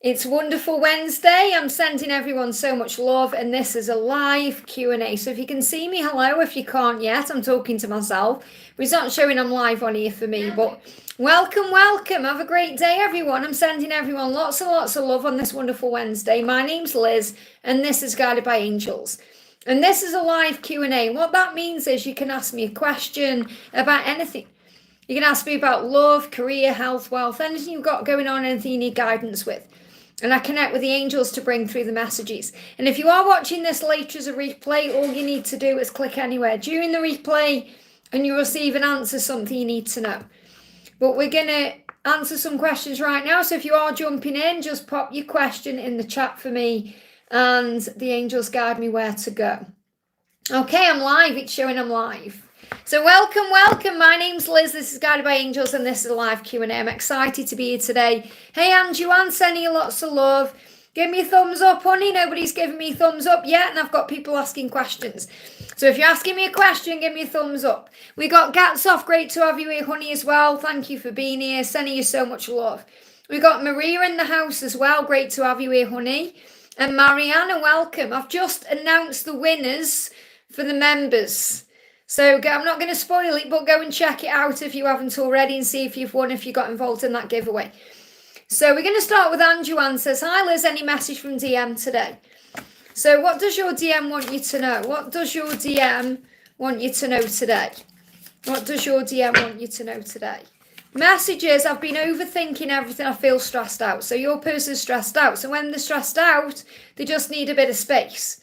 It's Wonderful Wednesday. I'm sending everyone so much love, and this is a live Q&A. So if you can see me, hello. If you can't yet, I'm talking to myself. But it's not showing I'm live on here for me, but welcome. Have a great day, everyone. I'm sending everyone lots and lots of love on this wonderful Wednesday. My name's Liz, and this is Guided by Angels. And this is a live Q&A. What that means is you can ask me a question about anything. You can ask me about love, career, health, wealth, anything you've got going on, anything you need guidance with. And I connect with the angels to bring through the messages. And if you are watching this later as a replay, all you need to do is click anywhere during the replay and you'll receive an answer, something you need to know. But we're going to answer some questions right now. So if you are jumping in, just pop your question in the chat for me and the angels guide me where to go. Okay, I'm live. It's showing I'm live. So welcome. My name's Liz. This is Guided by Angels and this is a live Q&A. I'm excited to be here today. Hey, Anjuan, sending you lots of love. Give me a thumbs up, honey. Nobody's giving me a thumbs up yet, and I've got people asking questions. So if you're asking me a question, give me a thumbs up. We got Gatsoff. Great to have you here, honey, as well. Thank you for being here. Sending you so much love. We got Maria in the house as well. Great to have you here, honey. And Mariana, welcome. I've just announced the winners for the members. So I'm not going to spoil it, but go and check it out if you haven't already and see if you've won, if you got involved in that giveaway. So we're going to start with Anjuan. Says, hi Liz, any message from DM today? So what does your DM want you to know? What does your DM want you to know today? What does your DM want you to know today? Messages, I've been overthinking everything, I feel stressed out. So your person's stressed out. So when they're stressed out, they just need a bit of space.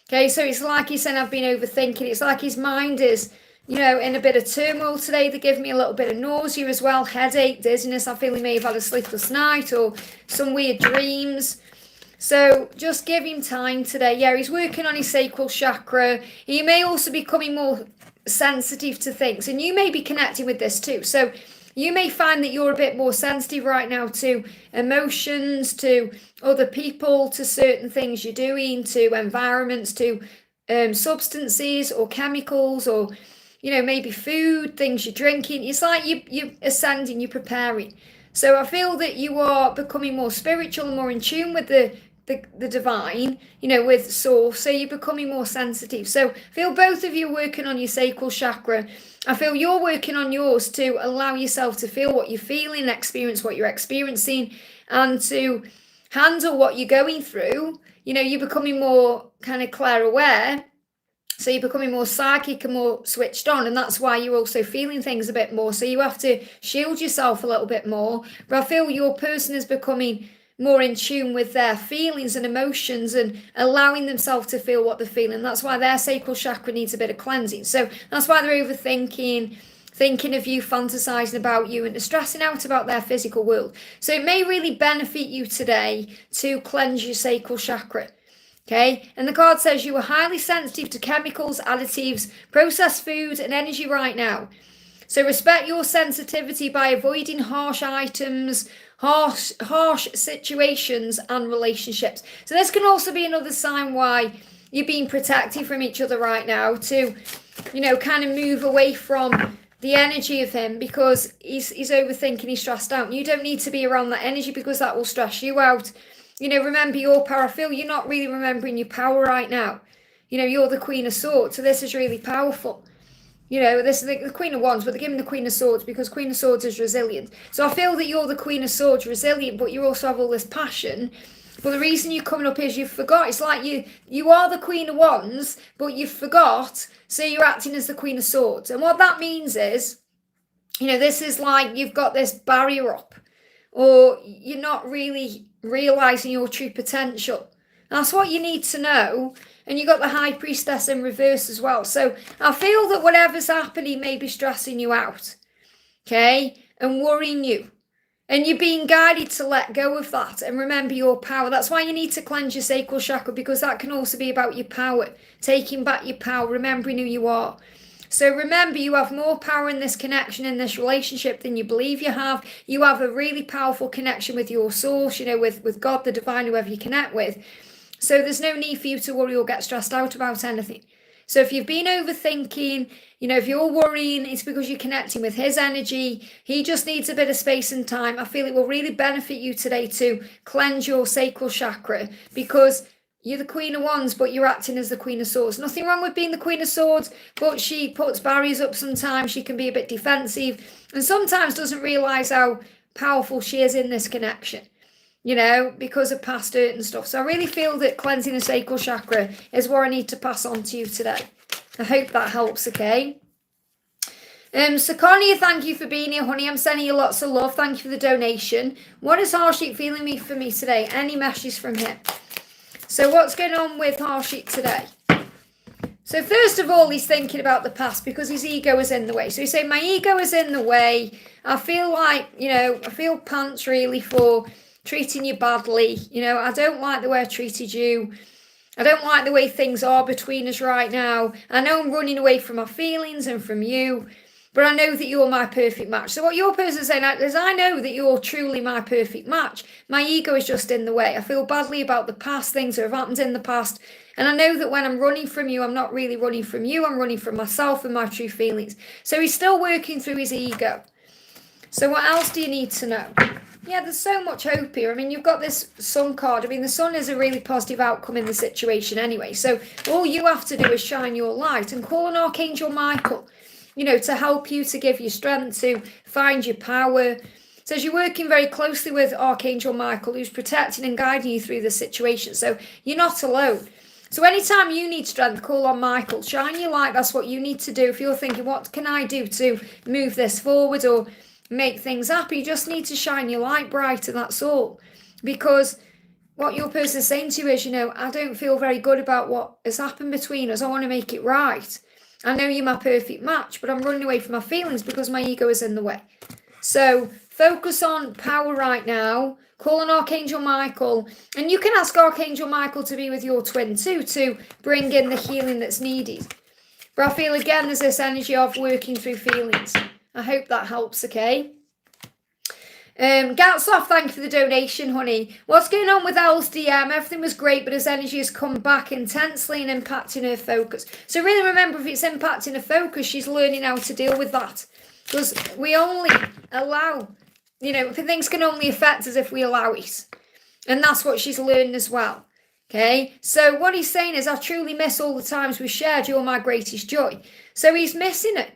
Okay, so it's like he's saying I've been overthinking. It's like his mind is, in a bit of turmoil today. They give me a little bit of nausea as well, headache, dizziness. I feel he may have had a sleepless night or some weird dreams. So just give him time today. Yeah, he's working on his sacral chakra. He may also be becoming more sensitive to things. And you may be connecting with this too. So you may find that you're a bit more sensitive right now to emotions, to other people, to certain things you're doing, to environments, to substances or chemicals or, maybe food, things you're drinking. It's like you're ascending, you're preparing. So I feel that you are becoming more spiritual and more in tune with the divine, with source. So you're becoming more sensitive. So I feel both of you working on your sacral chakra. I feel you're working on yours to allow yourself to feel what you're feeling, experience what you're experiencing, and to handle what you're going through. You're becoming more kind of clair aware. So you're becoming more psychic and more switched on. And that's why you're also feeling things a bit more. So you have to shield yourself a little bit more. But I feel your person is becoming more in tune with their feelings and emotions and allowing themselves to feel what they're feeling. That's why their sacral chakra needs a bit of cleansing. So that's why they're overthinking, thinking of you, fantasizing about you, and stressing out about their physical world. So it may really benefit you today to cleanse your sacral chakra. Okay, and the card says you are highly sensitive to chemicals, additives, processed food, and energy right now. So respect your sensitivity by avoiding harsh items, harsh situations and relationships. So this can also be another sign why you're being protected from each other right now to, kind of move away from the energy of him because he's overthinking, he's stressed out. And you don't need to be around that energy because that will stress you out. Remember your power. I feel you're not really remembering your power right now. You're the Queen of Swords, so this is really powerful. This is the Queen of Wands, but they're giving the Queen of Swords because Queen of Swords is resilient. So I feel that you're the Queen of Swords, resilient, but you also have all this passion. But the reason you're coming up is you forgot. It's like you are the Queen of Wands, but you forgot, so you're acting as the Queen of Swords. And what that means is, this is like you've got this barrier up, or you're not really realising your true potential. That's what you need to know. And you got the High Priestess in reverse as well. So I feel that whatever's happening may be stressing you out, okay, and worrying you. And you're being guided to let go of that and remember your power. That's why you need to cleanse your sacral chakra, because that can also be about your power, taking back your power, remembering who you are. So remember, you have more power in this connection, in this relationship than you believe you have. You have a really powerful connection with your source, with God, the divine, whoever you connect with. So there's no need for you to worry or get stressed out about anything. So if you've been overthinking, if you're worrying, it's because you're connecting with his energy. He just needs a bit of space and time. I feel it will really benefit you today to cleanse your sacral chakra, because you're the Queen of Wands, but you're acting as the Queen of Swords. Nothing wrong with being the Queen of Swords, but she puts barriers up sometimes. She can be a bit defensive and sometimes doesn't realise how powerful she is in this connection, because of past hurt and stuff. So I really feel that cleansing the sacral chakra is what I need to pass on to you today. I hope that helps, okay? So Connie, thank you for being here, honey. I'm sending you lots of love. Thank you for the donation. What is Harshit feeling for me today? Any messages from him? So what's going on with Harshit today? So first of all, he's thinking about the past because his ego is in the way. So he's saying, my ego is in the way. I feel like, I feel pants really for treating you badly. I don't like the way I treated you. I don't like the way things are between us right now. I know I'm running away from my feelings and from you, but I know that you're my perfect match. So what your person is saying is, I know that you're truly my perfect match. My ego is just in the way. I feel badly about the past, things that have happened in the past. And I know that when I'm running from you, I'm not really running from you. I'm running from myself and my true feelings. So he's still working through his ego. So what else do you need to know? Yeah, there's so much hope here. I mean, you've got this Sun card. I mean, the Sun is a really positive outcome in the situation anyway. So all you have to do is shine your light and call on Archangel Michael, to help you, to give you strength, to find your power. So as you're working very closely with Archangel Michael, who's protecting and guiding you through the situation. So you're not alone. So anytime you need strength, call on Michael. Shine your light. That's what you need to do. If you're thinking, what can I do to move this forward or make things happy, you just need to shine your light brighter, that's all. Because what your person is saying to you is, I don't feel very good about what has happened between us. I want to make it right. I know you're my perfect match, but I'm running away from my feelings because my ego is in the way. So focus on power right now. Call on Archangel Michael. And you can ask Archangel Michael to be with your twin too, to bring in the healing that's needed. But I feel again there's this energy of working through feelings. I hope that helps, okay? Gatsoff, thank you for the donation, honey. What's going on with Elle's DM? Everything was great, but his energy has come back intensely and impacting her focus. So really remember, if it's impacting her focus, she's learning how to deal with that. Because we only allow, things can only affect us if we allow it. And that's what she's learning as well. Okay, so what he's saying is, I truly miss all the times we shared. You're my greatest joy. So he's missing it.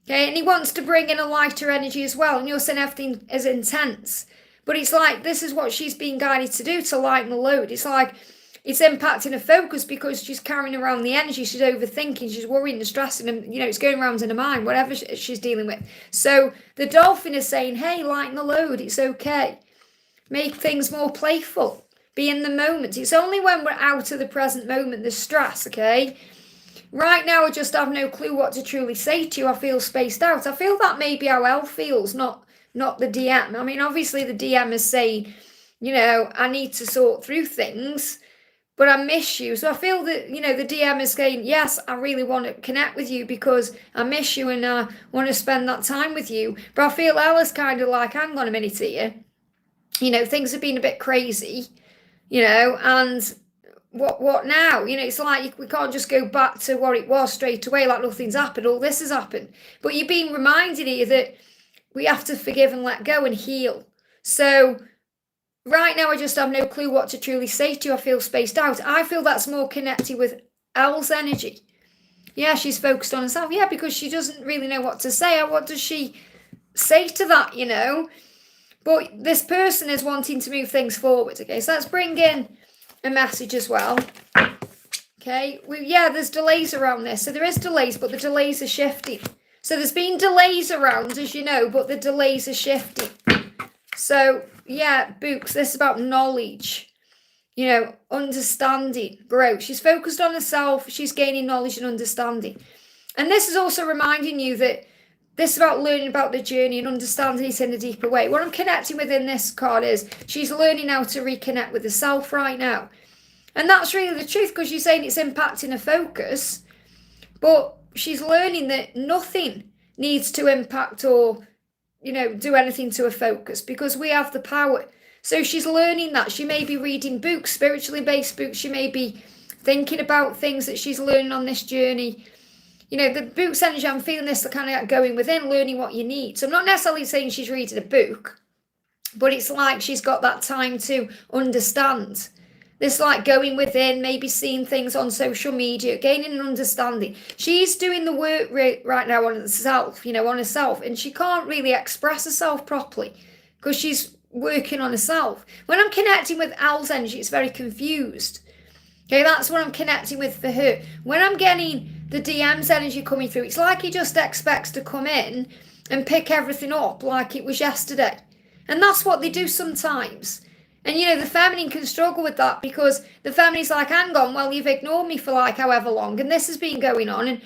Okay, and he wants to bring in a lighter energy as well. And you're saying everything is intense. But it's like, this is what she's being guided to do, to lighten the load. It's like, it's impacting her focus because she's carrying around the energy. She's overthinking, she's worrying and stressing, and, it's going around in her mind, whatever she's dealing with. So the dolphin is saying, hey, lighten the load. It's okay. Make things more playful. Be in the moment. It's only when we're out of the present moment there's stress, okay? Right now, I just have no clue what to truly say to you. I feel spaced out. I feel that may be how Elle feels, not the DM. I mean, obviously, the DM is saying, I need to sort through things, but I miss you. So I feel that, the DM is saying, yes, I really want to connect with you because I miss you and I want to spend that time with you. But I feel Elle is kind of like, hang on a minute here. Things have been a bit crazy, and what now? It's like we can't just go back to what it was straight away, like nothing's happened. All this has happened. But you're being reminded here that we have to forgive and let go and heal. So right now, I just have no clue what to truly say to you. I feel spaced out. I feel that's more connected with Elle's energy. Yeah, she's focused on herself. Yeah, because she doesn't really know what to say. What does she say to that, But this person is wanting to move things forward, okay? So let's bring in a message as well. Okay, there's delays around this. So there is delays, but the delays are shifting. So there's been delays around, as you know, but the delays are shifting. So, Books, this is about knowledge, understanding, growth. She's focused on herself. She's gaining knowledge and understanding. And this is also reminding you that this is about learning about the journey and understanding it in a deeper way. What I'm connecting with in this card is she's learning how to reconnect with herself right now. And that's really the truth, because you're saying it's impacting her focus. But she's learning that nothing needs to impact or, do anything to her focus, because we have the power. So she's learning that. She may be reading books, spiritually based books. She may be thinking about things that she's learning on this journey. The book's energy, I'm feeling this kind of going within, learning what you need. So I'm not necessarily saying she's reading a book, but it's like she's got that time to understand. This like going within, maybe seeing things on social media, gaining an understanding. She's doing the work right now on herself, on herself, and she can't really express herself properly because she's working on herself. When I'm connecting with Al's energy, it's very confused. Okay, that's what I'm connecting with for her. When I'm getting the DM's energy coming through, it's like he just expects to come in and pick everything up like it was yesterday. And that's what they do sometimes. And the feminine can struggle with that because the feminine's like, hang on, well, you've ignored me for like however long and this has been going on and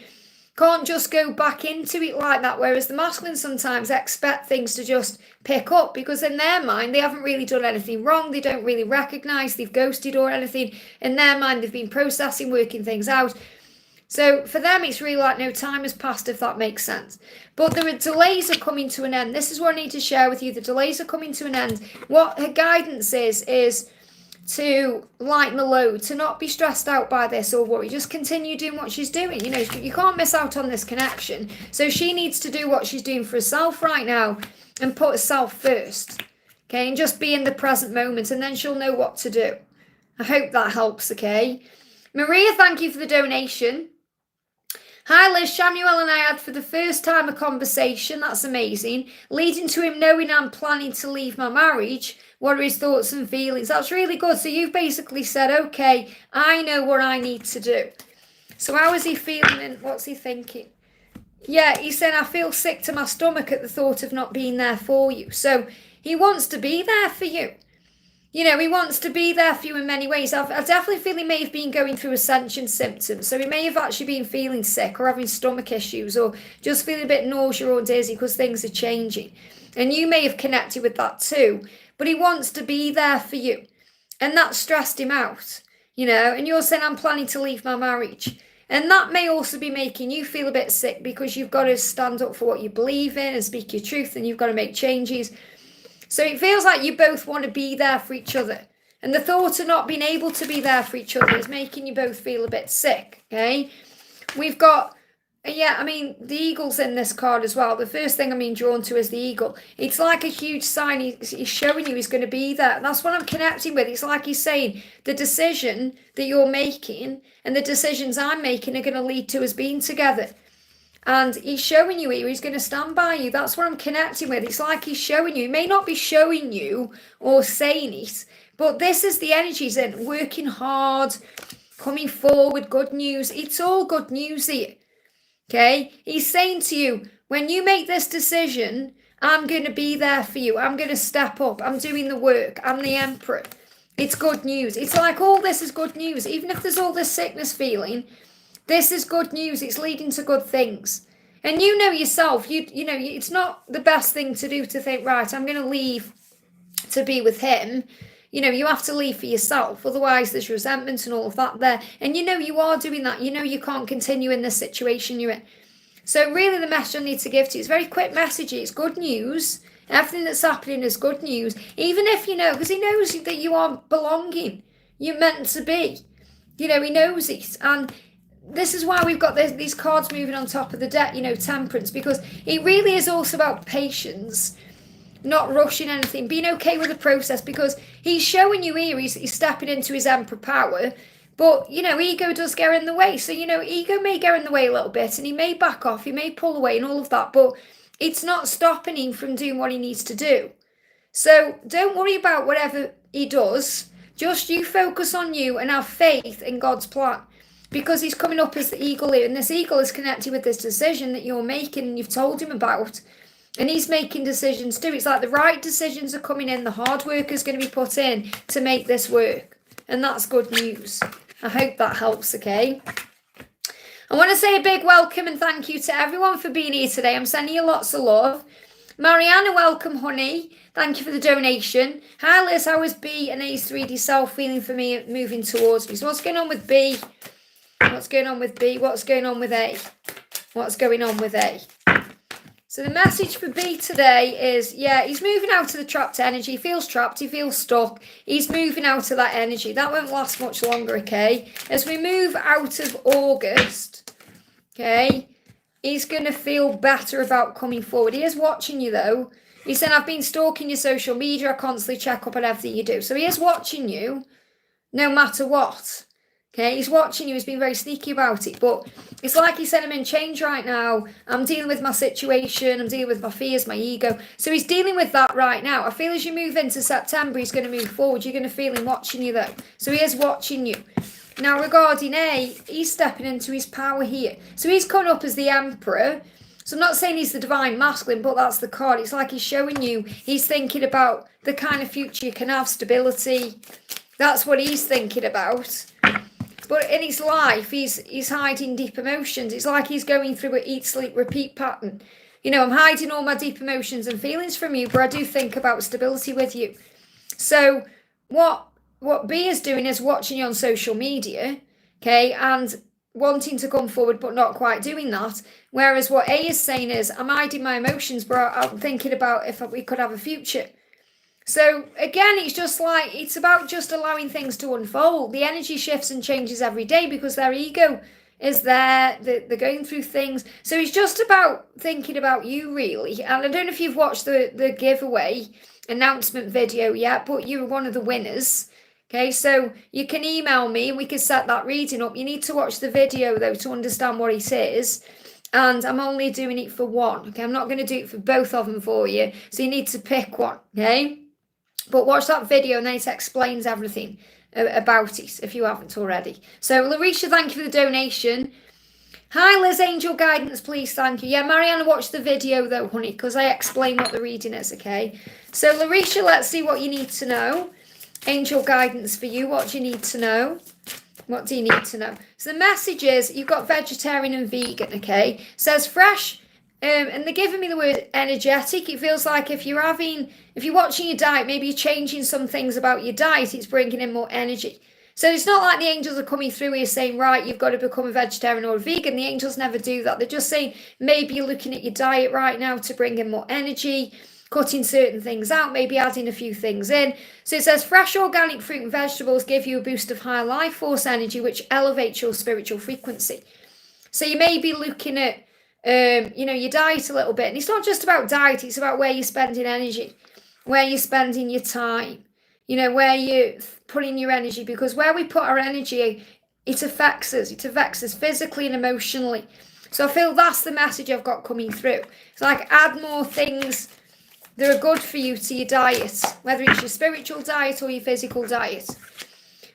can't just go back into it like that. Whereas the masculine sometimes expect things to just pick up because in their mind, they haven't really done anything wrong. They don't really recognize they've ghosted or anything. In their mind, they've been processing, working things out. So for them, it's really like no time has passed, if that makes sense. But the delays are coming to an end. This is what I need to share with you. The delays are coming to an end. What her guidance is to lighten the load, to not be stressed out by this or worry. Just continue doing what she's doing. You can't miss out on this connection. So she needs to do what she's doing for herself right now and put herself first. Okay, and just be in the present moment and then she'll know what to do. I hope that helps, okay? Maria, thank you for the donation. Hi Liz, Samuel and I had for the first time a conversation, that's amazing, leading to him knowing I'm planning to leave my marriage. What are his thoughts and feelings? That's really good. So you've basically said, okay, I know what I need to do. So how is he feeling and what's he thinking? Yeah, he's saying, I feel sick to my stomach at the thought of not being there for you. So he wants to be there for you. He wants to be there for you in many ways. I definitely feel he may have been going through ascension symptoms. So he may have actually been feeling sick or having stomach issues or just feeling a bit nausea or dizzy because things are changing. And you may have connected with that too. But he wants to be there for you. And that stressed him out. And you're saying, I'm planning to leave my marriage. And that may also be making you feel a bit sick because you've got to stand up for what you believe in and speak your truth and you've got to make changes. So it feels like you both want to be there for each other. And the thought of not being able to be there for each other is making you both feel a bit sick, okay? We've got, the eagle's in this card as well. The first thing I'm being drawn to is the eagle. It's like a huge sign. He's showing you he's going to be there. And that's what I'm connecting with. It's like he's saying the decision that you're making and the decisions I'm making are going to lead to us being together. And he's showing you here, he's going to stand by you. That's what I'm connecting with. It's like he's showing you. He may not be showing you or saying it, but this is the energies in. Working hard, coming forward, good news. It's all good news here. Okay? He's saying to you, when you make this decision, I'm going to be there for you. I'm going to step up. I'm doing the work. I'm the emperor. It's good news. It's like all this is good news. Even if there's all this sickness feeling, this is good news. It's leading to good things. And you know yourself, it's not the best thing to do to think, right, I'm going to leave to be with him. You have to leave for yourself. Otherwise, there's resentment and all of that there. And you are doing that. You can't continue in this situation you're in. So really the message I need to give to you is very quick message. It's good news. Everything that's happening is good news. Even if because he knows that you are belonging. You're meant to be. He knows it. And this is why we've got these cards moving on top of the deck, temperance, because it really is also about patience, not rushing anything, being okay with the process, because he's showing you here, he's stepping into his emperor power, but, ego does get in the way. So, ego may go in the way a little bit and he may back off, he may pull away and all of that, but it's not stopping him from doing what he needs to do. So don't worry about whatever he does, just you focus on you and have faith in God's plan. Because he's coming up as the eagle here. And this eagle is connected with this decision that you're making and you've told him about. And he's making decisions too. It's like the right decisions are coming in. The hard work is going to be put in to make this work. And that's good news. I hope that helps, okay? I want to say a big welcome and thank you to everyone for being here today. I'm sending you lots of love. Mariana, welcome, honey. Thank you for the donation. Hi, Liz. How is B and A's 3D self feeling for me moving towards me? So what's going on with B? What's going on with B? What's going on with A? What's going on with A? So the message for B today is, yeah, he's moving out of the trapped energy. He feels trapped. He feels stuck. He's moving out of that energy. That won't last much longer, okay? As we move out of August, okay, he's going to feel better about coming forward. He is watching you, though. He's saying, I've been stalking your social media. I constantly check up on everything you do. So he is watching you no matter what. Okay, he's watching you. He's been very sneaky about it. But it's like he said, I'm in change right now. I'm dealing with my situation. I'm dealing with my fears, my ego. So he's dealing with that right now. I feel as you move into September, he's going to move forward. You're going to feel him watching you, though. So he is watching you. Now, regarding A, he's stepping into his power here. So he's coming up as the Emperor. So I'm not saying he's the divine masculine, but that's the card. It's like he's showing you, he's thinking about the kind of future you can have, stability. That's what he's thinking about. But in his life, he's hiding deep emotions. It's like he's going through an eat, sleep, repeat pattern. You know, I'm hiding all my deep emotions and feelings from you, but I do think about stability with you. So what B is doing is watching you on social media, okay, and wanting to come forward, but not quite doing that. Whereas what A is saying is, I'm hiding my emotions, but I'm thinking about if we could have a future. So again, it's just like, it's about just allowing things to unfold. The energy shifts and changes every day because their ego is there. They're going through things. So it's just about thinking about you, really. And I don't know if you've watched the giveaway announcement video yet, but you're one of the winners. Okay, so you can email me and we can set that reading up. You need to watch the video, though, to understand what he says. And I'm only doing it for one. Okay, I'm not going to do it for both of them for you. So you need to pick one, okay? But watch that video and then it explains everything about it if you haven't already. So Larisha, thank you for the donation. Hi Liz, angel guidance, please, thank you. Yeah, Mariana, watch the video though, honey, because I explain what the reading is, okay? So Larisha, let's see what you need to know. Angel guidance for you, what do you need to know? What do you need to know? So the message is, you've got vegetarian and vegan, okay? It says fresh, and they're giving me the word energetic. It feels like if you're watching your diet, maybe you're changing some things about your diet, it's bringing in more energy. So it's not like the angels are coming through here saying, right, you've got to become a vegetarian or a vegan. The angels never do that. They're just saying, maybe you're looking at your diet right now to bring in more energy, cutting certain things out, maybe adding a few things in. So it says fresh organic fruit and vegetables give you a boost of high life force energy, which elevates your spiritual frequency. So you may be looking at, your diet a little bit. And it's not just about diet, it's about where you're spending energy, where you're spending your time, where you're putting your energy, because where we put our energy, it affects us. It affects us physically and emotionally. So I feel that's the message I've got coming through. It's like add more things that are good for you to your diet, whether it's your spiritual diet or your physical diet.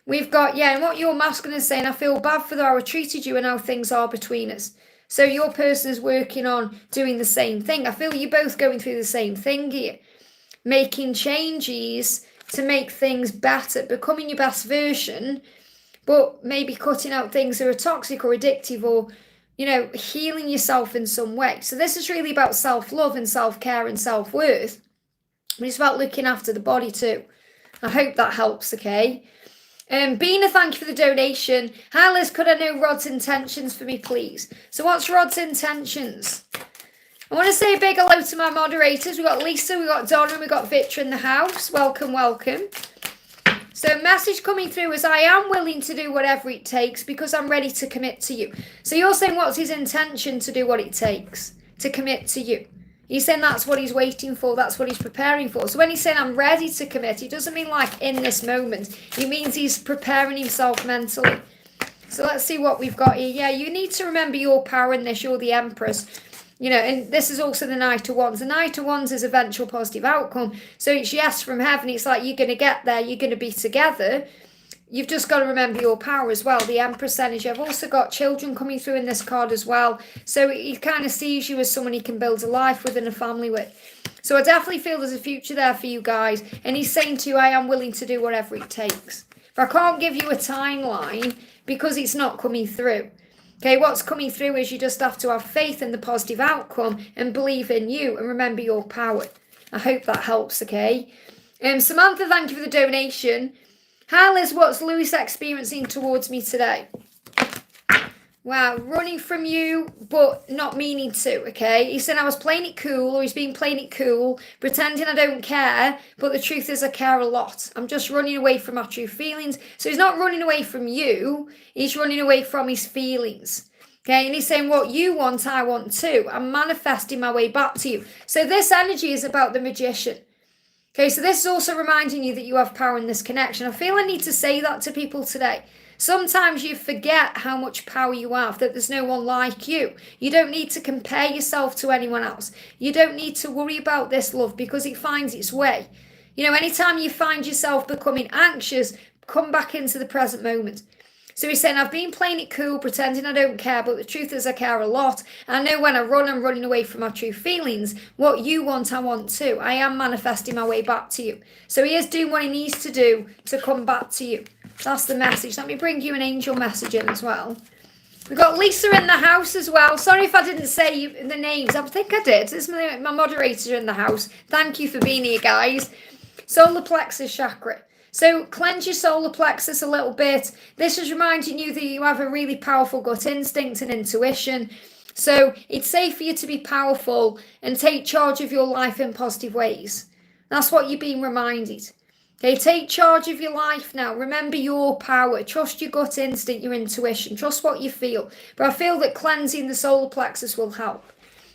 We've got, and what your masculine is saying, I feel bad for how I treated you and how things are between us. So your person is working on doing the same thing. I feel you're both going through the same thing here. Making changes to make things better, becoming your best version, but maybe cutting out things that are toxic or addictive or, healing yourself in some way. So this is really about self-love and self-care and self-worth. But it's about looking after the body too. I hope that helps, okay? Bina, thank you for the donation. Hi Liz, could I know Rod's intentions for me, please? So what's Rod's intentions? I want to say a big hello to my moderators. We've got Lisa, we've got Donna, we've got Victor in the house. Welcome, welcome. So message coming through is, I am willing to do whatever it takes because I'm ready to commit to you. So you're saying what's his intention to do what it takes to commit to you? He's saying that's what he's waiting for. That's what he's preparing for. So when he's saying I'm ready to commit, it doesn't mean like in this moment. It means he's preparing himself mentally. So let's see what we've got here. Yeah, you need to remember your power in this. You're the Empress. And this is also the Knight of Wands. The Knight of Wands is eventual positive outcome. So it's yes from heaven. It's like you're going to get there. You're going to be together. You've just got to remember your power as well. The Empress energy. I've also got children coming through in this card as well. So he kind of sees you as someone he can build a life with and a family with. So I definitely feel there's a future there for you guys. And he's saying to you, I am willing to do whatever it takes. But I can't give you a timeline because it's not coming through. Okay, what's coming through is you just have to have faith in the positive outcome and believe in you and remember your power. I hope that helps, okay? Samantha, thank you for the donation. Hi Liz, what's Lewis experiencing towards me today? Wow, running from you, but not meaning to, okay? He said I was playing it cool, or he's been playing it cool, pretending I don't care, but the truth is I care a lot. I'm just running away from my true feelings. So he's not running away from you, he's running away from his feelings. Okay, and he's saying what you want, I want too. I'm manifesting my way back to you. So this energy is about the magician. Okay, so this is also reminding you that you have power in this connection. I feel I need to say that to people today. Sometimes you forget how much power you have, that there's no one like you. You don't need to compare yourself to anyone else. You don't need to worry about this, love, because it finds its way. You know, anytime you find yourself becoming anxious, come back into the present moment. So he's saying, I've been playing it cool, pretending I don't care, but the truth is I care a lot. I know when I run, I'm running away from my true feelings. What you want, I want too. I am manifesting my way back to you. So he is doing what he needs to do to come back to you. That's the message. Let me bring you an angel message in as well. We've got Lisa in the house as well. Sorry if I didn't say the names. I think I did. It's my moderator in the house. Thank you for being here, guys. Solar plexus chakra. So cleanse your solar plexus a little bit. This is reminding you that you have a really powerful gut instinct and intuition. So it's safe for you to be powerful and take charge of your life in positive ways. That's what you're being reminded. Okay, take charge of your life now. Remember your power. Trust your gut instinct, your intuition. Trust what you feel. But I feel that cleansing the solar plexus will help.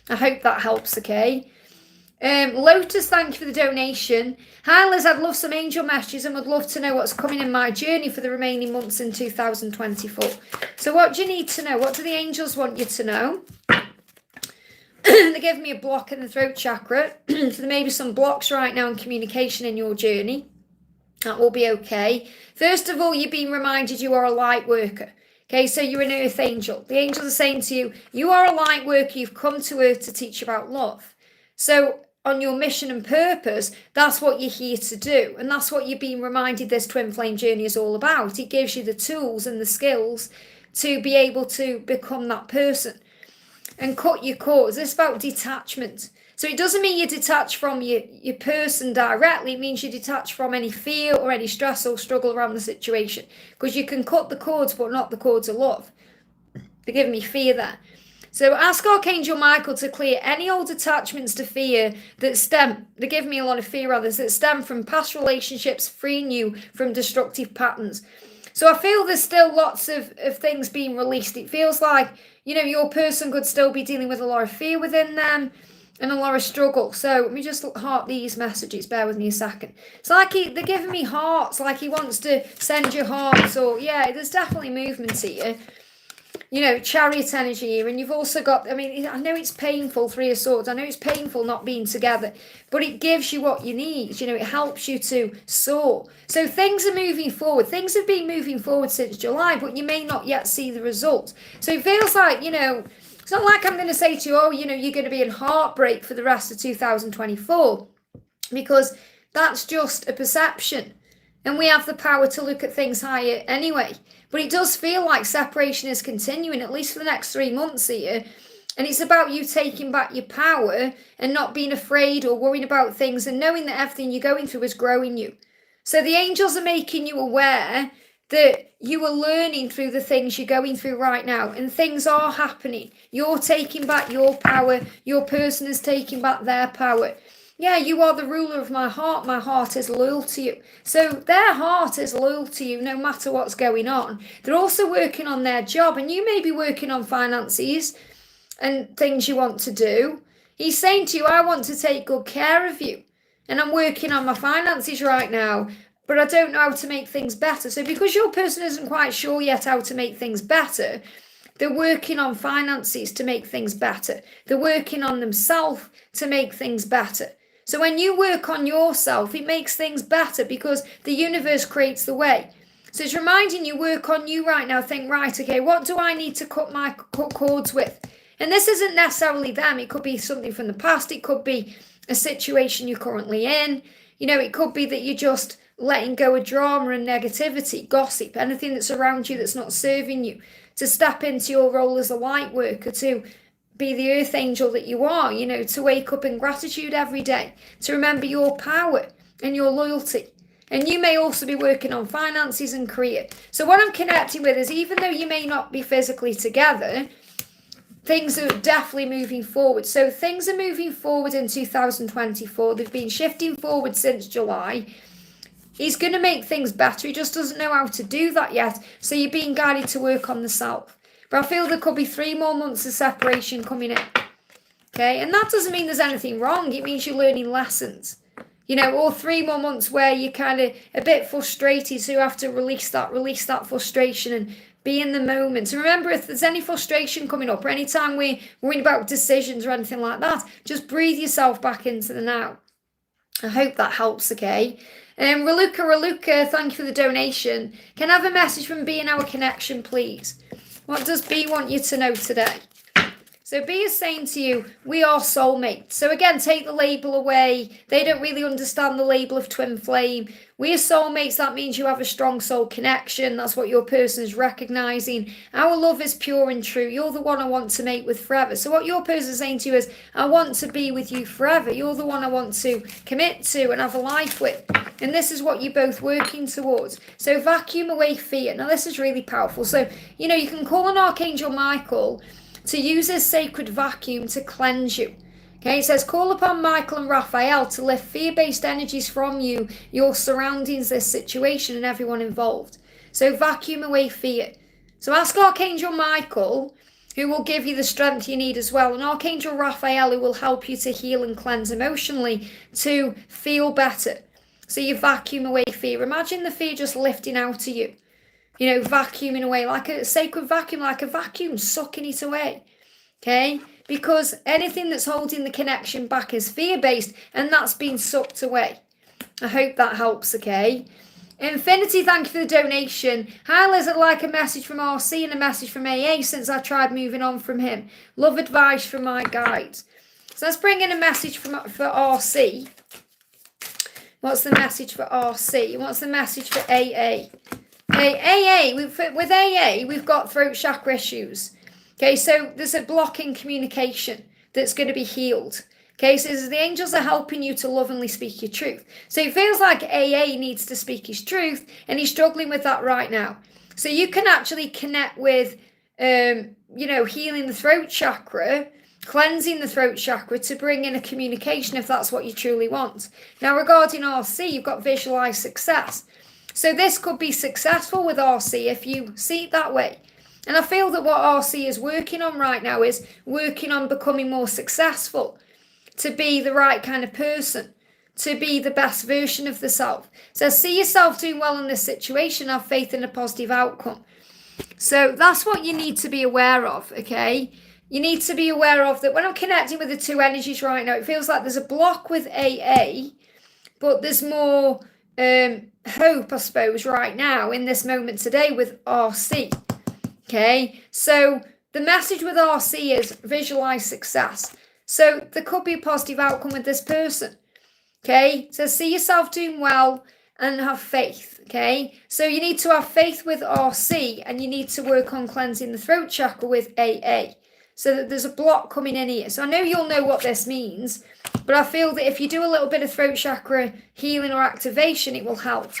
I hope that helps, okay? Lotus, thank you for the donation. Hi Liz, I'd love some angel messages and would love to know what's coming in my journey for the remaining months in 2024. So what do you need to know? What do the angels want you to know? They give me a block in the throat chakra. So there may be some blocks right now in communication in your journey. That will be okay. First of all, you're being reminded you are a light worker. Okay, so you're an earth angel. The angels are saying to you, you are a light worker. You've come to earth to teach about love. So on your mission and purpose, that's what you're here to do. And that's what you're being reminded this twin flame journey is all about. It gives you the tools and the skills to be able to become that person and cut your cords. It's about detachment. So it doesn't mean you detach from your person directly. It means you detach from any fear or any stress or struggle around the situation. Because you can cut the cords, but not the cords of love. They're giving me fear there. So ask Archangel Michael to clear any old attachments to fear that stem, they give me a lot of fear others, that stem from past relationships, freeing you from destructive patterns. So I feel there's still lots of things being released. It feels like, you know, your person could still be dealing with a lot of fear within them and a lot of struggle. So let me just heart these messages. Bear with me a second. It's like they're giving me hearts, like he wants to send you hearts. Or yeah, there's definitely movement here. You know, chariot energy here. And you've also got, I mean, I know it's painful, Three of Swords. I know it's painful not being together. But it gives you what you need. You know, it helps you to soar. So things are moving forward. Things have been moving forward since July, but you may not yet see the results. So it feels like, you know, it's not like I'm going to say to you, oh, you know, you're going to be in heartbreak for the rest of 2024. Because that's just a perception. And we have the power to look at things higher anyway. But it does feel like separation is continuing, at least for the next 3 months here. And it's about you taking back your power and not being afraid or worrying about things and knowing that everything you're going through is growing you. So the angels are making you aware that you are learning through the things you're going through right now. And things are happening. You're taking back your power. Your person is taking back their power. Yeah, you are the ruler of my heart. My heart is loyal to you. So their heart is loyal to you no matter what's going on. They're also working on their job, and you may be working on finances and things you want to do. He's saying to you, I want to take good care of you. And I'm working on my finances right now, but I don't know how to make things better. So because your person isn't quite sure yet how to make things better, they're working on finances to make things better. They're working on themselves to make things better. So when you work on yourself, it makes things better because the universe creates the way. So it's reminding you, work on you right now. Think, right, okay, what do I need to cut cords with? And this isn't necessarily them. It could be something from the past. It could be a situation you're currently in. You know, it could be that you're just letting go of drama and negativity, gossip, anything that's around you that's not serving you. To step into your role as a light worker, to be the earth angel that you are, you know, to wake up in gratitude every day, to remember your power and your loyalty. And you may also be working on finances and career. So what I'm connecting with is, even though you may not be physically together, things are definitely moving forward. So things are moving forward in 2024. They've been shifting forward since July. He's going to make things better. He just doesn't know how to do that yet. So you're being guided to work on the self. But I feel there could be 3 more months of separation coming in. Okay, and that doesn't mean there's anything wrong. It means you're learning lessons. You know, or 3 more months where you're kind of a bit frustrated, so you have to release that frustration and be in the moment. So remember, if there's any frustration coming up, or any time we're worrying about decisions or anything like that, just breathe yourself back into the now. I hope that helps, okay? Raluca, thank you for the donation. Can I have a message from B in our connection, please? What does B want you to know today? So B is saying to you, we are soulmates. So again, take the label away. They don't really understand the label of twin flame. We are soulmates. That means you have a strong soul connection. That's what your person is recognizing. Our love is pure and true. You're the one I want to mate with forever. So what your person is saying to you is, I want to be with you forever. You're the one I want to commit to and have a life with. And this is what you're both working towards. So vacuum away fear. Now this is really powerful. So, you know, you can call on Archangel Michael to use his sacred vacuum to cleanse you. Okay, it says, call upon Michael and Raphael to lift fear-based energies from you, your surroundings, this situation, and everyone involved. So vacuum away fear. So ask Archangel Michael, who will give you the strength you need as well, and Archangel Raphael, who will help you to heal and cleanse emotionally to feel better. So you vacuum away fear. Imagine the fear just lifting out of you. You know, vacuuming away, like a sacred vacuum, like a vacuum, sucking it away. Okay? Because anything that's holding the connection back is fear-based, and that's been sucked away. I hope that helps, okay? Infinity, thank you for the donation. Hi, Liz, I'd like a message from RC and a message from AA since I tried moving on from him. Love advice from my guides. So let's bring in a message for RC. What's the message for RC? What's the message for AA? Okay, with AA, we've got throat chakra issues. Okay, so there's a block in communication that's going to be healed. Okay, so the angels are helping you to lovingly speak your truth. So it feels like AA needs to speak his truth, and he's struggling with that right now. So you can actually connect with, you know, healing the throat chakra, cleansing the throat chakra to bring in a communication if that's what you truly want. Now, regarding RC, you've got visualized success. So this could be successful with RC if you see it that way. And I feel that what RC is working on right now is working on becoming more successful, to be the right kind of person, to be the best version of the self. So see yourself doing well in this situation, have faith in a positive outcome. So that's what you need to be aware of, okay? You need to be aware of that when I'm connecting with the two energies right now, it feels like there's a block with AA, but there's more hope, I suppose, right now in this moment today with RC. Okay, so the message with RC is visualize success. So there could be a positive outcome with this person. Okay, so see yourself doing well and have faith. Okay, so you need to have faith with RC, and you need to work on cleansing the throat chakra with AA. So that there's a block coming in here. So I know you'll know what this means, but I feel that if you do a little bit of throat chakra healing or activation, it will help.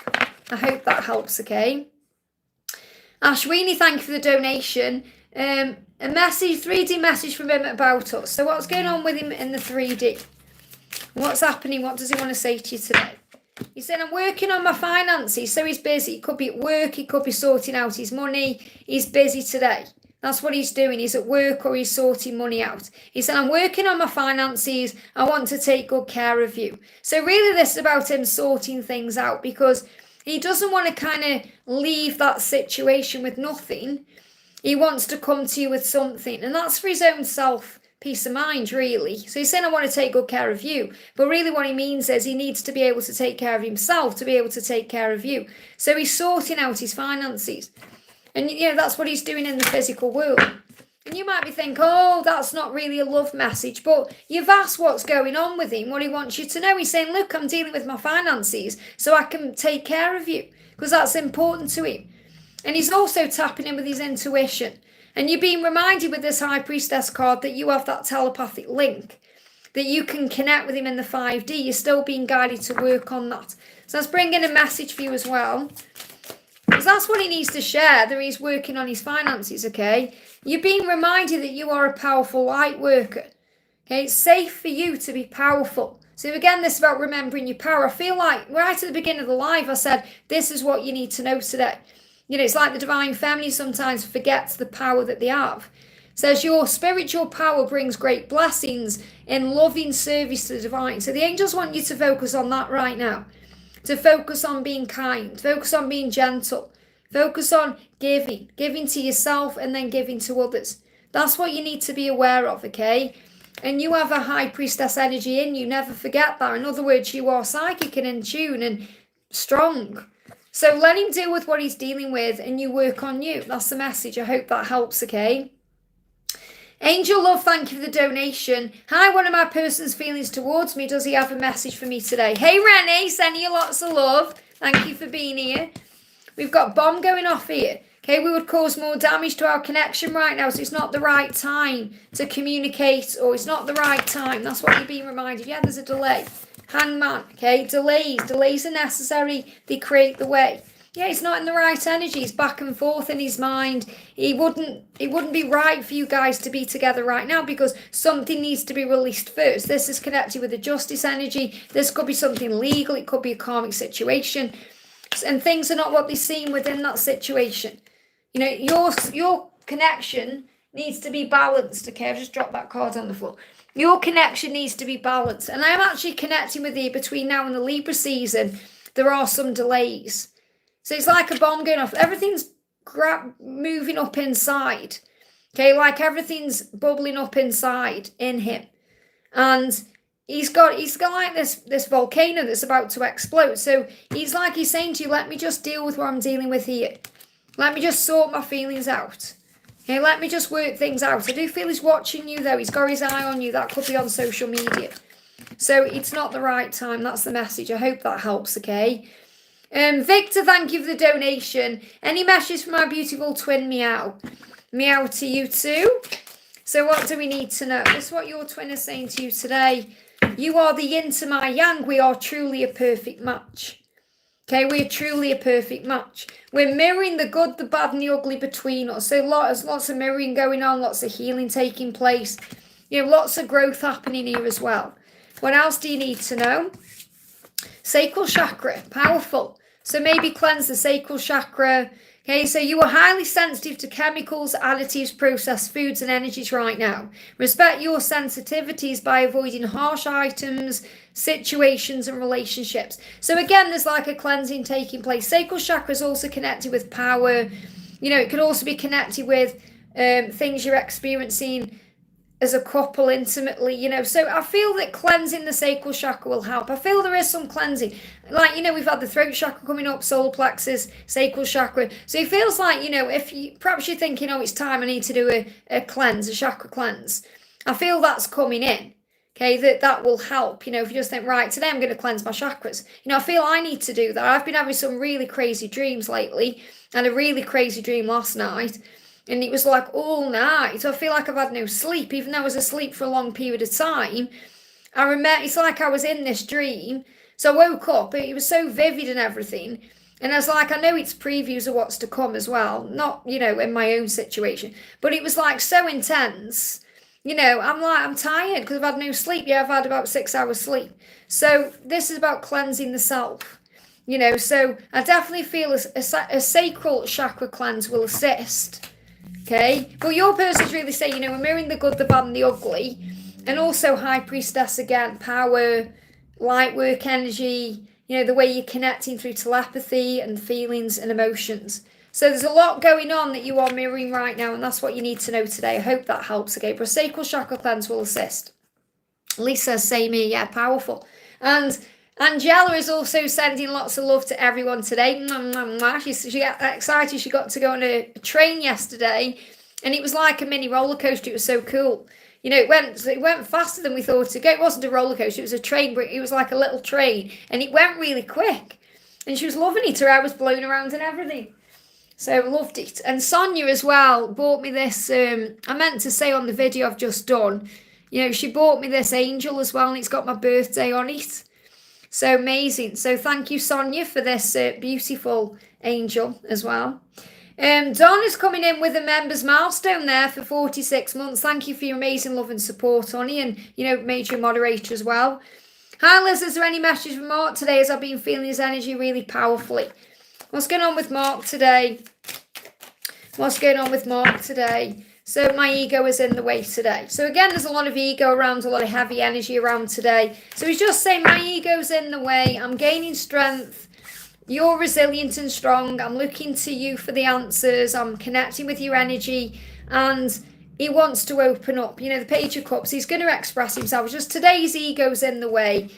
I hope that helps, okay? Ashwini, thank you for the donation. A message, 3D message from him about us. So what's going on with him in the 3D? What's happening? What does he want to say to you today? He said, I'm working on my finances. So he's busy. He could be at work. He could be sorting out his money. He's busy today. That's what he's doing. He's at work or he's sorting money out. He said, I'm working on my finances. I want to take good care of you. So really this is about him sorting things out, because he doesn't want to kind of leave that situation with nothing. He wants to come to you with something. And that's for his own self peace of mind, really. So he's saying, I want to take good care of you. But really what he means is he needs to be able to take care of himself to be able to take care of you. So he's sorting out his finances. And, you know, that's what he's doing in the physical world. And you might be thinking, oh, that's not really a love message. But you've asked what's going on with him, what he wants you to know. He's saying, look, I'm dealing with my finances so I can take care of you, because that's important to him. And he's also tapping in with his intuition. And you're being reminded with this High Priestess card that you have that telepathic link, that you can connect with him in the 5D. You're still being guided to work on that. So that's bringing a message for you as well. Because that's what he needs to share, that he's working on his finances, okay? You're being reminded that you are a powerful light worker. Okay, it's safe for you to be powerful. So again, this is about remembering your power. I feel like right at the beginning of the live, I said, this is what you need to know today. You know, it's like the divine feminine sometimes forgets the power that they have. It says your spiritual power brings great blessings in loving service to the divine. So the angels want you to focus on that right now. To focus on being kind, focus on being gentle, focus on giving to yourself and then giving to others. That's what you need to be aware of, okay? And you have a high priestess energy in you. Never forget that. In other words, you are psychic and in tune and strong. So let him deal with what he's dealing with and you work on you. That's the message. I hope that helps, okay? Angel Love, thank you for the donation. Hi, one of my person's feelings towards me. Does he have a message for me today? Hey, Rennie, sending you lots of love. Thank you for being here. We've got bomb going off here. Okay, we would cause more damage to our connection right now, so it's not the right time to communicate, or it's not the right time. That's what you're being reminded. Yeah, there's a delay. Hangman, okay, delays are necessary. They create the way. Yeah, he's not in the right energy. He's back and forth in his mind. It wouldn't be right for you guys to be together right now because something needs to be released first. This is connected with the justice energy. This could be something legal. It could be a karmic situation. And things are not what they seem within that situation. You know, your connection needs to be balanced. Okay, I've just dropped that card on the floor. Your connection needs to be balanced. And I'm actually connecting with you between now and the Libra season. There are some delays. So it's like a bomb going off. Everything's moving up inside. Okay, like everything's bubbling up inside in him. And he's got like this volcano that's about to explode. So he's saying to you, let me just deal with what I'm dealing with here. Let me just sort my feelings out. Okay, let me just work things out. I do feel he's watching you though. He's got his eye on you. That could be on social media. So it's not the right time. That's the message. I hope that helps, okay? Victor, thank you for the donation. Any messages from my beautiful twin Meow? Meow to you too. So what do we need to know? This is what your twin is saying to you today. You are the yin to my yang. We are truly a perfect match. Okay, we're truly a perfect match. We're mirroring the good, the bad, and the ugly between us. So lots of mirroring going on, lots of healing taking place. You know, lots of growth happening here as well. What else do you need to know? Sacral chakra, powerful. So maybe cleanse the sacral chakra. Okay, so you are highly sensitive to chemicals, additives, processed foods and energies right now. Respect your sensitivities by avoiding harsh items, situations and relationships. So again, there's like a cleansing taking place. Sacral chakra is also connected with power. You know, it could also be connected with things you're experiencing as a couple intimately, you know. So I feel that cleansing the sacral chakra will help. I feel there is some cleansing. Like, you know, we've had the throat chakra coming up, solar plexus, sacral chakra. So it feels like, you know, perhaps you're thinking, oh, it's time I need to do a cleanse, a chakra cleanse. I feel that's coming in. Okay, that will help. You know, if you just think, right, today I'm going to cleanse my chakras. You know, I feel I need to do that. I've been having some really crazy dreams lately, and a really crazy dream last night. And it was like all night. So I feel like I've had no sleep, even though I was asleep for a long period of time. I remember, it's like I was in this dream. So I woke up, it was so vivid and everything. And I was like, I know it's previews of what's to come as well. Not, you know, in my own situation. But it was like so intense. You know, I'm tired because I've had no sleep. Yeah, I've had about 6 hours sleep. So this is about cleansing the self. You know, so I definitely feel a sacral chakra cleanse will assist. Okay, but your person's really saying, you know, we're mirroring the good, the bad, and the ugly. And also High Priestess again, power, light work energy, you know, the way you're connecting through telepathy and feelings and emotions. So there's a lot going on that you are mirroring right now, and that's what you need to know today. I hope that helps, okay? But a sacral chakra cleanse will assist. Lisa, same here, yeah, powerful. And Angela is also sending lots of love to everyone today. She got excited. She got to go on a train yesterday, and it was like a mini roller coaster. It was so cool. You know, it went faster than we thought it'd go. It wasn't a roller coaster. It was a train, but it was like a little train, and it went really quick. And she was loving it. Her hair was blown around and everything. So loved it. And Sonia as well bought me this. I meant to say on the video I've just done. You know, she bought me this angel as well, and it's got my birthday on it. So amazing. So thank you, Sonia, for this beautiful angel as well. Don is coming in with a members milestone there for 46 months. Thank you for your amazing love and support, Honey, and made you a moderator as well. Hi Liz, is there any message from Mark today, as I've been feeling his energy really powerfully? What's going on with Mark today? What's going on with Mark today? So my ego is in the way today. So again, there's a lot of ego around, a lot of heavy energy around today. So he's just saying my ego's in the way. I'm gaining strength. You're resilient and strong. I'm looking to you for the answers. I'm connecting with your energy. And he wants to open up. The Page of Cups, he's going to express himself. Just today's ego's in the way.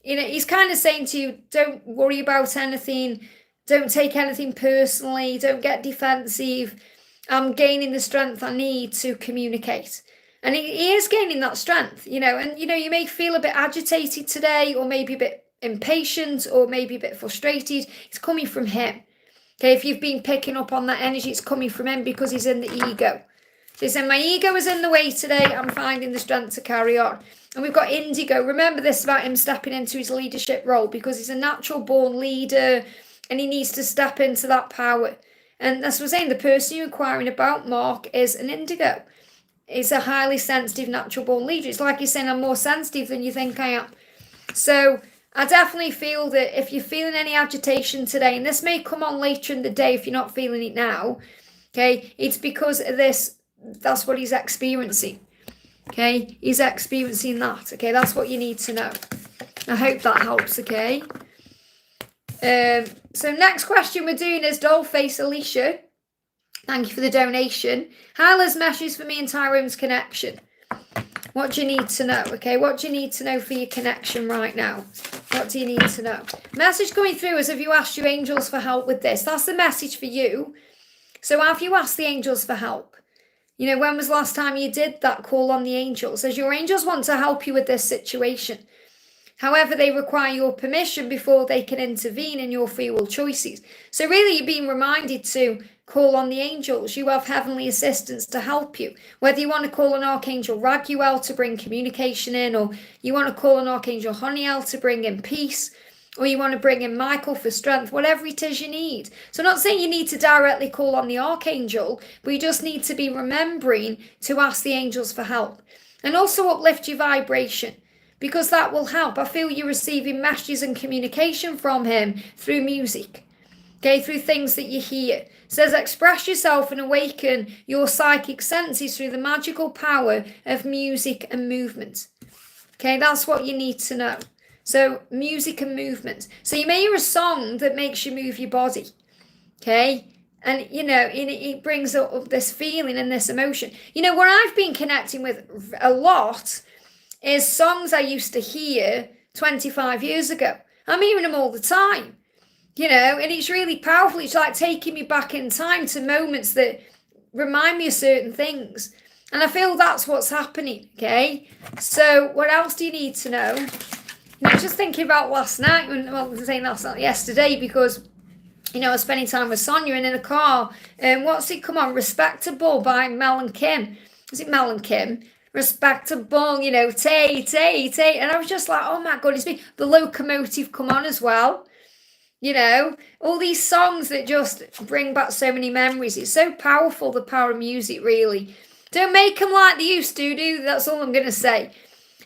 He's kind of saying to you, don't worry about anything. Don't take anything personally. Don't get defensive. I'm gaining the strength I need to communicate. And he is gaining that strength, and you may feel a bit agitated today, or maybe a bit impatient, or maybe a bit frustrated. It's coming from him. Okay, if you've been picking up on that energy, it's coming from him because he's in the ego. So he said, my ego is in the way today. I'm finding the strength to carry on. And we've got Indigo. Remember this about him stepping into his leadership role, because he's a natural born leader and he needs to step into that power. And that's what I'm saying. The person you're inquiring about, Mark, is an Indigo. It's a highly sensitive, natural born leader. It's like he's saying, I'm more sensitive than you think I am. So I definitely feel that if you're feeling any agitation today, and this may come on later in the day if you're not feeling it now, okay, it's because of this. That's what he's experiencing. Okay, he's experiencing that. Okay, that's what you need to know. I hope that helps. Okay. So next question we're doing is Dollface Alicia. Thank you for the donation. Hyla's message for me and Tyrone's connection. What do you need to know? Okay, what do you need to know for your connection right now? What do you need to know? Message coming through is, have you asked your angels for help with this? That's the message for you. So have you asked the angels for help? When was the last time you did that call on the angels? As your angels want to help you with this situation. However, they require your permission before they can intervene in your free will choices. So really, you're being reminded to call on the angels. You have heavenly assistance to help you. Whether you want to call on Archangel Raguel to bring communication in, or you want to call on Archangel Honiel to bring in peace, or you want to bring in Michael for strength, whatever it is you need. So I'm not saying you need to directly call on the Archangel, but you just need to be remembering to ask the angels for help. And also uplift your vibration, because that will help. I feel you're receiving messages and communication from him through music, okay, through things that you hear. It says express yourself and awaken your psychic senses through the magical power of music and movement. Okay, that's what you need to know. So music and movement. So you may hear a song that makes you move your body, okay? And, it brings up this feeling and this emotion. What I've been connecting with a lot is songs I used to hear 25 years ago. I'm hearing them all the time, and it's really powerful. It's like taking me back in time to moments that remind me of certain things. And I feel that's what's happening, okay? So what else do you need to know? I was just thinking about last night, yesterday, because, I was spending time with Sonia and in a car. What's it come on? Respectable by Mel and Kim. Is it Mel and Kim? Respectable, Tay. And I was just like, oh my God, it's me. The Locomotive come on as well. All these songs that just bring back so many memories. It's so powerful, the power of music, really. Don't make them like they used to do. That's all I'm going to say.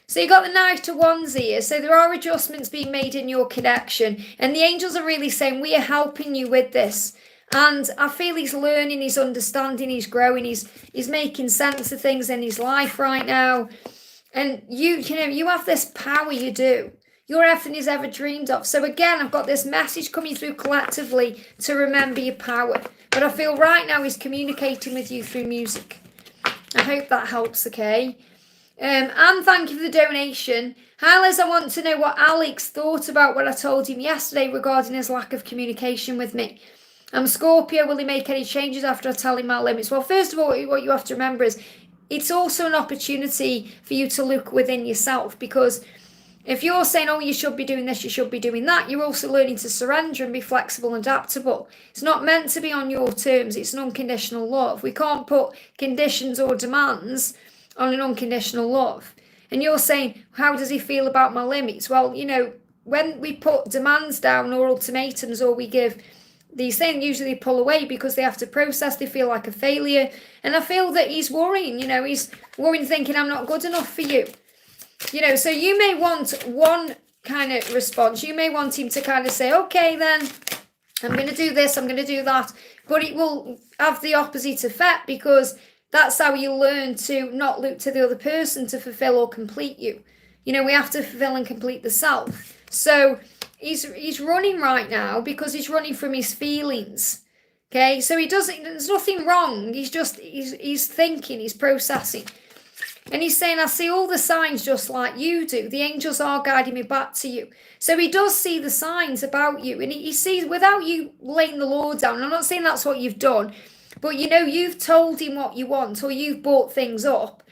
So you got the Knight of Wands here. So there are adjustments being made in your connection. And the angels are really saying, we are helping you with this. And I feel he's learning, he's understanding, he's growing, he's making sense of things in his life right now. And you have this power, you do. You're everything he's ever dreamed of. So again, I've got this message coming through collectively to remember your power. But I feel right now he's communicating with you through music. I hope that helps, okay? And thank you for the donation. Hi Liz, I want to know what Alex thought about what I told him yesterday regarding his lack of communication with me. I'm Scorpio, will he make any changes after I tell him my limits? Well, first of all, what you have to remember is it's also an opportunity for you to look within yourself, because if you're saying, oh, you should be doing this, you should be doing that, you're also learning to surrender and be flexible and adaptable. It's not meant to be on your terms. It's an unconditional love. We can't put conditions or demands on an unconditional love. And you're saying, how does he feel about my limits? Well, when we put demands down or ultimatums, or we give these things, usually they pull away because they have to process, they feel like a failure. And I feel that he's worrying, he's worrying, thinking, I'm not good enough for you. So you may want one kind of response. You may want him to kind of say, okay, then I'm going to do this, I'm going to do that. But it will have the opposite effect, because that's how you learn to not look to the other person to fulfill or complete you. We have to fulfill and complete the self. So he's running right now because he's running from his feelings. Okay, so there's nothing wrong. He's thinking, he's processing. And he's saying, I see all the signs just like you do. The angels are guiding me back to you. So he does see the signs about you. And he sees, without you laying the law down, I'm not saying that's what you've done, but you've told him what you want, or you've brought things up.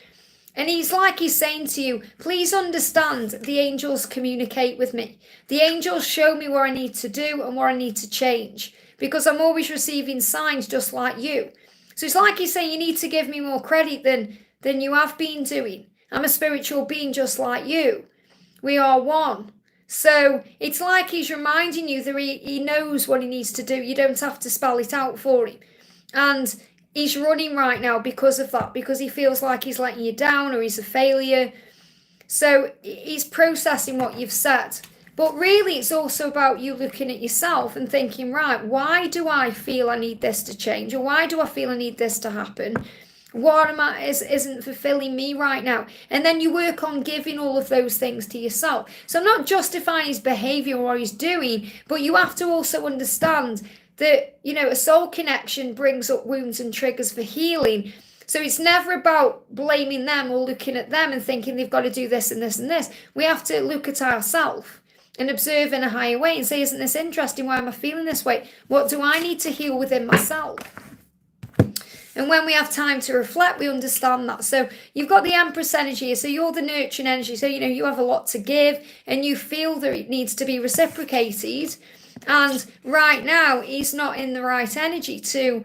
And he's saying to you, please understand, the angels communicate with me. The angels show me what I need to do and what I need to change, because I'm always receiving signs just like you. So it's like he's saying, you need to give me more credit than you have been doing. I'm a spiritual being just like you. We are one. So it's like he's reminding you that he knows what he needs to do. You don't have to spell it out for him. And he's running right now because of that, because he feels like he's letting you down or he's a failure. So he's processing what you've said. But really, it's also about you looking at yourself and thinking, right, why do I feel I need this to change? Or why do I feel I need this to happen? What isn't fulfilling me right now? And then you work on giving all of those things to yourself. So I'm not justifying his behavior or what he's doing, but you have to also understand that, a soul connection brings up wounds and triggers for healing. So it's never about blaming them or looking at them and thinking they've got to do this and this and this. We have to look at ourselves and observe in a higher way and say, isn't this interesting? Why am I feeling this way? What do I need to heal within myself? And when we have time to reflect, we understand that. So you've got the Empress energy. So you're the nurturing energy. So, you have a lot to give and you feel that it needs to be reciprocated. And right now, he's not in the right energy to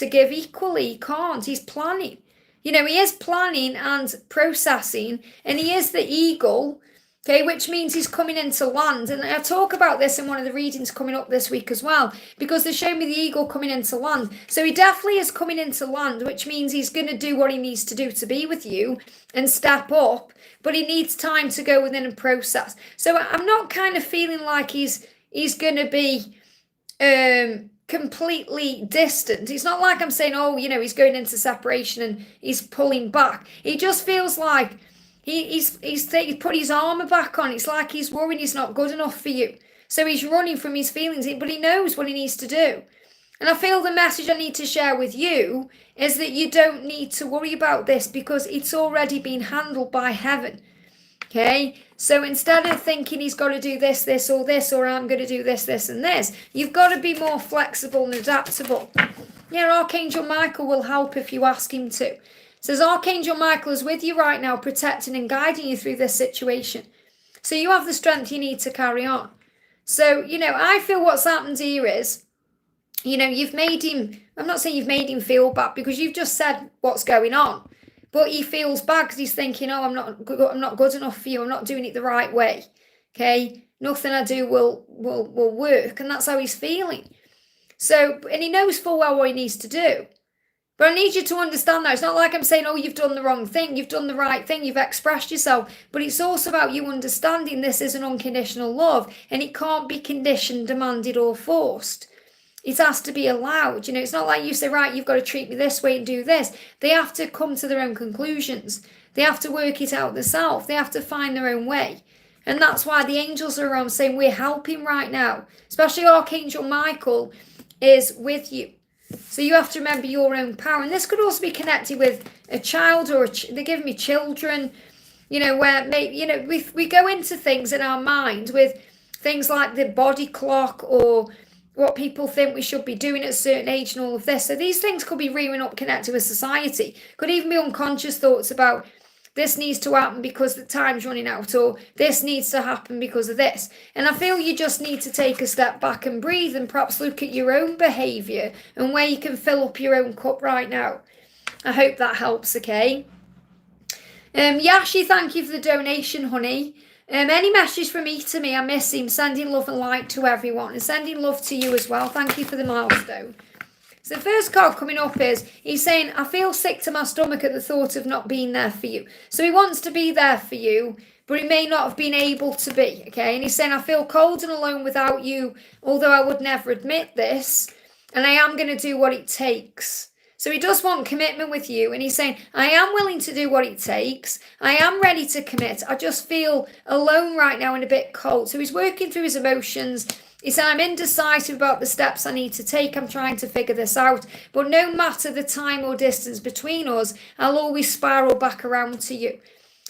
give equally. He can't. He's planning. He is planning and processing. And he is the eagle. Okay, which means he's coming into land. And I'll talk about this in one of the readings coming up this week as well, because they show me the eagle coming into land. So he definitely is coming into land, which means he's going to do what he needs to do to be with you and step up. But he needs time to go within and process. So I'm not kind of feeling like he's going to be completely distant. It's not like I'm saying, he's going into separation and he's pulling back. He just feels like He's put his armor back on. It's like he's worrying he's not good enough for you. So he's running from his feelings, but he knows what he needs to do. And I feel the message I need to share with you is that you don't need to worry about this, because it's already been handled by heaven. Okay? So instead of thinking he's got to do this, or I'm going to do this, and this, you've got to be more flexible and adaptable. Yeah, Archangel Michael will help if you ask him to. Says Archangel Michael is with you right now, protecting and guiding you through this situation. So you have the strength you need to carry on. So, I feel what's happened here is, you've made him, I'm not saying you've made him feel bad, because you've just said what's going on. But he feels bad because he's thinking, I'm not good enough for you. I'm not doing it the right way. Okay? Nothing I do will work. And that's how he's feeling. So, and he knows full well what he needs to do. But I need you to understand that. It's not like I'm saying, you've done the wrong thing. You've done the right thing. You've expressed yourself. But it's also about you understanding this is an unconditional love. And it can't be conditioned, demanded or forced. It has to be allowed. It's not like you say, right, you've got to treat me this way and do this. They have to come to their own conclusions. They have to work it out themselves. They have to find their own way. And that's why the angels are around saying we're helping right now. Especially Archangel Michael is with you. So you have to remember your own power. And this could also be connected with a child, or they're giving me children, where maybe, we go into things in our mind with things like the body clock or what people think we should be doing at a certain age and all of this. So these things could be rearing up connected with society. Could even be unconscious thoughts about this needs to happen because the time's running out, or this needs to happen because of this. And I feel you just need to take a step back and breathe and perhaps look at your own behaviour and where you can fill up your own cup right now. I hope that helps, okay? Yashi, thank you for the donation, honey. Any message from E to me? I miss him. Sending love and light to everyone. And sending love to you as well. Thank you for the milestone. So the first card coming up is, he's saying, I feel sick to my stomach at the thought of not being there for you. So he wants to be there for you, but he may not have been able to be, okay? And he's saying, I feel cold and alone without you, although I would never admit this, and I am going to do what it takes. So he does want commitment with you, and he's saying, I am willing to do what it takes. I am ready to commit. I just feel alone right now and a bit cold. So he's working through his emotions. He said, I'm indecisive about the steps I need to take. I'm trying to figure this out. But no matter the time or distance between us, I'll always spiral back around to you.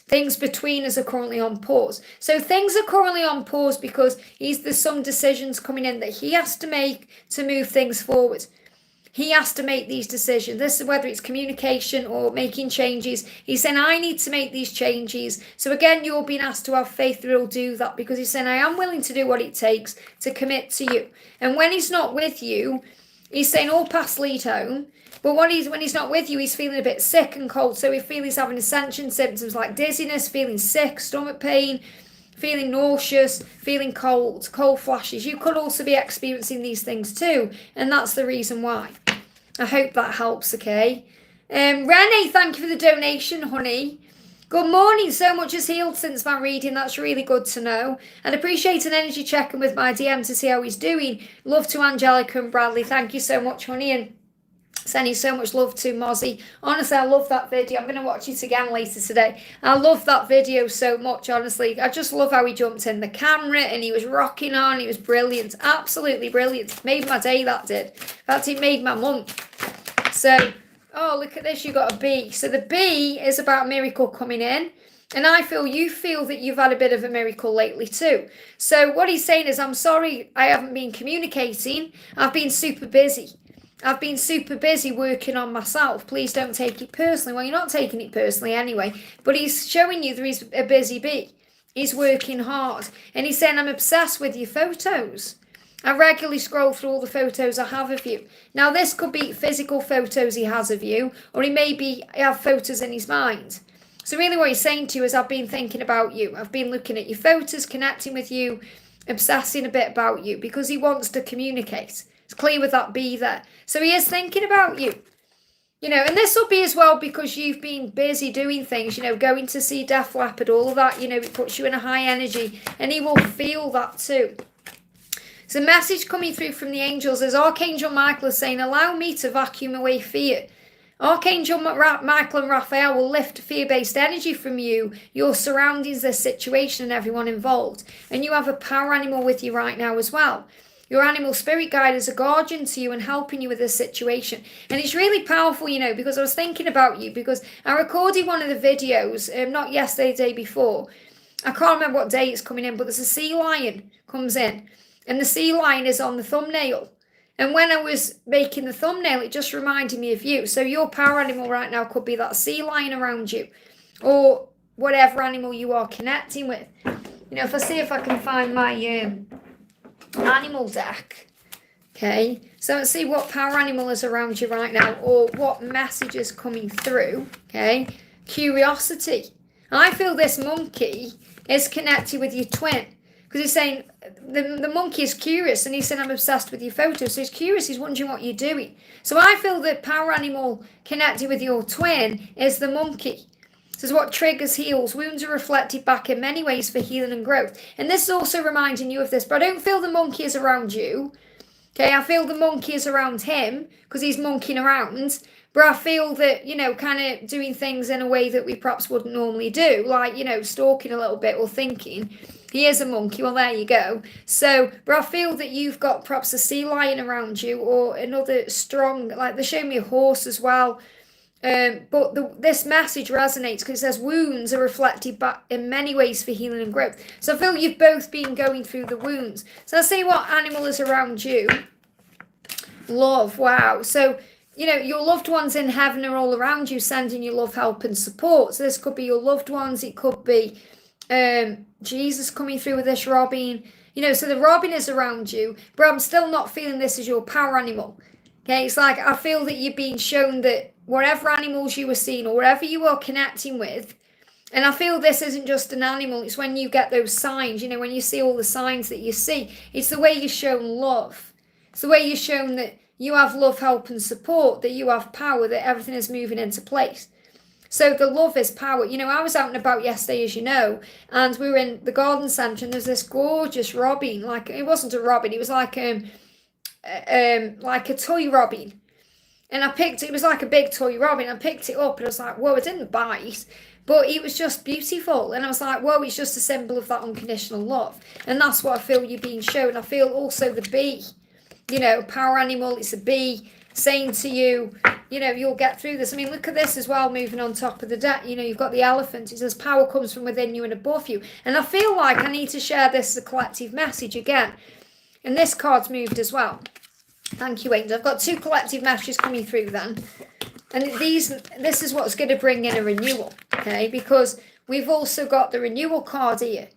Things between us are currently on pause. So things are currently on pause because there's some decisions coming in that he has to make to move things forward. He has to make these decisions. This is whether it's communication or making changes. He's saying, I need to make these changes. So again, you're being asked to have faith that he'll do that, because he's saying, I am willing to do what it takes to commit to you. And when he's not with you, he's saying all paths lead home. But when he's not with you, he's feeling a bit sick and cold. So we feel he's having ascension symptoms like dizziness, feeling sick, stomach pain, feeling nauseous, feeling cold flashes. You could also be experiencing these things too, and that's the reason why. I hope that helps, okay? Renee, thank you for the donation, honey. Good morning. So much has healed since my reading. That's really good to know. I'd appreciate an energy check-in with my DM to see how he's doing. Love to Angelica and Bradley. Thank you so much, honey, and sending so much love to Mozzie. Honestly, I love that video. I'm going to watch it again later today. I love that video so much, honestly. I just love how he jumped in the camera and he was rocking on. He was brilliant. Absolutely brilliant. Made my day, that did. In fact, it made my month. So, oh, look at this. You got a B. So the B is about miracle coming in. And you feel that you've had a bit of a miracle lately too. So what he's saying is, I'm sorry I haven't been communicating. I've been super busy. I've been super busy working on myself. Please don't take it personally. Well, you're not taking it personally anyway. But he's showing you that he's a busy bee. He's working hard. And he's saying, I'm obsessed with your photos. I regularly scroll through all the photos I have of you. Now, this could be physical photos he has of you, or he have photos in his mind. So really what he's saying to you is, I've been thinking about you. I've been looking at your photos, connecting with you, obsessing a bit about you, because he wants to communicate. It's clear with that B there. So he is thinking about you. And this will be as well because you've been busy doing things, going to see Def Leppard, all of that, it puts you in a high energy, and he will feel that too. So a message coming through from the angels is Archangel Michael is saying, allow me to vacuum away fear. Archangel Michael and Raphael will lift fear-based energy from you, your surroundings, the situation, and everyone involved. And you have a power animal with you right now as well. Your animal spirit guide is a guardian to you and helping you with this situation. And it's really powerful, because I was thinking about you, because I recorded one of the videos, not yesterday, the day before. I can't remember what day it's coming in, but there's a sea lion comes in. And the sea lion is on the thumbnail. And when I was making the thumbnail, it just reminded me of you. So your power animal right now could be that sea lion around you, or whatever animal you are connecting with. If I see if I can find my animal deck. Okay, so let's see what power animal is around you right now, or what message is coming through. Okay, curiosity. I feel this monkey is connected with your twin, because he's saying the monkey is curious, and he's saying, I'm obsessed with your photos. So he's curious, he's wondering what you're doing. So I feel that power animal connected with your twin is the monkey. This is what triggers, heals. Wounds are reflected back in many ways for healing and growth. And this is also reminding you of this, but I don't feel the monkey is around you. Okay, I feel the monkey is around him because he's monkeying around. But I feel that, kind of doing things in a way that we perhaps wouldn't normally do, like, stalking a little bit or thinking. He is a monkey. Well, there you go. So, but I feel that you've got perhaps a sea lion around you, or another strong, like they show me a horse as well. But this message resonates because it says wounds are reflected back in many ways for healing and growth. So I feel you've both been going through the wounds. So let's see what animal is around you. Love. Wow. So, your loved ones in heaven are all around you, sending you love, help, and support. So this could be your loved ones. It could be Jesus coming through with this robin. So the robin is around you, but I'm still not feeling this as your power animal. Okay, it's like I feel that you're being shown that whatever animals you were seeing or whatever you are connecting with, And I feel this isn't just an animal. It's when you get those signs, when you see all the signs that you see. It's the way you're shown love. It's the way you're shown that you have love, help and support, that you have power, that everything is moving into place. So the love is power. I was out and about yesterday, as you know, and we were in the garden centre, and there's this gorgeous robin. Like, it wasn't a robin, it was like a toy robin. And it was like a big toy robin. I picked it up and I was like, whoa, it didn't bite, but it was just beautiful. And I was like, whoa, it's just a symbol of that unconditional love. And that's what I feel you're being shown. I feel also the bee, power animal, it's a bee saying to you, you'll get through this. I mean, look at this as well, moving on top of the deck. You've got the elephant. It says power comes from within you and above you. And I feel like I need to share this as a collective message again. And this card's moved as well. Thank you, Angel. I've got 2 collective messages coming through then. And this is what's going to bring in a renewal, okay? Because we've also got the renewal card here,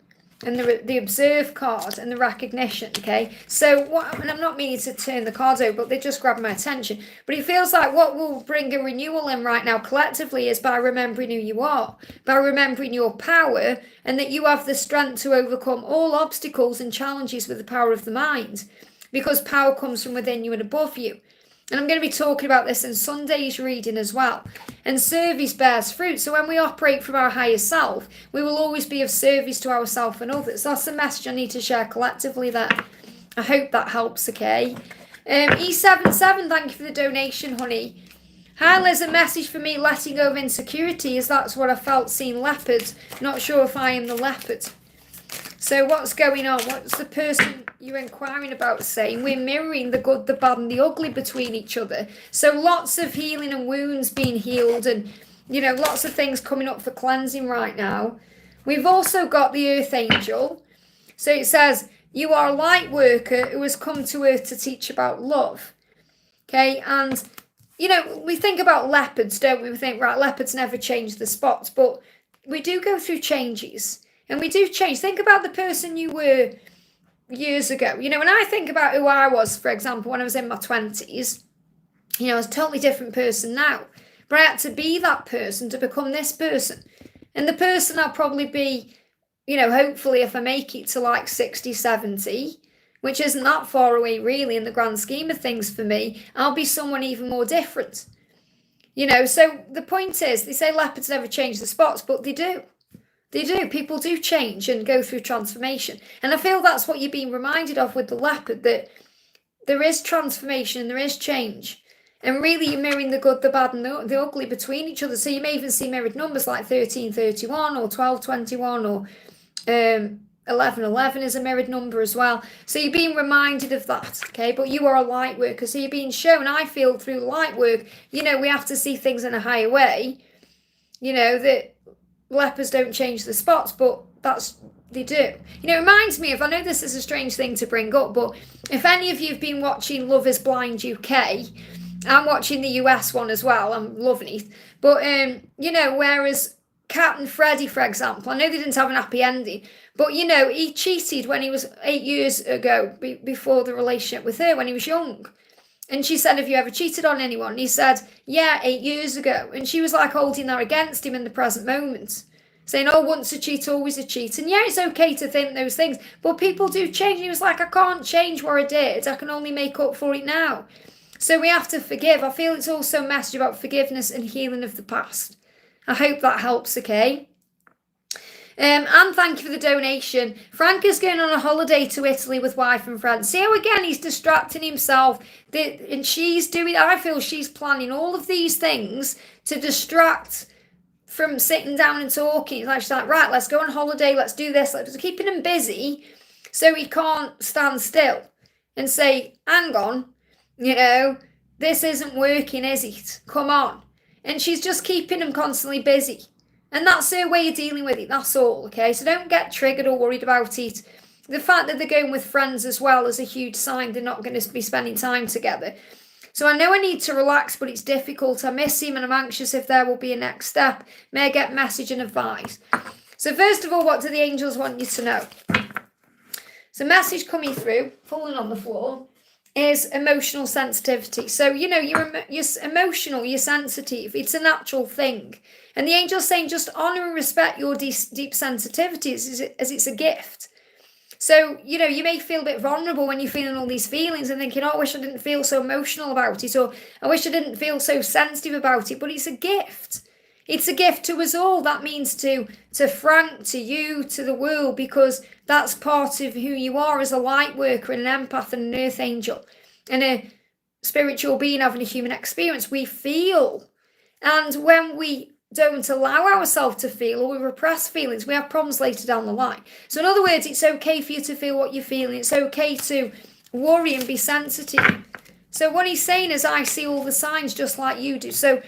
and the observe card, and the recognition, okay? So and I'm not meaning to turn the cards over, but they just grabbed my attention. But it feels like what will bring a renewal in right now collectively is by remembering who you are, by remembering your power, and that you have the strength to overcome all obstacles and challenges with the power of the mind, because power comes from within you and above you. And I'm going to be talking about this in Sunday's reading as well. And service bears fruit. So when we operate from our higher self, we will always be of service to ourselves and others. That's the message I need to share collectively there. I hope that helps, okay? E77, thank you for the donation, honey. Hi, Liz, a message for me, letting go of insecurity, as that's what I felt seeing leopards. Not sure if I am the leopard. So what's going on? What's the person you're inquiring about saying? We're mirroring the good, the bad and the ugly between each other. So lots of healing and wounds being healed, and, lots of things coming up for cleansing right now. We've also got the Earth Angel. So it says, you are a light worker who has come to Earth to teach about love. Okay, and, we think about leopards, don't we? We think, right, leopards never change the spots, but we do go through changes. And we do change. Think about the person you were years ago. When I think about who I was, for example, when I was in my 20s, I was a totally different person now. But I had to be that person to become this person. And the person I'll probably be, hopefully if I make it to like 60, 70, which isn't that far away really in the grand scheme of things for me, I'll be someone even more different. So the point is, they say leopards never change the spots, but they do. They do. People do change and go through transformation. And I feel that's what you're being reminded of with the leopard, that there is transformation and there is change. And really you're mirroring the good, the bad and the ugly between each other. So you may even see mirrored numbers like 1331 or 1221 or 1111 is a mirrored number as well. So you're being reminded of that, okay? But you are a light worker. So you're being shown, I feel, through light work, we have to see things in a higher way, that leopards don't change the spots, but they do. It reminds me of, I know this is a strange thing to bring up, but if any of you have been watching Love is Blind UK, I'm watching the US one as well, I'm loving it, but whereas Kat and Freddie, for example, I know they didn't have an happy ending, but he cheated when he was 8 years ago, before the relationship with her, when he was young. And she said, have you ever cheated on anyone? And he said, yeah, 8 years ago. And she was like holding that against him in the present moment, saying, oh, once a cheat, always a cheat. And yeah, it's okay to think those things, but people do change. And he was like, I can't change what I did. I can only make up for it now. So we have to forgive. I feel it's also a message about forgiveness and healing of the past. I hope that helps, okay? And thank you for the donation. Frank is going on a holiday to Italy with wife and friends. See how again he's distracting himself, and she's doing, I feel she's planning all of these things to distract from sitting down and talking. It's like she's like, right, let's go on holiday, let's do this. Let's keeping him busy so he can't stand still and say, hang on, this isn't working, is it? Come on. And she's just keeping him constantly busy. And that's her way of dealing with it, that's all, okay? So don't get triggered or worried about it. The fact that they're going with friends as well is a huge sign they're not going to be spending time together. So I know I need to relax, but it's difficult. I miss him and I'm anxious if there will be a next step. May I get message and advice? So first of all, what do the angels want you to know? So message coming through, falling on the floor. is emotional sensitivity. So, you're emotional, you're sensitive. It's a natural thing. And the angel's saying just honor and respect your deep sensitivity as it's a gift. So, you may feel a bit vulnerable when you're feeling all these feelings and thinking, oh, I wish I didn't feel so emotional about it, or I wish I didn't feel so sensitive about it. But it's a gift. It's a gift to us all. That means to Frank, to you, to the world, because that's part of who you are as a light worker and an empath and an earth angel and a spiritual being having a human experience. We feel. And when we don't allow ourselves to feel, or we repress feelings, we have problems later down the line. So in other words, it's okay for you to feel what you're feeling. It's okay to worry and be sensitive. So what he's saying is, I see all the signs just like you do. So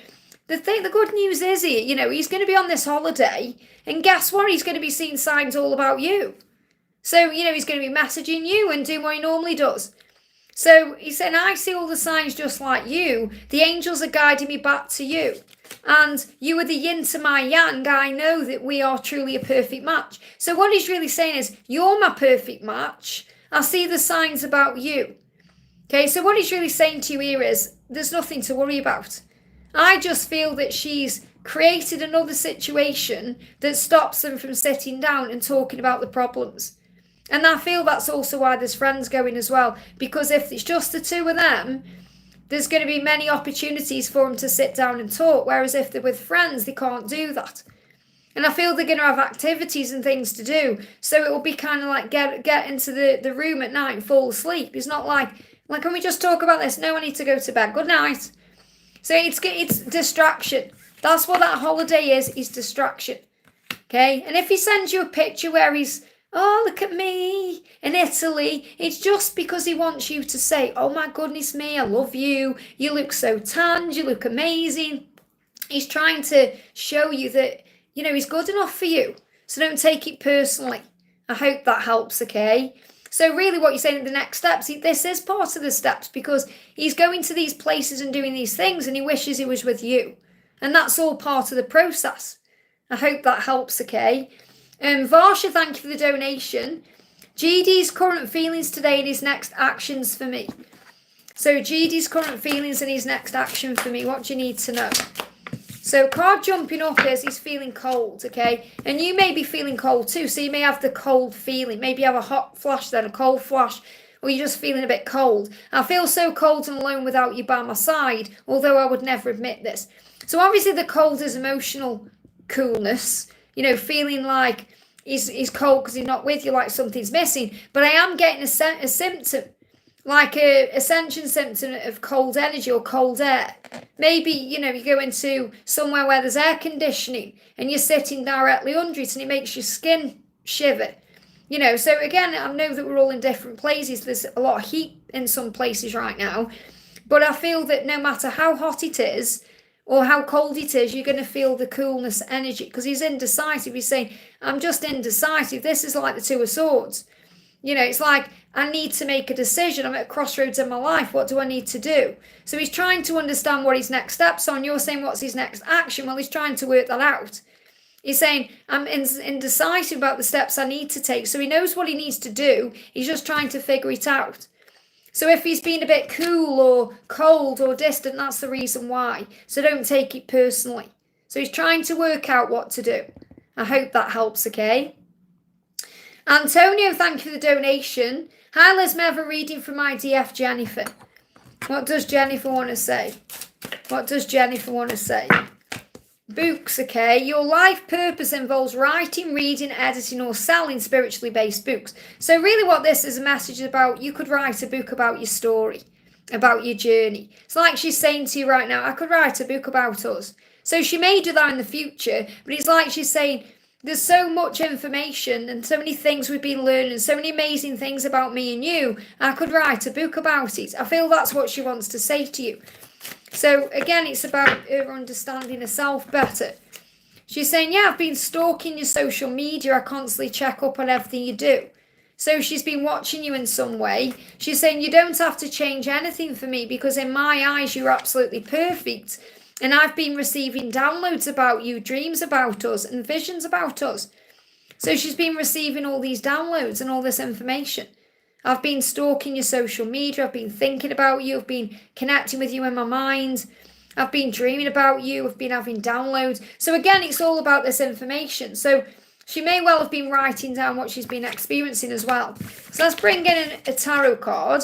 the good news is here, he's going to be on this holiday, and guess what? He's going to be seeing signs all about you. So, he's going to be messaging you and doing what he normally does. So he's saying, I see all the signs just like you. The angels are guiding me back to you. And you are the yin to my yang. I know that we are truly a perfect match. So what he's really saying is, you're my perfect match. I see the signs about you. Okay, so what he's really saying to you here is, there's nothing to worry about. I just feel that she's created another situation that stops them from sitting down and talking about the problems. And I feel that's also why there's friends going as well. Because if it's just the two of them, there's going to be many opportunities for them to sit down and talk. Whereas if they're with friends, they can't do that. And I feel they're going to have activities and things to do. So it will be kind of like get into the room at night and fall asleep. It's not like, can we just talk about this? No, I need to go to bed. Good night. So it's distraction. That's what that holiday is distraction. Okay? And if he sends you a picture where he's, oh, look at me in Italy, it's just because he wants you to say, oh my goodness me, I love you. You look so tanned. You look amazing. He's trying to show you that, he's good enough for you. So don't take it personally. I hope that helps, okay? So really what you're saying, the next steps, this is part of the steps, because he's going to these places and doing these things and he wishes he was with you. And that's all part of the process. I hope that helps, okay? Varsha, thank you for the donation. GD's current feelings today and his next actions for me. So GD's current feelings and his next action for me. What do you need to know? So card jumping up is he's feeling cold, okay? And you may be feeling cold too. So you may have the cold feeling. Maybe you have a hot flash, then a cold flash, or you're just feeling a bit cold. I feel so cold and alone without you by my side, although I would never admit this. So obviously the cold is emotional coolness, feeling like he's cold because he's not with you, like something's missing. But I am getting a symptom, like a ascension symptom of cold energy or cold air. Maybe, you go into somewhere where there's air conditioning and you're sitting directly under it and it makes your skin shiver. So again, I know that we're all in different places. There's a lot of heat in some places right now. But I feel that no matter how hot it is or how cold it is, you're going to feel the coolness energy, because he's indecisive. He's saying, I'm just indecisive. This is like the Two of Swords. It's like, I need to make a decision. I'm at a crossroads in my life. What do I need to do? So he's trying to understand what his next steps are. And you're saying, what's his next action? Well, he's trying to work that out. He's saying, I'm indecisive about the steps I need to take. So he knows what he needs to do. He's just trying to figure it out. So if he's been a bit cool or cold or distant, that's the reason why. So don't take it personally. So he's trying to work out what to do. I hope that helps, okay? Antonio, thank you for the donation. Hi, Liz, may I have a reading from my DF Jennifer? What does Jennifer want to say? What does Jennifer want to say? Books, okay? Your life purpose involves writing, reading, editing, or selling spiritually based books. So really what this is a message about, you could write a book about your story, about your journey. It's like she's saying to you right now, I could write a book about us. So she may do that in the future, but it's like she's saying, there's so much information and so many things we've been learning, so many amazing things about me and you. I could write a book about it. I feel that's what she wants to say to you. So again, it's about her understanding herself better. She's saying, yeah, I've been stalking your social media. I constantly check up on everything you do. So she's been watching you in some way. She's saying, you don't have to change anything for me, because in my eyes, you're absolutely perfect. And I've been receiving downloads about you, dreams about us, and visions about us. So she's been receiving all these downloads and all this information. I've been stalking your social media. I've been thinking about you. I've been connecting with you in my mind. I've been dreaming about you. I've been having downloads. So again, it's all about this information. So she may well have been writing down what she's been experiencing as well. So let's bring in a tarot card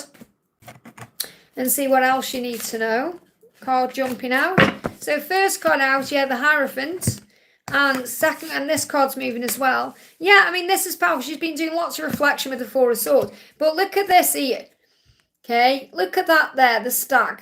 and see what else you need to know. Card jumping out. So first card out, yeah, the Hierophant. And second, and this card's moving as well. Yeah, I mean, this is powerful. She's been doing lots of reflection with the Four of Swords. But look at this here. Okay, look at that there, the stag.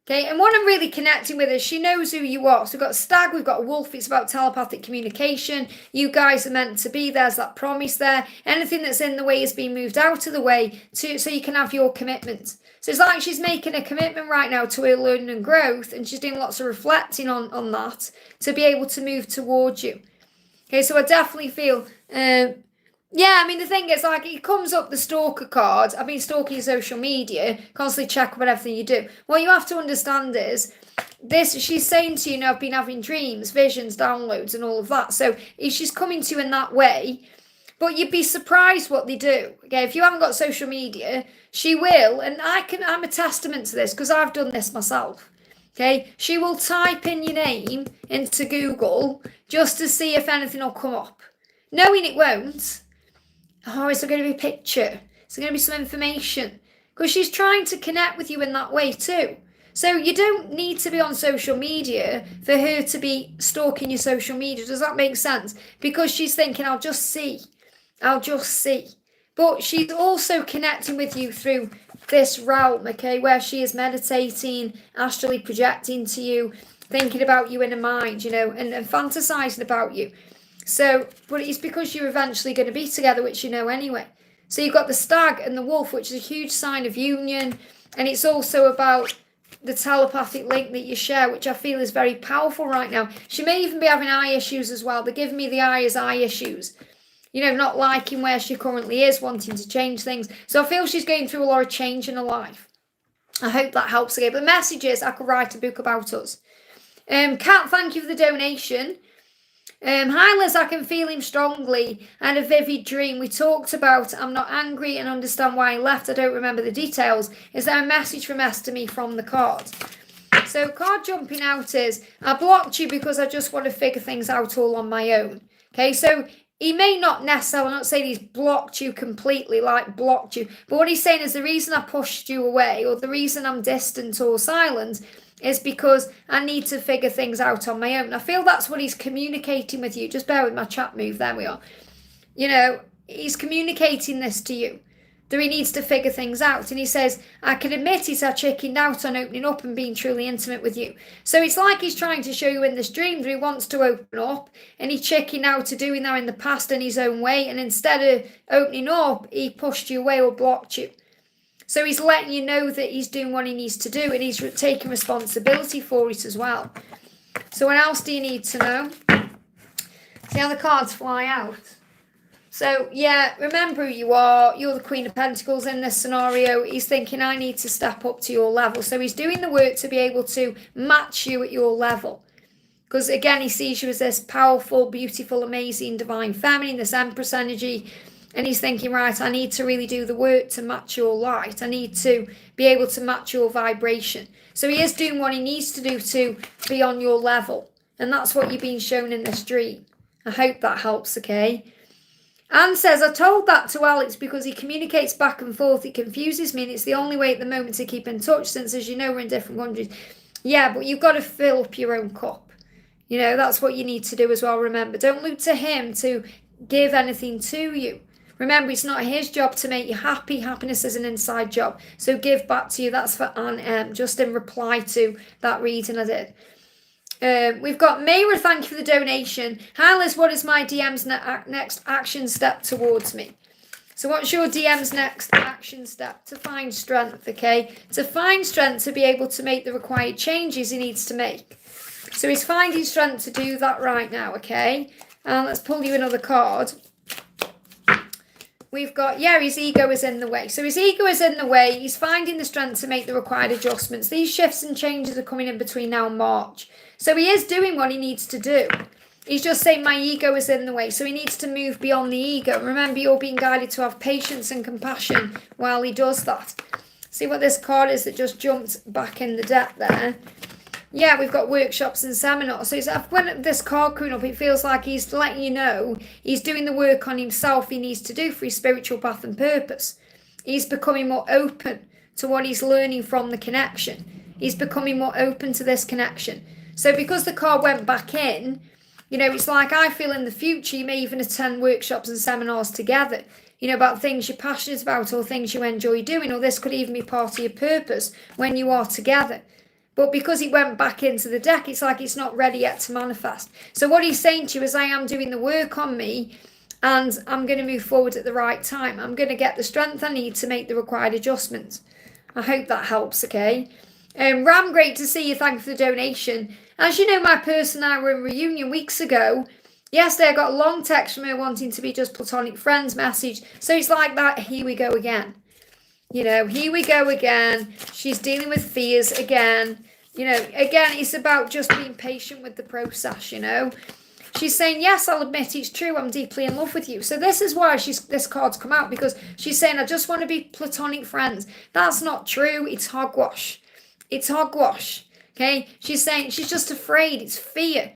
Okay, and what I'm really connecting with is she knows who you are. So we've got a stag, we've got a wolf. It's about telepathic communication. You guys are meant to be. There's that promise there. Anything that's in the way is being moved out of the way so you can have your commitment. So it's like she's making a commitment right now to her learning and growth, and she's doing lots of reflecting on that to be able to move towards you. Okay, so I definitely feel, yeah, I mean, the thing is, like, it comes up the stalker card. I've been stalking your social media, constantly check about everything you do. What you have to understand is, this, she's saying to you, I've been having dreams, visions, downloads, and all of that. So she's coming to you in that way. But you'd be surprised what they do. Okay, if you haven't got social media, she will, and I'm a testament to this because I've done this myself. Okay, she will type in your name into Google just to see if anything will come up, knowing it won't. Oh, is there going to be a picture? Is there going to be some information? Because she's trying to connect with you in that way too. So you don't need to be on social media for her to be stalking your social media. Does that make sense? Because she's thinking, I'll just see. But she's also connecting with you through this realm, okay, where she is meditating, astrally projecting to you, thinking about you in her mind, and fantasizing about you. So, but it's because you're eventually going to be together, which you know anyway. So you've got the stag and the wolf, which is a huge sign of union. And it's also about the telepathic link that you share, which I feel is very powerful right now. She may even be having eye issues as well. They're giving me the eye issues. Not liking where she currently is, wanting to change things. So I feel she's going through a lot of change in her life. I hope that helps again. But the message is, I could write a book about us. Kat, thank you for the donation. Hi Liz, I can feel him strongly. I had a vivid dream. We talked about I'm not angry and understand why he left. I don't remember the details. Is there a message from Esther me from the card? So card jumping out is, I blocked you because I just want to figure things out all on my own. Okay, so he may not necessarily, I'm not saying he's blocked you completely, like blocked you, but what he's saying is the reason I pushed you away, or the reason I'm distant or silent, is because I need to figure things out on my own. I feel that's what he's communicating with you. Just bear with my chat move, there we are. He's communicating this to you, that he needs to figure things out. And he says, I can admit it, I chickened out on opening up and being truly intimate with you. So it's like he's trying to show you in this dream that he wants to open up, and he chickened out to doing that in the past in his own way. And instead of opening up, he pushed you away or blocked you. So he's letting you know that he's doing what he needs to do, and he's taking responsibility for it as well. So what else do you need to know? See how the cards fly out? So, yeah, remember who you are. You're the Queen of Pentacles in this scenario. He's thinking, I need to step up to your level. So he's doing the work to be able to match you at your level. Because, again, he sees you as this powerful, beautiful, amazing, divine feminine, this Empress energy. And he's thinking, right, I need to really do the work to match your light. I need to be able to match your vibration. So he is doing what he needs to do to be on your level. And that's what you've been shown in this dream. I hope that helps, okay? Anne says, I told that to Alex because he communicates back and forth. It confuses me, and it's the only way at the moment to keep in touch since, as you know, we're in different countries. Yeah, but you've got to fill up your own cup. That's what you need to do as well, remember. Don't look to him to give anything to you. Remember, it's not his job to make you happy. Happiness is an inside job. So give back to you. That's for Anne M. Just in reply to that reading I did. We've got Mayra, thank you for the donation. Hi Liz, what is my DM's next action step towards me? So what's your DM's next action step? To find strength, okay? To find strength to be able to make the required changes he needs to make. So he's finding strength to do that right now, okay? And let's pull you another card. We've got, his ego is in the way. So his ego is in the way. He's finding the strength to make the required adjustments. These shifts and changes are coming in between now and March. So he is doing what he needs to do. He's just saying my ego is in the way. So he needs to move beyond the ego. Remember, you're being guided to have patience and compassion while he does that. See what this card is that just jumped back in the deck there. Yeah, we've got workshops and seminars. So when this card coming up, it feels like he's letting you know he's doing the work on himself he needs to do for his spiritual path and purpose. He's becoming more open to what he's learning from the connection. He's becoming more open to this connection. So because the card went back in, you know, it's like I feel in the future you may even attend workshops and seminars together, you know, about things you're passionate about or things you enjoy doing, or this could even be part of your purpose when you are together. But because he went back into the deck, it's like it's not ready yet to manifest. So what he's saying to you is I am doing the work on me and I'm going to move forward at the right time. I'm going to get the strength I need to make the required adjustments. I hope that helps, okay? Ram, great to see you. Thank you for the donation. As you know, my person and I were in reunion weeks ago. Yesterday I got a long text from her wanting to be just platonic friends message. So it's like that. Here we go again. You know, here we go again. She's dealing with fears again. You know, again, it's about just being patient with the process, you know. She's saying, yes, I'll admit it's true. I'm deeply in love with you. So this is why this card's come out, because she's saying, I just want to be platonic friends. That's not true. It's hogwash. It's hogwash. Okay. She's saying she's just afraid. It's fear.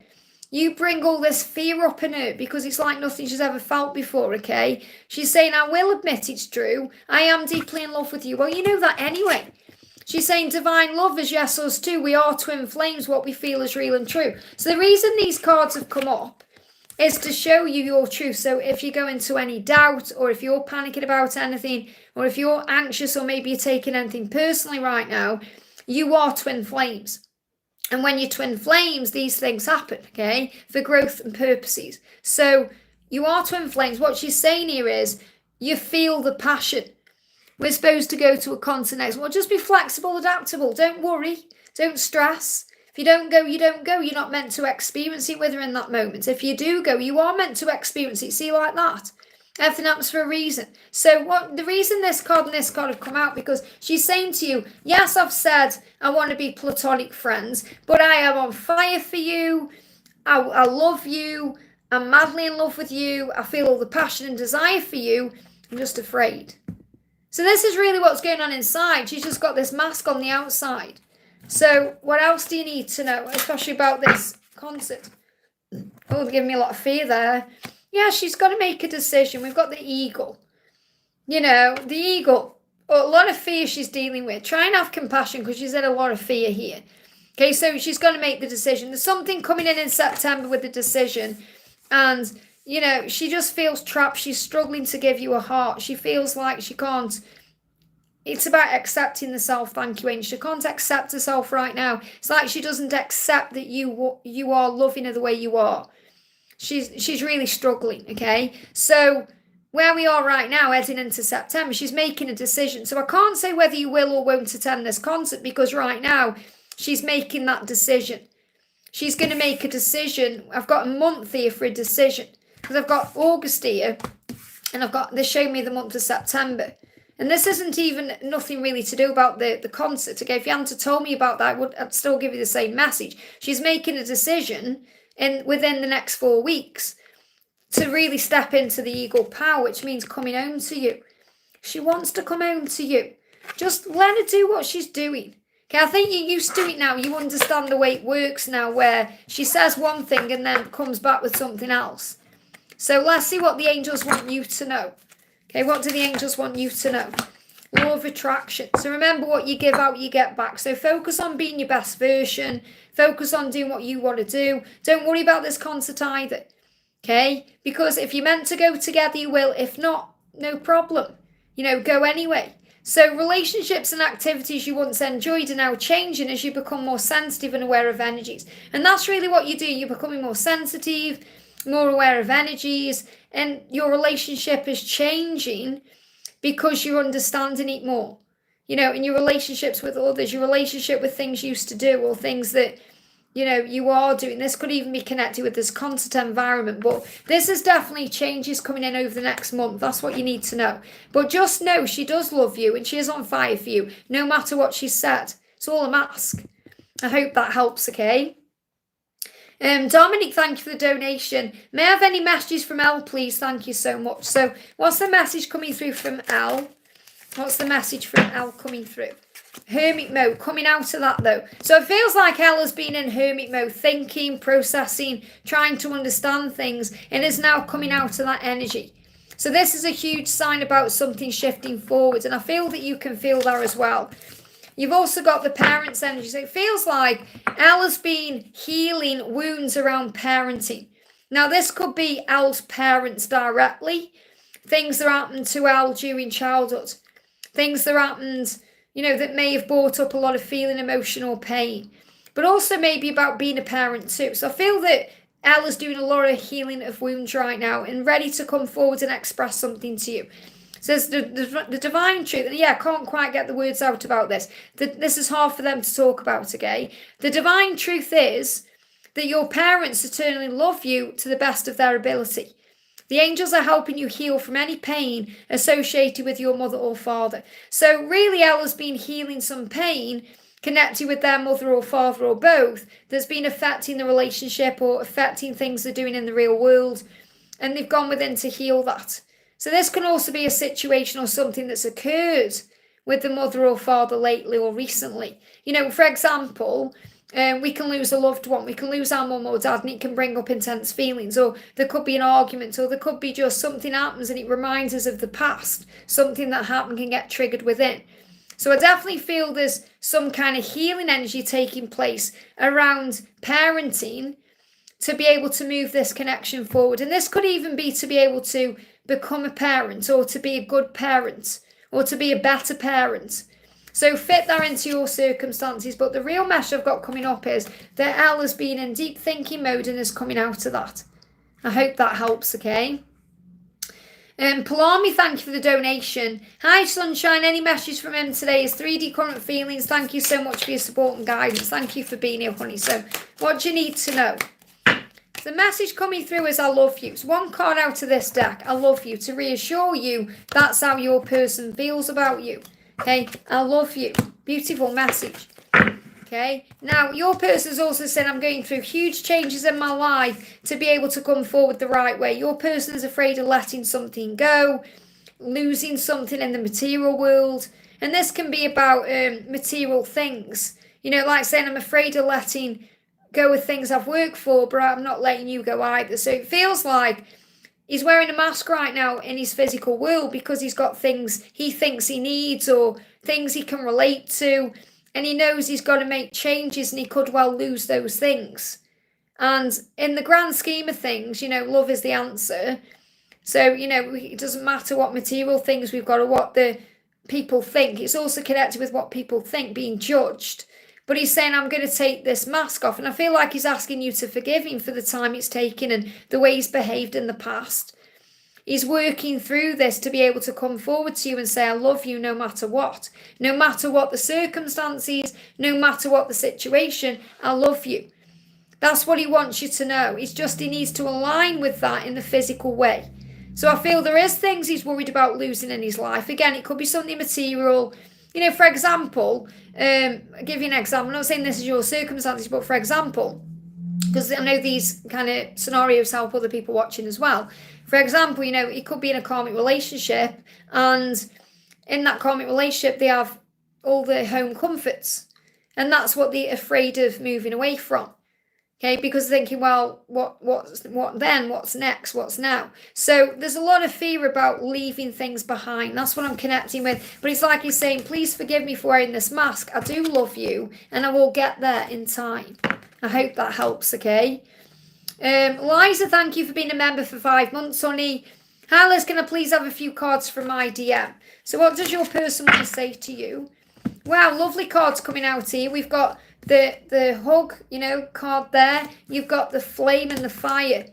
You bring all this fear up in her because it's like nothing she's ever felt before, okay? She's saying, I will admit it's true. I am deeply in love with you. Well, you know that anyway. She's saying divine love is yes, us too. We are twin flames. What we feel is real and true. So the reason these cards have come up is to show you your truth. So if you go into any doubt, or if you're panicking about anything, or if you're anxious, or maybe you're taking anything personally right now, you are twin flames. And when you're twin flames, these things happen, okay, for growth and purposes. So you are twin flames. What she's saying here is you feel the passion. We're supposed to go to a concert next. Well, just be flexible, adaptable. Don't worry. Don't stress. If you don't go, you don't go. You're not meant to experience it with her in that moment. If you do go, you are meant to experience it. See, like that. Everything happens for a reason. So what the reason this card and this card have come out, because she's saying to you, yes, I've said I want to be platonic friends, but I am on fire for you. I love you. I'm madly in love with you. I feel all the passion and desire for you. I'm just afraid. So this is really what's going on inside. She's just got this mask on the outside. So what else do you need to know, especially about this concert? Oh, they're giving me a lot of fear there. Yeah, she's got to make a decision. We've got the eagle. You know, the eagle. A lot of fear she's dealing with. Try and have compassion because she's had a lot of fear here. Okay, so she's going to make the decision. There's something coming in September with the decision. And, you know, she just feels trapped. She's struggling to give you a heart. She feels like she can't. It's about accepting the self. Thank you, Angel. She can't accept herself right now. It's like she doesn't accept that you are loving her the way you are. She's really struggling, okay? So where we are right now, heading into September, she's making a decision. So I can't say whether you will or won't attend this concert, because right now she's making that decision. She's going to make a decision. I've got a month here for a decision, because I've got August here, and they're showing me the month of September. And this isn't even nothing really to do about the concert. Okay, if you hadn't told me about that, I'd still give you the same message. She's making a decision within the next 4 weeks to really step into the eagle power, which means coming home to you. She wants to come home to you. Just let her do what she's doing. Okay, I think you're used to it now. You understand the way it works now, where she says one thing and then comes back with something else. So let's see what the angels want you to know. Okay, what do the angels want you to know? Law of attraction. So remember, what you give out, you get back. So focus on being your best version. Focus on doing what you want to do. Don't worry about this concert either. Okay? Because if you're meant to go together, you will. If not, no problem. You know, go anyway. So relationships and activities you once enjoyed are now changing as you become more sensitive and aware of energies. And that's really what you do. You're becoming more sensitive, more aware of energies, and your relationship is changing because you're understanding it more. You know, in your relationships with others, your relationship with things you used to do, or things that, you know, you are doing. This could even be connected with this concert environment, but this is definitely changes coming in over the next month. That's what you need to know. But just know she does love you, and she is on fire for you, no matter what she's said. It's all a mask. I hope that helps, okay? Dominic, thank you for the donation. May I have any messages from Elle, please? Thank you so much. So what's the message coming through from Elle? What's the message from Elle coming through? Hermit mode, coming out of that though. So it feels like Elle has been in hermit mode, thinking, processing, trying to understand things, and is now coming out of that energy. So this is a huge sign about something shifting forward, and I feel that you can feel that as well. You've also got the parents' energy. So it feels like Elle has been healing wounds around parenting. Now this could be Elle's parents directly, things that happened to Elle during childhood, things that happened, that may have brought up a lot of feeling, emotional pain, but also maybe about being a parent too. So I feel that Elle is doing a lot of healing of wounds right now and ready to come forward and express something to you. So the divine truth, and I can't quite get the words out about this. This is hard for them to talk about, okay? The divine truth is that your parents eternally love you to the best of their ability. The angels are helping you heal from any pain associated with your mother or father. So really, Ella's been healing some pain connected with their mother or father or both that's been affecting the relationship or affecting things they're doing in the real world. And they've gone within to heal that. So this can also be a situation or something that's occurred with the mother or father lately or recently. For example, we can lose a loved one, we can lose our mum or dad, and it can bring up intense feelings, or there could be an argument, or there could be just something happens and it reminds us of the past, something that happened can get triggered within. So I definitely feel there's some kind of healing energy taking place around parenting to be able to move this connection forward. And this could even be to be able to become a parent, or to be a good parent, or to be a better parent. So fit that into your circumstances. But the real message I've got coming up is that Elle has been in deep thinking mode and is coming out of that. I hope that helps, okay? Palami, thank you for the donation. Hi, Sunshine. Any message from him today is 3D current feelings. Thank you so much for your support and guidance. Thank you for being here, honey. So what do you need to know? The message coming through is I love you. It's one card out of this deck. I love you, to reassure you that's how your person feels about you. Okay, I love you. Beautiful message. Okay, now your person's also said I'm going through huge changes in my life to be able to come forward the right way. Your person's afraid of letting something go, losing something in the material world. And this can be about material things. Like saying I'm afraid of letting go with things I've worked for, but I'm not letting you go either. So it feels like he's wearing a mask right now in his physical world because he's got things he thinks he needs or things he can relate to, and he knows he's got to make changes and he could well lose those things. And in the grand scheme of things, love is the answer. So, it doesn't matter what material things we've got or what the people think. It's also connected with what people think, being judged. But he's saying, I'm going to take this mask off. And I feel like he's asking you to forgive him for the time it's taken and the way he's behaved in the past. He's working through this to be able to come forward to you and say, I love you no matter what. No matter what the circumstances, no matter what the situation, I love you. That's what he wants you to know. It's just he needs to align with that in the physical way. So I feel there is things he's worried about losing in his life. Again, it could be something material. For example, I'll give you an example. I'm not saying this is your circumstances, but for example, because I know these kind of scenarios help other people watching as well. For example, it could be in a karmic relationship, and in that karmic relationship, they have all the home comforts, and that's what they're afraid of moving away from. Okay, because thinking, well, what then? What's next? What's now? So there's a lot of fear about leaving things behind. That's what I'm connecting with. But it's like he's saying, please forgive me for wearing this mask. I do love you, and I will get there in time. I hope that helps, okay? Liza, thank you for being a member for 5 months, honey. Hi, Liz, can I please have a few cards from my DM? So what does your person want to say to you? Wow, lovely cards coming out here. We've got the hug, card there. You've got the flame and the fire.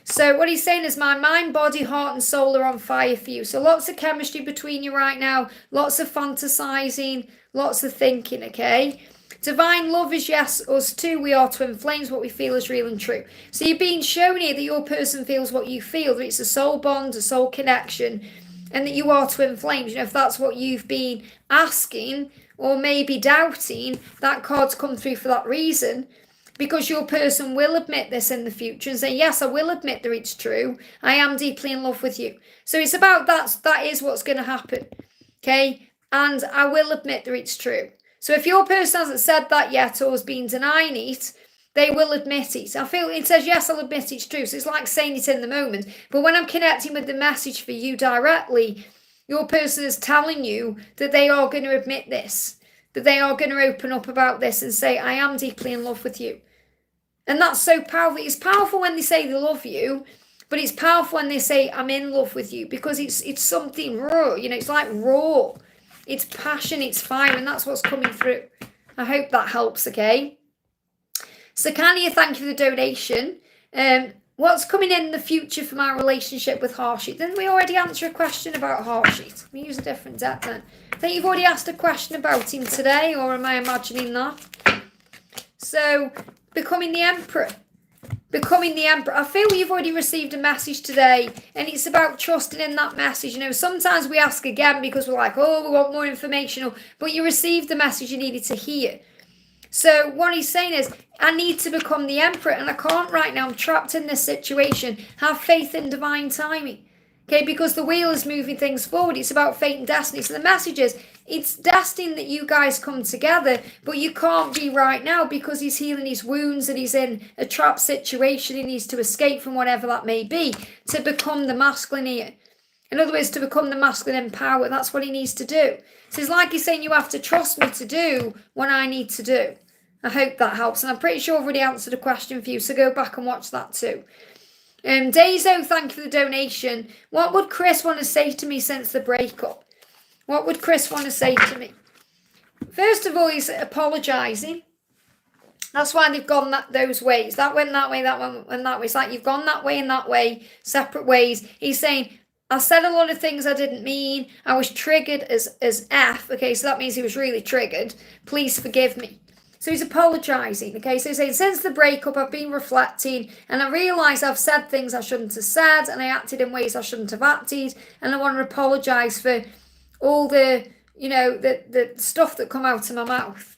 So what he's saying is my mind, body, heart and soul are on fire for you. So lots of chemistry between you right now. Lots of fantasizing, lots of thinking, okay? Divine love is yes, us too. We are twin flames. What we feel is real and true. So you're being shown here that your person feels what you feel, that it's a soul bond, a soul connection, and that you are twin flames. If that's what you've been asking or maybe doubting, that card's come through for that reason. because your person will admit this in the future and say, yes, I will admit that it's true. I am deeply in love with you. So it's about that is what's going to happen. Okay. And I will admit that it's true. So if your person hasn't said that yet or has been denying it, they will admit it. I feel it says, yes, I'll admit it's true. So it's like saying it in the moment. But when I'm connecting with the message for you directly, your person is telling you that they are going to admit this, that they are going to open up about this and say, I am deeply in love with you. And that's so powerful. It's powerful when they say they love you, but it's powerful when they say, I'm in love with you, because it's something raw. It's like raw. It's passion, it's fire, and that's what's coming through. I hope that helps, okay? So Kania, thank you for the donation. What's coming in the future for my relationship with Harshit? Didn't we already answer a question about Harshit? Let me use a different deck then. I think you've already asked a question about him today, or am I imagining that? So, becoming the Emperor. Becoming the Emperor. I feel you've already received a message today, and it's about trusting in that message. Sometimes we ask again because we're like, oh, we want more information, but you received the message you needed to hear. So what he's saying is, I need to become the Emperor, and I can't right now. I'm trapped in this situation. Have faith in divine timing. Okay, because the wheel is moving things forward. It's about fate and destiny. So the message is, it's destined that you guys come together, but you can't be right now because he's healing his wounds and he's in a trapped situation. He needs to escape from whatever that may be to become the masculine here. In other words, to become the masculine in power. That's what he needs to do. So it's like he's saying, you have to trust me to do what I need to do. I hope that helps. And I'm pretty sure I've already answered a question for you, so go back and watch that too. Dezo, thank you for the donation. What would Chris want to say to me since the breakup? What would Chris want to say to me? First of all, he's apologising. That's why they've gone those ways. That went that way, that went that way. It's like you've gone that way and that way, separate ways. He's saying, I said a lot of things I didn't mean. I was triggered as F. Okay, so that means he was really triggered. Please forgive me. So he's apologising, okay? So he's saying, since the breakup, I've been reflecting, and I realise I've said things I shouldn't have said, and I acted in ways I shouldn't have acted, and I want to apologise for all the, the stuff that come out of my mouth.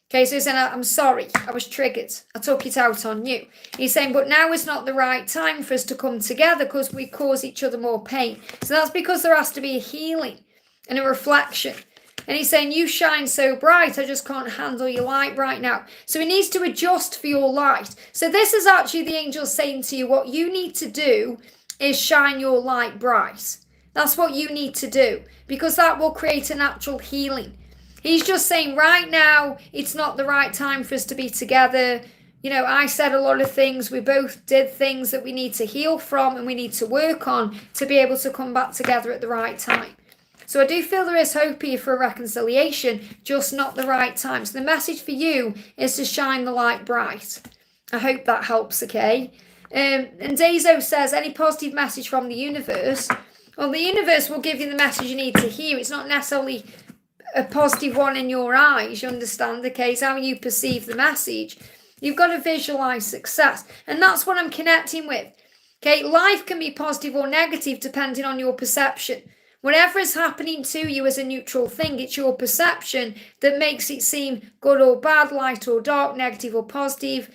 Okay, so he's saying, I'm sorry, I was triggered. I took it out on you. He's saying, but now is not the right time for us to come together because we cause each other more pain. So that's because there has to be a healing and a reflection. And he's saying, you shine so bright, I just can't handle your light right now. So he needs to adjust for your light. So this is actually the angel saying to you, what you need to do is shine your light bright. That's what you need to do, because that will create a natural healing. He's just saying right now, it's not the right time for us to be together. I said a lot of things. We both did things that we need to heal from and we need to work on to be able to come back together at the right time. So I do feel there is hope here for a reconciliation, just not the right time. So the message for you is to shine the light bright. I hope that helps, okay? And Dezo says, any positive message from the universe? Well, the universe will give you the message you need to hear. It's not necessarily a positive one in your eyes, you understand, okay? It's how you perceive the message. You've got to visualise success. And that's what I'm connecting with. Okay, life can be positive or negative depending on your perception. Whatever is happening to you as a neutral thing, it's your perception that makes it seem good or bad, light or dark, negative or positive,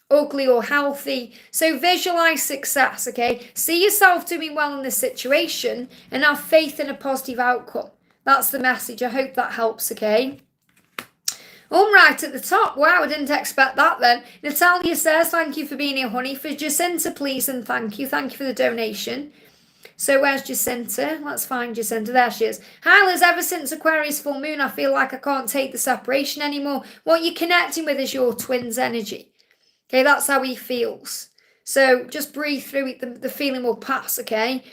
ugly or healthy. So visualize success, okay? See yourself doing well in this situation and have faith in a positive outcome. That's the message. I hope that helps, okay? All right, at the top. Wow, I didn't expect that then. Natalia says, thank you for being here, honey. For Jacinta, please, and thank you. Thank you for the donation. So where's Jacinta? Let's find Jacinta. There she is. Hi Liz, ever since Aquarius full moon, I feel like I can't take the separation anymore. What you're connecting with is your twin's energy. Okay, that's how he feels. So just breathe through it. The feeling will pass, okay?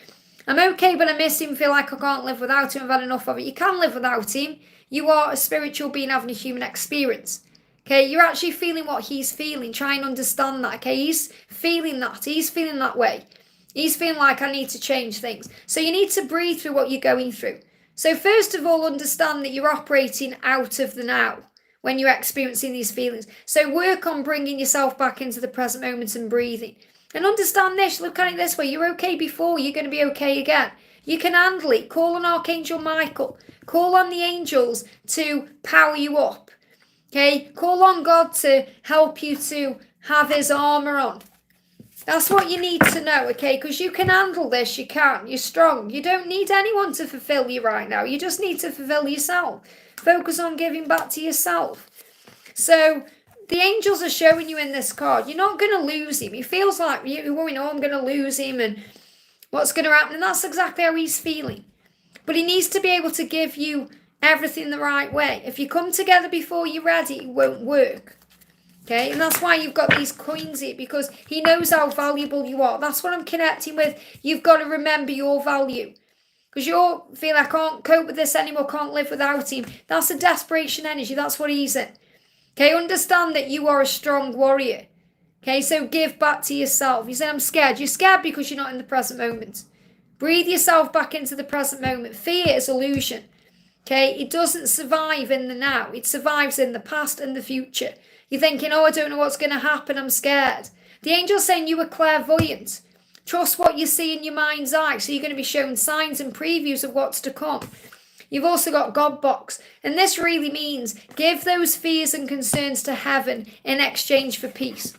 I'm okay, but I miss him. Feel like I can't live without him. I've had enough of it. You can live without him. You are a spiritual being having a human experience. Okay, you're actually feeling what he's feeling. Try and understand that, okay? He's feeling that. He's feeling that way. He's feeling like I need to change things. So you need to breathe through what you're going through. So first of all, understand that you're operating out of the now when you're experiencing these feelings. So work on bringing yourself back into the present moment and breathing. And understand this, look at it this way. You're okay before, you're going to be okay again. You can handle it. Call on Archangel Michael. Call on the angels to power you up. Okay, call on God to help you to have his armor on. That's what you need to know, okay? Because you can handle this, you can. You're strong. You don't need anyone to fulfill you right now. You just need to fulfill yourself. Focus on giving back to yourself. So the angels are showing you in this card, you're not going to lose him. He feels like you're worrying, oh, I'm going to lose him and what's going to happen. And that's exactly how he's feeling. But he needs to be able to give you everything the right way. If you come together before you're ready, it won't work. Okay, and that's why you've got these coins here, because he knows how valuable you are. That's what I'm connecting with. You've got to remember your value. Because you feel, I can't cope with this anymore, can't live without him. That's a desperation energy. That's what he's in. Okay, understand that you are a strong warrior. Okay, so give back to yourself. You say, I'm scared. You're scared because you're not in the present moment. Breathe yourself back into the present moment. Fear is illusion. Okay, it doesn't survive in the now. It survives in the past and the future. You're thinking, oh, I don't know what's going to happen. I'm scared. The angel's saying you are clairvoyant. Trust what you see in your mind's eye. So you're going to be shown signs and previews of what's to come. You've also got God box. And this really means give those fears and concerns to heaven in exchange for peace.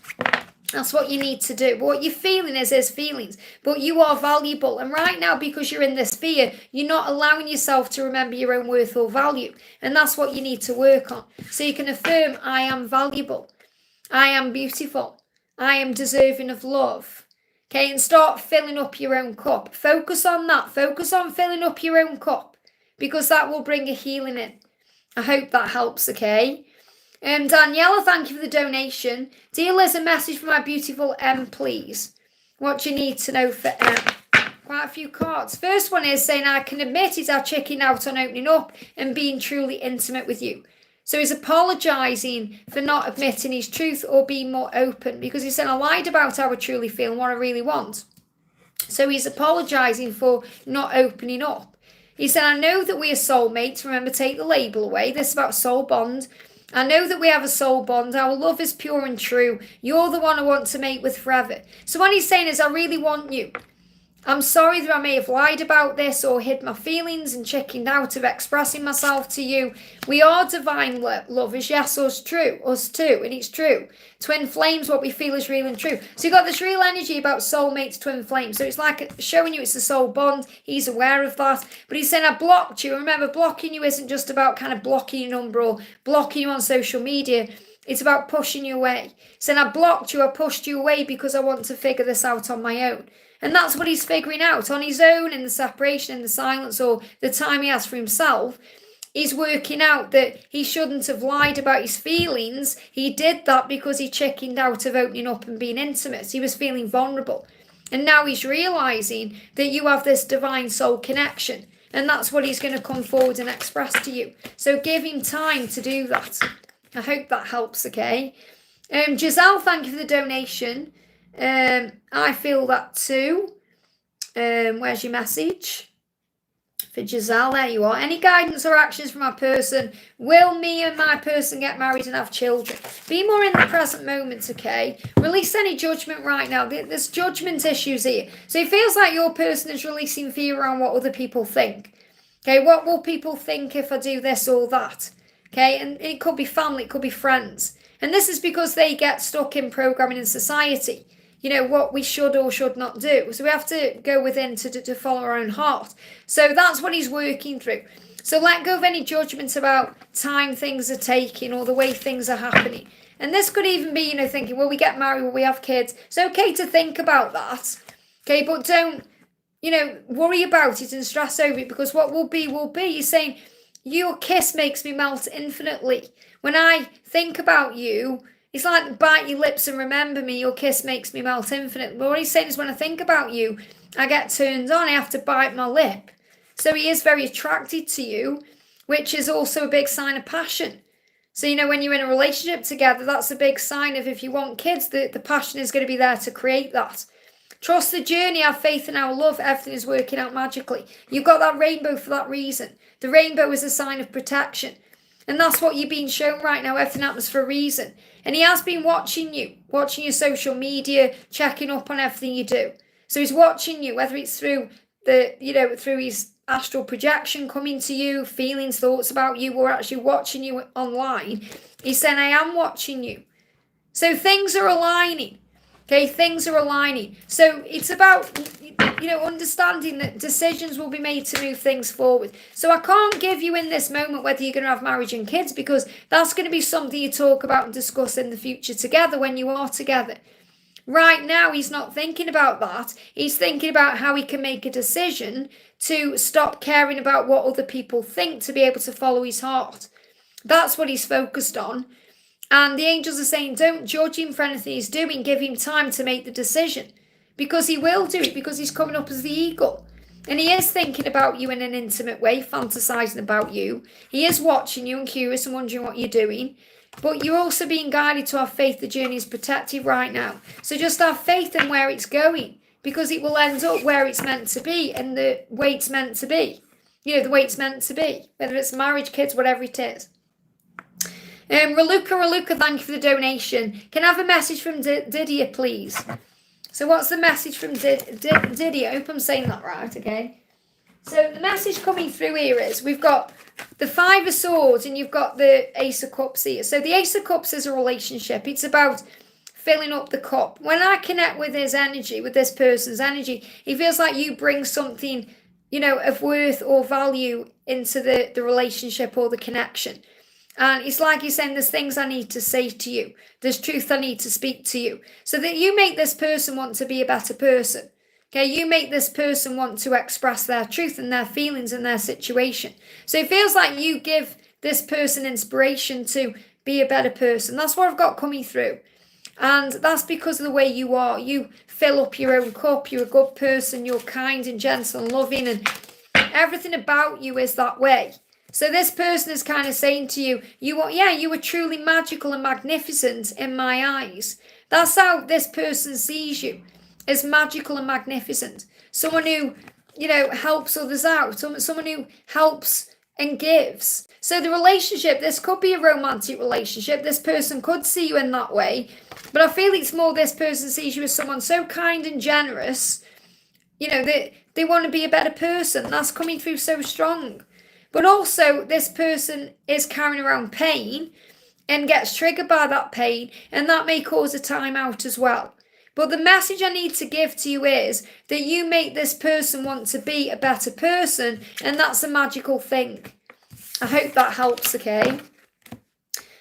That's what you need to do. But what you're feeling is his feelings. But you are valuable. And right now, because you're in this fear, you're not allowing yourself to remember your own worth or value. And that's what you need to work on. So you can affirm, I am valuable. I am beautiful. I am deserving of love. Okay, and start filling up your own cup. Focus on that. Focus on filling up your own cup, because that will bring a healing in. I hope that helps, okay? Daniela, thank you for the donation. Dear Liz, a message for my beautiful M, please. What do you need to know for M? Quite a few cards. First one is saying, I can admit he's our checking out on opening up and being truly intimate with you. So he's apologising for not admitting his truth or being more open, because he said, I lied about how I truly feel and what I really want. So he's apologising for not opening up. He said, I know that we are soulmates. Remember, take the label away. This is about soul bond. I know that we have a soul bond. Our love is pure and true. You're the one I want to mate with forever. So what he's saying is, I really want you. I'm sorry that I may have lied about this or hid my feelings and chickened out of expressing myself to you. We are divine lovers, yes, us too, and it's true. Twin flames, what we feel is real and true. So you've got this real energy about soulmates, twin flames. So it's like showing you it's a soul bond. He's aware of that. But he's saying, I blocked you. Remember, blocking you isn't just about kind of blocking your number or blocking you on social media. It's about pushing you away. Saying, I blocked you, I pushed you away because I want to figure this out on my own. And that's what he's figuring out on his own, in the separation, in the silence, or the time he has for himself. He's working out that he shouldn't have lied about his feelings. He did that because he chickened out of opening up and being intimate. He was feeling vulnerable. And now he's realising that you have this divine soul connection. And that's what he's going to come forward and express to you. So give him time to do that. I hope that helps, okay? Giselle, thank you for the donation. I feel that too. Where's your message? For Giselle, there you are. Any guidance or actions from our person? Will me and my person get married and have children? Be more in the present moment, okay? Release any judgment right now. There's judgment issues here. So it feels like your person is releasing fear around what other people think. Okay, what will people think if I do this or that? Okay, and it could be family, it could be friends. And this is because they get stuck in programming in society. You know, what we should or should not do. So we have to go within to follow our own heart. So that's what he's working through. So let go of any judgments about time things are taking or the way things are happening. And this could even be, you know, thinking, will we get married, will we have kids? It's okay to think about that. Okay, but don't, you know, worry about it and stress over it, because what will be will be. You're saying, your kiss makes me melt infinitely. When I think about you, it's like bite your lips and remember me, your kiss makes me melt infinitely. But what he's saying is, when I think about you, I get turned on, I have to bite my lip. So he is very attracted to you, which is also a big sign of passion. So, you know, when you're in a relationship together, that's a big sign of, if you want kids, the passion is going to be there to create that. Trust the journey, have faith in our love, everything is working out magically. You've got that rainbow for that reason. The rainbow is a sign of protection. And that's what you're being shown right now. Everything happens for a reason. And he has been watching you, watching your social media, checking up on everything you do. So he's watching you, whether it's through through his astral projection coming to you, feelings, thoughts about you, or actually watching you online. He's saying, I am watching you. So things are aligning. Okay, things are aligning. So it's about, understanding that decisions will be made to move things forward. So I can't give you in this moment whether you're going to have marriage and kids, because that's going to be something you talk about and discuss in the future together when you are together. Right now, he's not thinking about that. He's thinking about how he can make a decision to stop caring about what other people think, to be able to follow his heart. That's what he's focused on. And the angels are saying, don't judge him for anything he's doing. Give him time to make the decision. Because he will do it, because he's coming up as the eagle. And he is thinking about you in an intimate way, fantasizing about you. He is watching you and curious and wondering what you're doing. But you're also being guided to have faith the journey is protected right now. So just have faith in where it's going, because it will end up where it's meant to be and the way it's meant to be. The way it's meant to be. Whether it's marriage, kids, whatever it is. Raluca, thank you for the donation. Can I have a message from Didier, please? So what's the message from Didier? I hope I'm saying that right, okay? So the message coming through here is, we've got the Five of Swords and you've got the Ace of Cups here. So the Ace of Cups is a relationship. It's about filling up the cup. When I connect with his energy, with this person's energy, it feels like you bring something, of worth or value into the relationship or the connection. And it's like you're saying, there's things I need to say to you. There's truth I need to speak to you. So that you make this person want to be a better person. Okay, you make this person want to express their truth and their feelings and their situation. So it feels like you give this person inspiration to be a better person. That's what I've got coming through. And that's because of the way you are. You fill up your own cup. You're a good person. You're kind and gentle and loving. And everything about you is that way. So this person is kind of saying to you, you were truly magical and magnificent in my eyes. That's how this person sees you, as magical and magnificent. Someone who, helps others out. Someone who helps and gives. So the relationship, this could be a romantic relationship. This person could see you in that way. But I feel it's more this person sees you as someone so kind and generous, that they want to be a better person. That's coming through so strong. But also, this person is carrying around pain and gets triggered by that pain, and that may cause a time out as well. But the message I need to give to you is that you make this person want to be a better person, and that's a magical thing. I hope that helps, okay?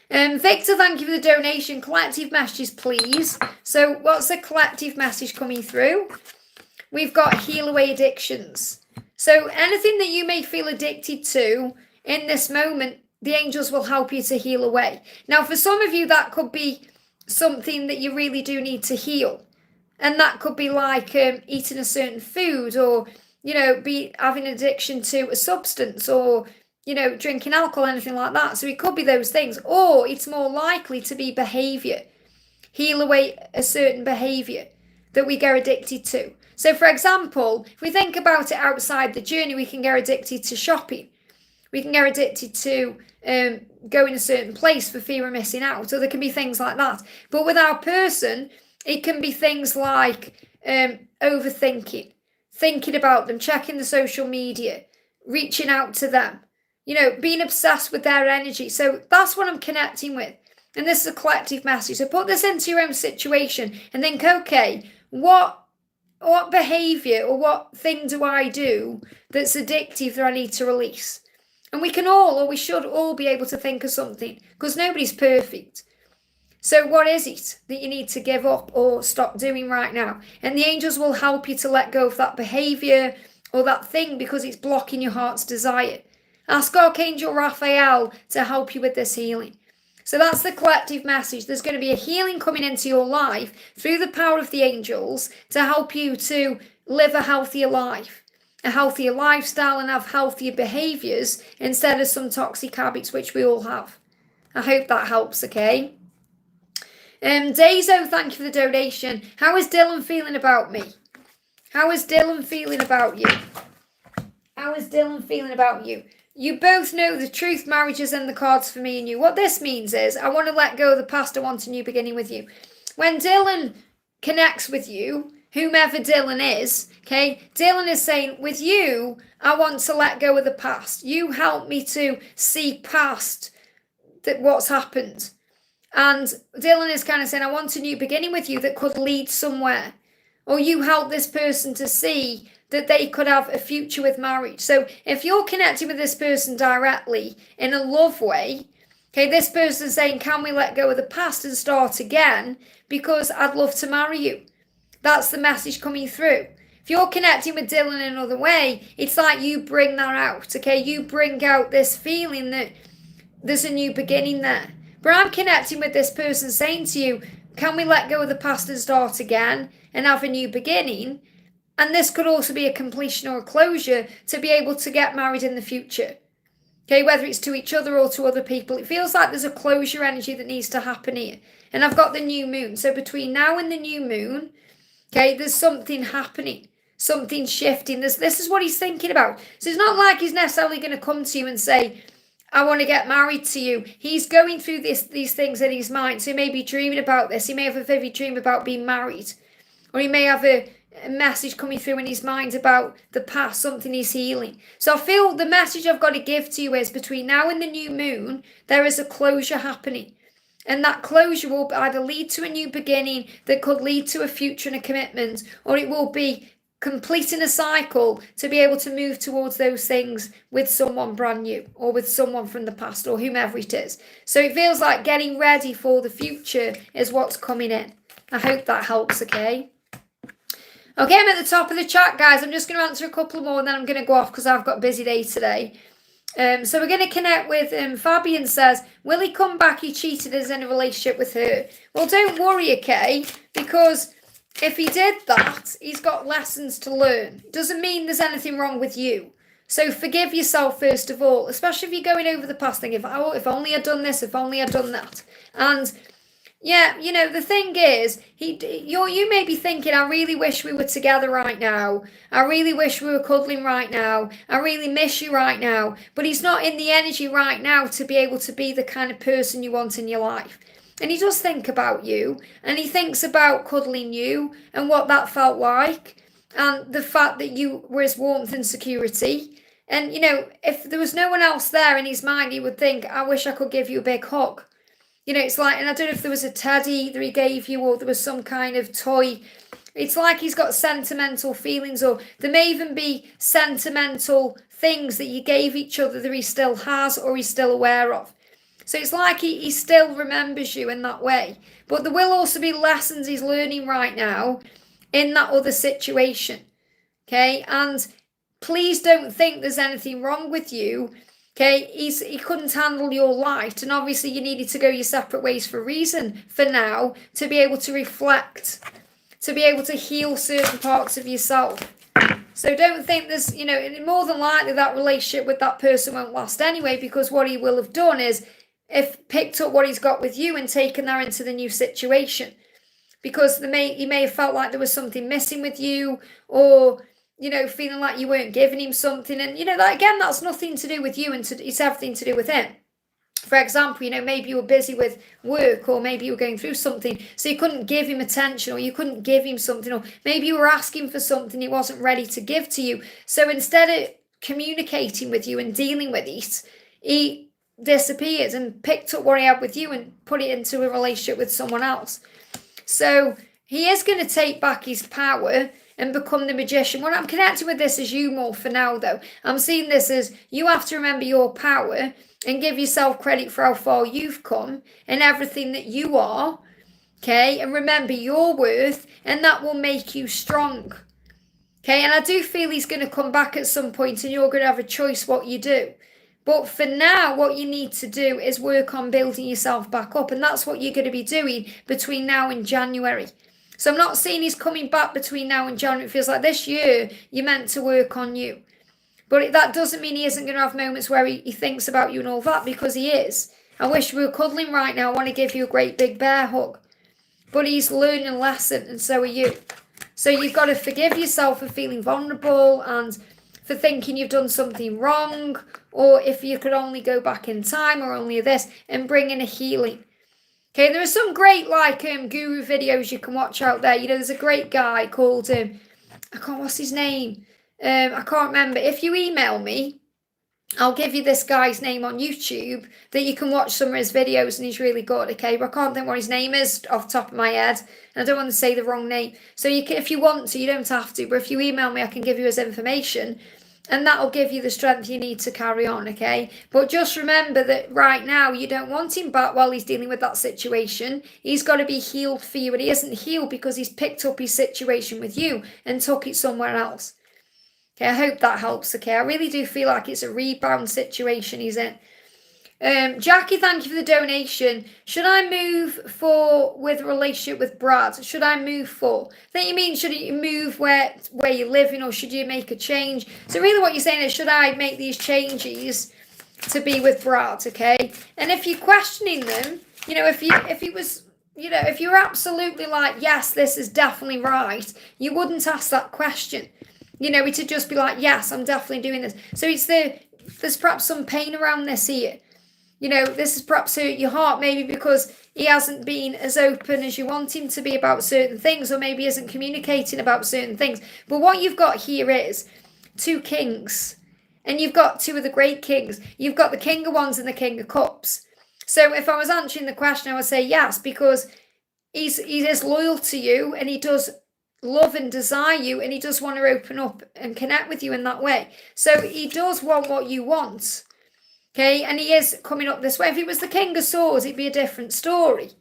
Victor, thank you for the donation. Collective messages, please. So what's the collective message coming through? We've got heal away addictions. So anything that you may feel addicted to in this moment, the angels will help you to heal away. Now, for some of you, that could be something that you really do need to heal. And that could be like eating a certain food, or, be having an addiction to a substance, or, drinking alcohol, anything like that. So it could be those things. Or it's more likely to be behavior. Heal away a certain behavior that we get addicted to. So, for example, if we think about it outside the journey, we can get addicted to shopping. We can get addicted to going a certain place for fear of missing out. Or there can be things like that. But with our person, it can be things like overthinking, thinking about them, checking the social media, reaching out to them, being obsessed with their energy. So that's what I'm connecting with. And this is a collective message. So put this into your own situation and think, okay, what behavior or what thing do I do that's addictive that I need to release? And we can all, or we should all, be able to think of something, because nobody's perfect. So what is it that you need to give up or stop doing right now? And the angels will help you to let go of that behavior or that thing, because it's blocking your heart's desire. Ask Archangel Raphael to help you with this healing. So that's the collective message. There's going to be a healing coming into your life through the power of the angels to help you to live a healthier life, a healthier lifestyle, and have healthier behaviours instead of some toxic habits, which we all have. I hope that helps, okay? Daiso, thank you for the donation. How is Dylan feeling about me? How is Dylan feeling about you? How is Dylan feeling about you? You both know the truth, marriages, and the cards for me and you. What this means is I want to let go of the past. I want a new beginning with you. When Dylan connects with you, whomever Dylan is, okay, Dylan is saying, with you, I want to let go of the past. You help me to see past what's happened. And Dylan is kind of saying, I want a new beginning with you that could lead somewhere. Or you help this person to see that they could have a future with marriage. So if you're connecting with this person directly in a love way, okay, this person is saying, can we let go of the past and start again? Because I'd love to marry you. That's the message coming through. If you're connecting with Dylan in another way, it's like you bring that out, okay? You bring out this feeling that there's a new beginning there. But I'm connecting with this person saying to you, can we let go of the past and start again and have a new beginning? And this could also be a completion or a closure to be able to get married in the future. Okay, whether it's to each other or to other people. It feels like there's a closure energy that needs to happen here. And I've got the new moon. So between now and the new moon, okay, there's something happening. Something shifting. This is what he's thinking about. So it's not like he's necessarily going to come to you and say, I want to get married to you. He's going through these things in his mind. So he may be dreaming about this. He may have a vivid dream about being married. Or he may have a message coming through in his mind about the past, something he's healing. So I feel the message I've got to give to you is between now and the new moon, there is a closure happening. And that closure will either lead to a new beginning that could lead to a future and a commitment, or it will be completing a cycle to be able to move towards those things with someone brand new or with someone from the past or whomever it is. So it feels like getting ready for the future is what's coming in. I hope that helps, okay? Okay, I'm at the top of the chat, guys. I'm just going to answer a couple more and then I'm going to go off because I've got a busy day today. So we're going to connect with Fabian says, will he come back? He cheated, is in a relationship with her. Well, don't worry, okay? Because if he did that, he's got lessons to learn. Doesn't mean there's anything wrong with you. So forgive yourself first of all, especially if you're going over the past thing. If only I'd done this, if only I'd done that. And yeah, you know, the thing is, you may be thinking, I really wish we were together right now. I really wish we were cuddling right now. I really miss you right now. But he's not in the energy right now to be able to be the kind of person you want in your life. And he does think about you, and he thinks about cuddling you and what that felt like, and the fact that you were his warmth and security. And, you know, if there was no one else there in his mind, he would think, I wish I could give you a big hug. You know, it's like, and I don't know if there was a teddy that he gave you or there was some kind of toy. It's like he's got sentimental feelings, or there may even be sentimental things that you gave each other that he still has or he's still aware of. So it's like he still remembers you in that way. But there will also be lessons he's learning right now in that other situation. Okay? And please don't think there's anything wrong with you. Okay? He couldn't handle your light. And obviously you needed to go your separate ways for a reason for now, to be able to reflect, to be able to heal certain parts of yourself. So don't think there's, you know, more than likely that relationship with that person won't last anyway, because what he will have done is picked up what he's got with you and taken that into the new situation, because he may have felt like there was something missing with you, or, you know, feeling like you weren't giving him something. And, you know, that again, that's nothing to do with you, and it's everything to do with him. For example, you know, maybe you were busy with work, or maybe you were going through something, so you couldn't give him attention, or you couldn't give him something, or maybe you were asking for something he wasn't ready to give to you. So instead of communicating with you and dealing with it, he disappeared and picked up what he had with you and put it into a relationship with someone else. So he is going to take back his power and become the magician. What I'm connecting with this is you more for now, though. I'm seeing this as you have to remember your power and give yourself credit for how far you've come and everything that you are, okay? And remember your worth, and that will make you strong, okay? And I do feel he's going to come back at some point and you're going to have a choice what you do. But for now, what you need to do is work on building yourself back up. And that's what you're going to be doing between now and January. So I'm not saying he's coming back between now and January. It feels like this year you're meant to work on you. But that doesn't mean he isn't going to have moments where he thinks about you and all that, because he is. I wish we were cuddling right now. I want to give you a great big bear hug. But he's learning a lesson, and so are you. So you've got to forgive yourself for feeling vulnerable and for thinking you've done something wrong, or if you could only go back in time, or only this, and bring in a healing. Okay, there are some great guru videos you can watch out there. There's a great guy called what's his name? I can't remember. If you email me, I'll give you this guy's name on YouTube that you can watch some of his videos, and he's really good, okay? But I can't think what his name is off the top of my head, and I don't want to say the wrong name. So you can, if you want to, you don't have to, but if you email me, I can give you his information, and that'll give you the strength you need to carry on, okay? But just remember that right now, you don't want him back while he's dealing with that situation. He's got to be healed for you, and he isn't healed because he's picked up his situation with you and took it somewhere else. Okay, I hope that helps, okay? I really do feel like it's a rebound situation he's in. Jackie, thank you for the donation. Should I move with a relationship with Brad? Should I move for? I think you mean, should you move where you live, or should you make a change? So really what you're saying is, should I make these changes to be with Brad, okay? And if you're questioning them, if you're absolutely like, yes, this is definitely right, you wouldn't ask that question. It'd just be like, yes, I'm definitely doing this. So there's perhaps some pain around this here. This has perhaps hurt your heart, maybe because he hasn't been as open as you want him to be about certain things, or maybe isn't communicating about certain things. But what you've got here is 2 kings, and you've got 2 of the great kings. You've got the King of Wands and the King of Cups. So if I was answering the question, I would say yes, because he is loyal to you, and he does love and desire you, and he does want to open up and connect with you in that way. So he does want what you want, okay? And he is coming up this way. If he was the King of Swords, it'd be a different story,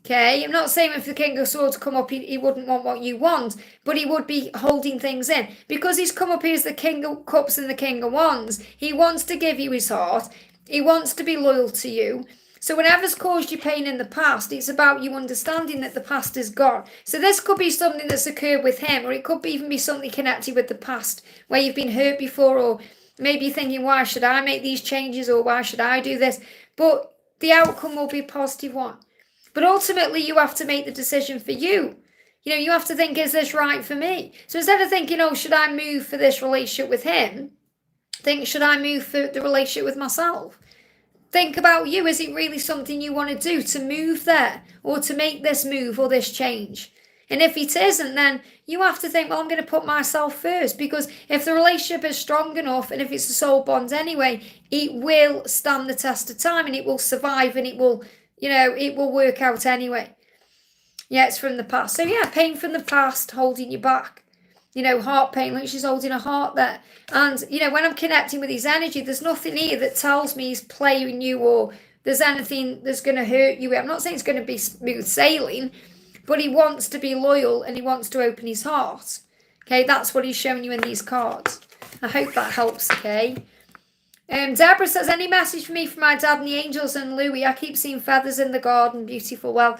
okay? I'm not saying if the King of Swords come up, he wouldn't want what you want, but he would be holding things in. Because he's come up here as the King of Cups and the King of Wands, he wants to give you his heart. He wants to be loyal to you. So whatever's caused you pain in the past, it's about you understanding that the past is gone. So this could be something that's occurred with him, or it could even be something connected with the past where you've been hurt before, or maybe you're thinking, why should I make these changes, or why should I do this? But the outcome will be a positive one. But ultimately, you have to make the decision for you. You have to think, is this right for me? So instead of thinking, oh, should I move for this relationship with him? Think, should I move for the relationship with myself? Think about you. Is it really something you want to do, to move there, or to make this move or this change? And if it isn't, then you have to think, well, I'm going to put myself first, because if the relationship is strong enough, and if it's a soul bond anyway, it will stand the test of time, and it will survive, and it will work out anyway. Yeah, it's from the past. So yeah, pain from the past holding you back. Heart pain, like she's holding a heart there. And, when I'm connecting with his energy, there's nothing here that tells me he's playing you, or there's anything that's going to hurt you. I'm not saying it's going to be smooth sailing, but he wants to be loyal, and he wants to open his heart. Okay, that's what he's showing you in these cards. I hope that helps, okay? Deborah says, any message for me from my dad and the angels and Louis? I keep seeing feathers in the garden. Beautiful. Well,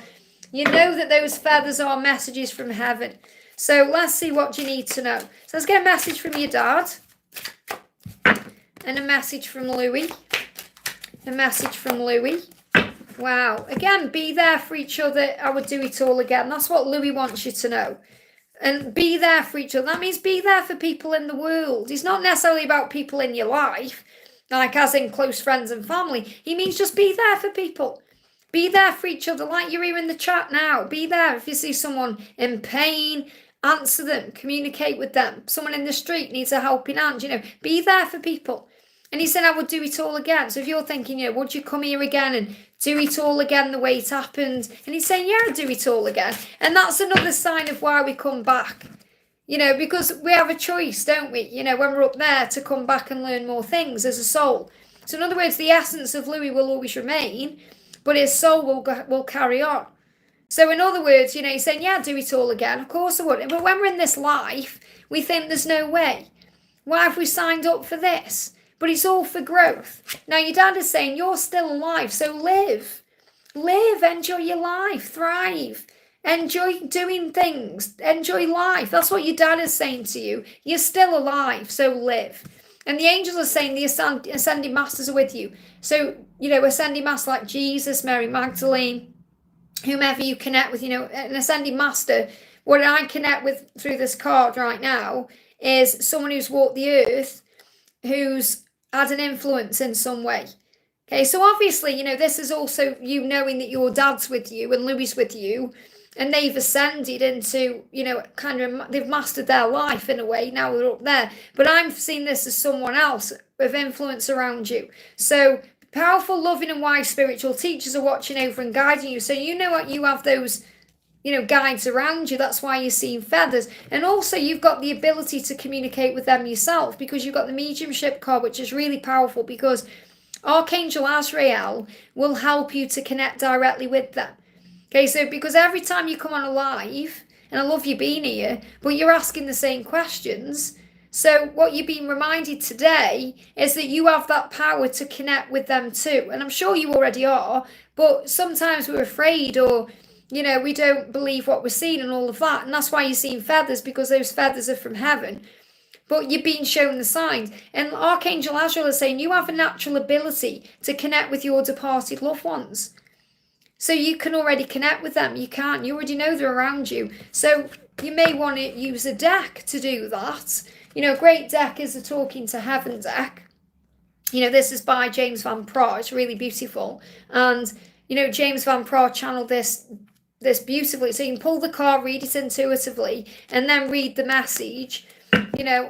you know that those feathers are messages from heaven. So let's see what you need to know. So let's get a message from your dad. And a message from Louis. A message from Louis. Wow. Again, be there for each other. I would do it all again. That's what Louis wants you to know. And be there for each other. That means be there for people in the world. It's not necessarily about people in your life, like as in close friends and family. He means just be there for people. Be there for each other, like you're here in the chat now. Be there. If you see someone in pain, answer them, communicate with them. Someone in the street needs a helping hand, be there for people. And he said, I would do it all again. So if you're thinking, would you come here again and do it all again the way it happened? And he's saying, yeah, I'd do it all again. And that's another sign of why we come back, because we have a choice, don't we? When we're up there, to come back and learn more things as a soul. So in other words, the essence of Louis will always remain, but his soul will carry on. So in other words, he's saying, yeah, I'd do it all again. Of course I would. But when we're in this life, we think there's no way. Why have we signed up for this? But it's all for growth. Now, your dad is saying, you're still alive, so live. Live, enjoy your life, thrive. Enjoy doing things, enjoy life. That's what your dad is saying to you. You're still alive, so live. And the angels are saying the ascending masters are with you. So, ascending master like Jesus, Mary Magdalene, whomever you connect with, an ascending master. What I connect with through this card right now is someone who's walked the earth, who's had an influence in some way. Okay, so obviously, this is also you knowing that your dad's with you and Louis with you, and they've ascended into, they've mastered their life in a way. Now they're up there. But I'm seeing this as someone else with influence around you. So powerful, loving, and wise spiritual teachers are watching over and guiding you. So you know what, you have those, guides around you. That's why you're seeing feathers. And also you've got the ability to communicate with them yourself, because you've got the mediumship card, which is really powerful, because Archangel Azrael will help you to connect directly with them. Okay, so because every time you come on a live, and I love you being here, but you're asking the same questions. So what you're being reminded today is that you have that power to connect with them too. And I'm sure you already are, but sometimes we're afraid, or, we don't believe what we're seeing and all of that. And that's why you're seeing feathers, because those feathers are from heaven. But you're being shown the signs. And Archangel Azrael is saying you have a natural ability to connect with your departed loved ones. So you can already connect with them. You can't. You already know they're around you. So you may want to use a deck to do that. A great deck is the Talking to Heaven deck. This is by James Van Praagh. It's really beautiful. And, James Van Praagh channeled this beautifully. So you can pull the card, read it intuitively, and then read the message.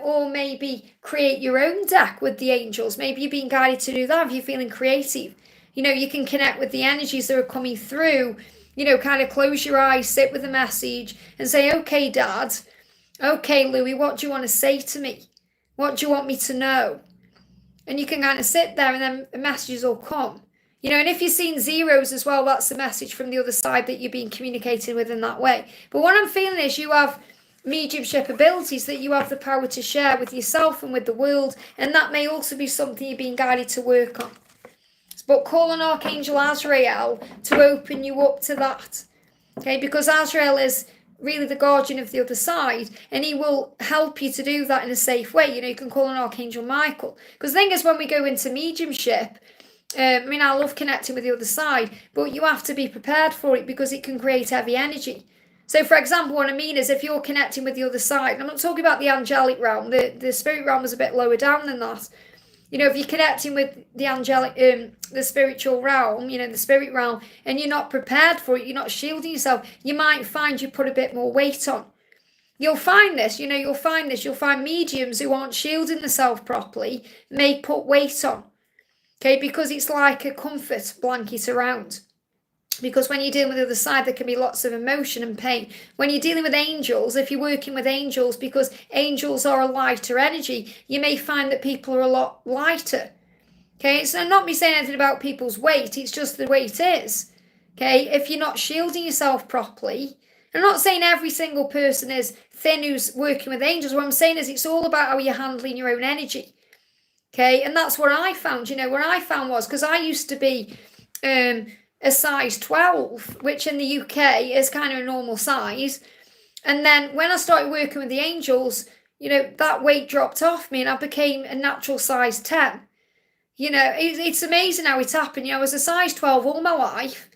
Or maybe create your own deck with the angels. Maybe you're being guided to do that if you're feeling creative. You can connect with the energies that are coming through, kind of close your eyes, sit with the message and say, okay, Dad, okay, Louis, what do you want to say to me? What do you want me to know? And you can kind of sit there and then the messages will come. And if you're seeing zeros as well, that's the message from the other side that you're being communicating with in that way. But what I'm feeling is you have mediumship abilities that you have the power to share with yourself and with the world, and that may also be something you're being guided to work on. But call on Archangel Azrael to open you up to that, okay? Because Azrael is really the guardian of the other side, and he will help you to do that in a safe way. You can call on Archangel Michael, because the thing is, when we go into mediumship, I love connecting with the other side, but you have to be prepared for it, because it can create heavy energy. So, for example, what I mean is if you're connecting with the other side, and I'm not talking about the angelic realm, the spirit realm is a bit lower down than that. If you're connecting with the angelic, the spiritual realm, the spirit realm, and you're not prepared for it, you're not shielding yourself, you might find you put a bit more weight on. You'll find this, you'll find mediums who aren't shielding themselves properly may put weight on, okay, because it's like a comfort blanket around. Because when you're dealing with the other side, there can be lots of emotion and pain. When you're dealing with angels, if you're working with angels, because angels are a lighter energy, you may find that people are a lot lighter. Okay, so not me saying anything about people's weight, it's just the way it is. Okay, if you're not shielding yourself properly, I'm not saying every single person is thin who's working with angels. What I'm saying is it's all about how you're handling your own energy. Okay, and that's what I found. What I found was, because I used to be a size 12, which in the UK is kind of a normal size. And then when I started working with the angels, that weight dropped off me and I became a natural size 10. It's amazing how it's happened. I was a size 12 all my life.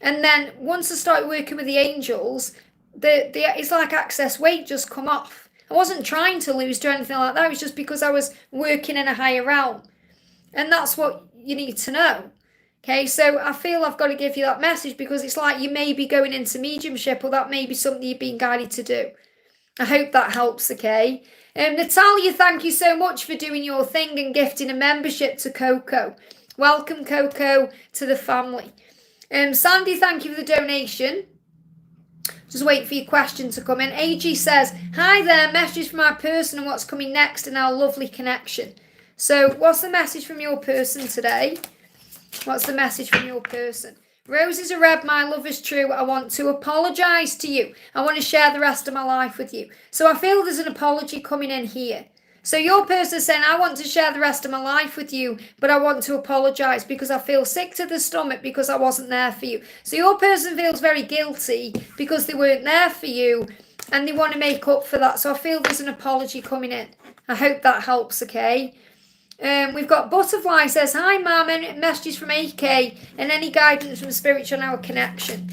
And then once I started working with the angels, it's like excess weight just come off. I wasn't trying to lose or anything like that. It was just because I was working in a higher realm. And that's what you need to know. Okay, so I feel I've got to give you that message, because it's like you may be going into mediumship, or that may be something you're being guided to do. I hope that helps, okay? Natalia, thank you so much for doing your thing and gifting a membership to Coco. Welcome, Coco, to the family. Sandy, thank you for the donation. Just wait for your question to come in. AG says, hi there, message from my person and what's coming next in our lovely connection. So what's the message from your person today? What's the message from your person? Roses are red, my love is true. I want to apologise to you. I want to share the rest of my life with you. So I feel there's an apology coming in here. So your person is saying, I want to share the rest of my life with you, but I want to apologise because I feel sick to the stomach because I wasn't there for you. So your person feels very guilty because they weren't there for you, and they want to make up for that. So I feel there's an apology coming in. I hope that helps, okay? We've got Butterfly says, hi ma'am, any messages from AK and any guidance from Spiritual on our connection.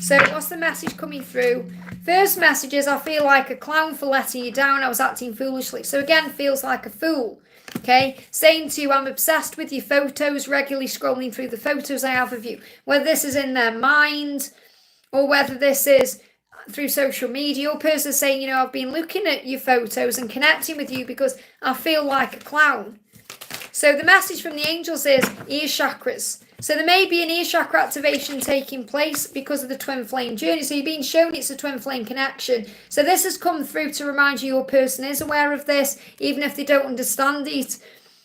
So what's the message coming through? First message is, I feel like a clown for letting you down. I was acting foolishly. So again, feels like a fool. Okay, saying to you, I'm obsessed with your photos, regularly scrolling through the photos I have of you. Whether this is in their mind or whether this is through social media, your person saying, you know, I've been looking at your photos and connecting with you because I feel like a clown. So the message from the angels is ear chakras. So there may be an ear chakra activation taking place because of the twin flame journey. So you're being shown it's a twin flame connection. So this has come through to remind you your person is aware of this, even if they don't understand it.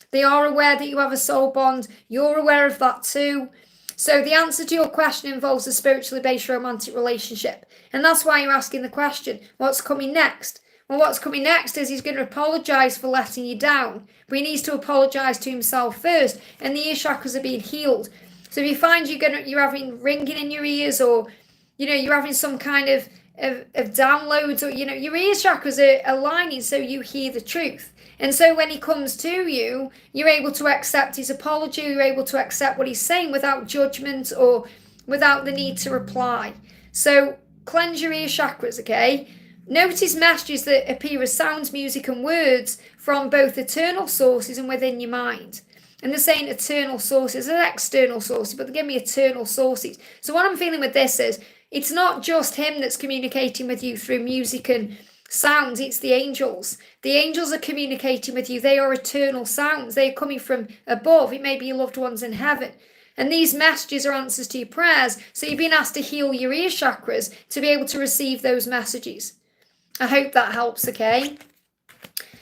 They are aware that you have a soul bond. You're aware of that too. So the answer to your question involves a spiritually based romantic relationship. And that's why you're asking the question, what's coming next? Well, what's coming next is he's going to apologise for letting you down. But he needs to apologise to himself first. And the ear chakras are being healed. So if you find you're having ringing in your ears, or, you know, you're having some kind of downloads, or, you know, your ear chakras are aligning so you hear the truth. And so when he comes to you, you're able to accept his apology, you're able to accept what he's saying without judgment or without the need to reply. So cleanse your ear chakras, okay? Notice messages that appear as sounds, music and words from both eternal sources and within your mind. And they're saying eternal sources and external sources, but they give me eternal sources. So what I'm feeling with this is, it's not just him that's communicating with you through music and sounds, it's the angels. The angels are communicating with you. They are eternal sounds. They are coming from above. It may be your loved ones in heaven. And these messages are answers to your prayers. So you've been asked to heal your ear chakras to be able to receive those messages. I hope that helps, okay?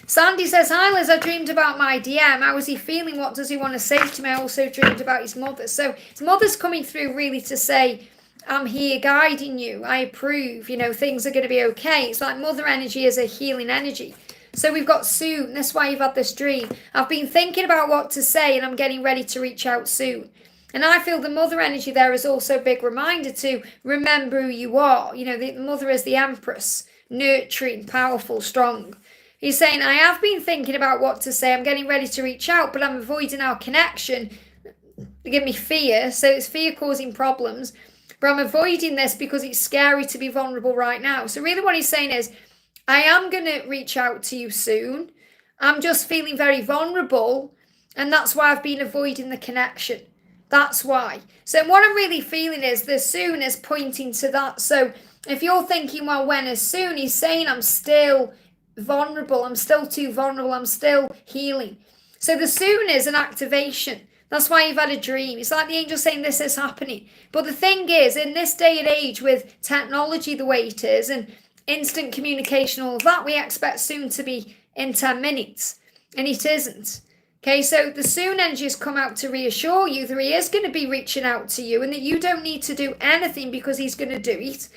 Sandy says, hi Liz, I dreamed about my DM. How is he feeling? What does he want to say to me? I also dreamed about his mother. So his mother's coming through really to say, I'm here guiding you. I approve. You know, things are going to be okay. It's like mother energy is a healing energy. So we've got soon. That's why you've had this dream. I've been thinking about what to say and I'm getting ready to reach out soon. And I feel the mother energy there is also a big reminder to remember who you are. You know, the mother is the empress, nurturing, powerful, strong. He's saying, I have been thinking about what to say. I'm getting ready to reach out, but I'm avoiding our connection. They give me fear. So it's fear causing problems. But I'm avoiding this because it's scary to be vulnerable right now. So really what he's saying is, I am going to reach out to you soon. I'm just feeling very vulnerable. And that's why I've been avoiding the connection. That's why. So what I'm really feeling is the soon is pointing to that. So if you're thinking, well, when is soon? He's saying, I'm still vulnerable. I'm still too vulnerable. I'm still healing. So the soon is an activation. That's why you've had a dream. It's like the angel saying this is happening. But the thing is, in this day and age with technology the way it is and instant communication, all of that, we expect soon to be in 10 minutes. And it isn't. Okay, so the soon energy has come out to reassure you that he is going to be reaching out to you and that you don't need to do anything because he's going to do it.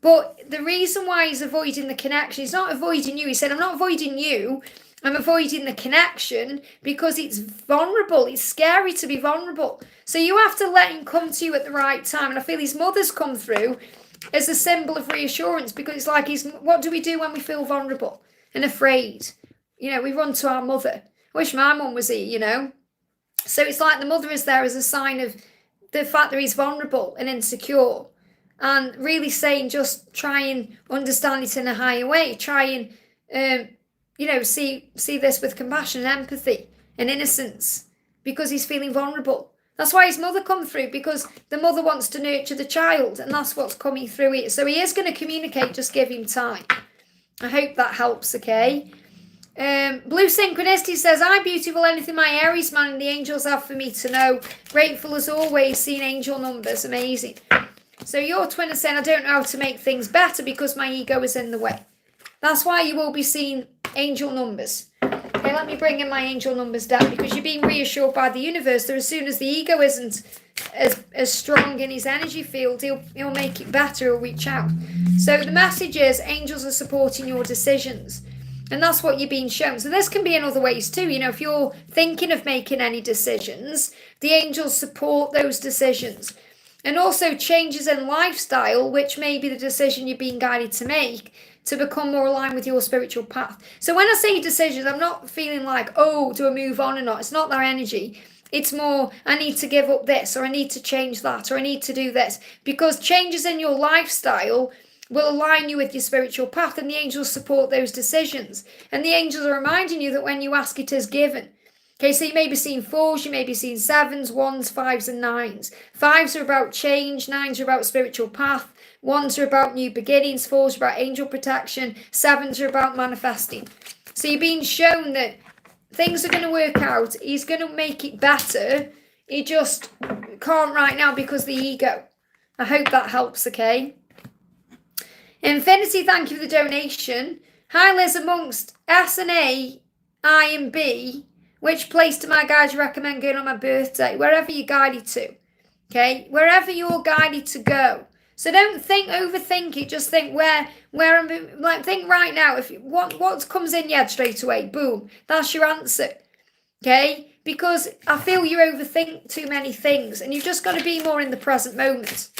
But the reason why he's avoiding the connection, he's not avoiding you. He said, I'm not avoiding you. I'm avoiding the connection because it's vulnerable. It's scary to be vulnerable. So you have to let him come to you at the right time. And I feel his mother's come through as a symbol of reassurance because it's like, what do we do when we feel vulnerable and afraid? You know, we run to our mother. I wish my mum was here, you know. So it's like the mother is there as a sign of the fact that he's vulnerable and insecure. And really saying, just try and understand it in a higher way. Try and, see this with compassion and empathy and innocence because he's feeling vulnerable. That's why his mother come through, because the mother wants to nurture the child, and that's what's coming through here. So he is going to communicate, just give him time. I hope that helps, okay? Blue Synchronicity says, hi, beautiful, anything my Aries man and the angels have for me to know. Grateful as always, seeing angel numbers, amazing. So your twin is saying, I don't know how to make things better because my ego is in the way. That's why you will be seeing angel numbers. Okay, let me bring in my angel numbers down because you're being reassured by the universe that as soon as the ego isn't as strong in his energy field, he'll make it better, he'll reach out. So the message is angels are supporting your decisions. And that's what you're being shown. So this can be in other ways too. You know, if you're thinking of making any decisions, the angels support those decisions. And also changes in lifestyle, which may be the decision you're being guided to make to become more aligned with your spiritual path. So when I say decisions, I'm not feeling like, oh, do I move on or not? It's not their energy. It's more, I need to give up this, or I need to change that, or I need to do this. Because changes in your lifestyle will align you with your spiritual path, and the angels support those decisions. And the angels are reminding you that when you ask, it is given. Okay, so you may be seeing 4s, you may be seeing 7s, 1s, 5s, and 9s. 5s are about change, 9s are about spiritual path, 1s are about new beginnings, 4s are about angel protection, 7s are about manifesting. So you're being shown that things are going to work out. He's going to make it better. He just can't right now because of the ego. I hope that helps, okay? Infinity, thank you for the donation. Hi, Liz, amongst S and A, I and B, which place do my guides recommend going on my birthday? Wherever you're guided to, okay? Wherever you're guided to go. So don't overthink it. Just think where I'm, like, think right now. If what comes in your head straight away, boom, that's your answer, okay? Because I feel you overthink too many things, and you've just got to be more in the present moment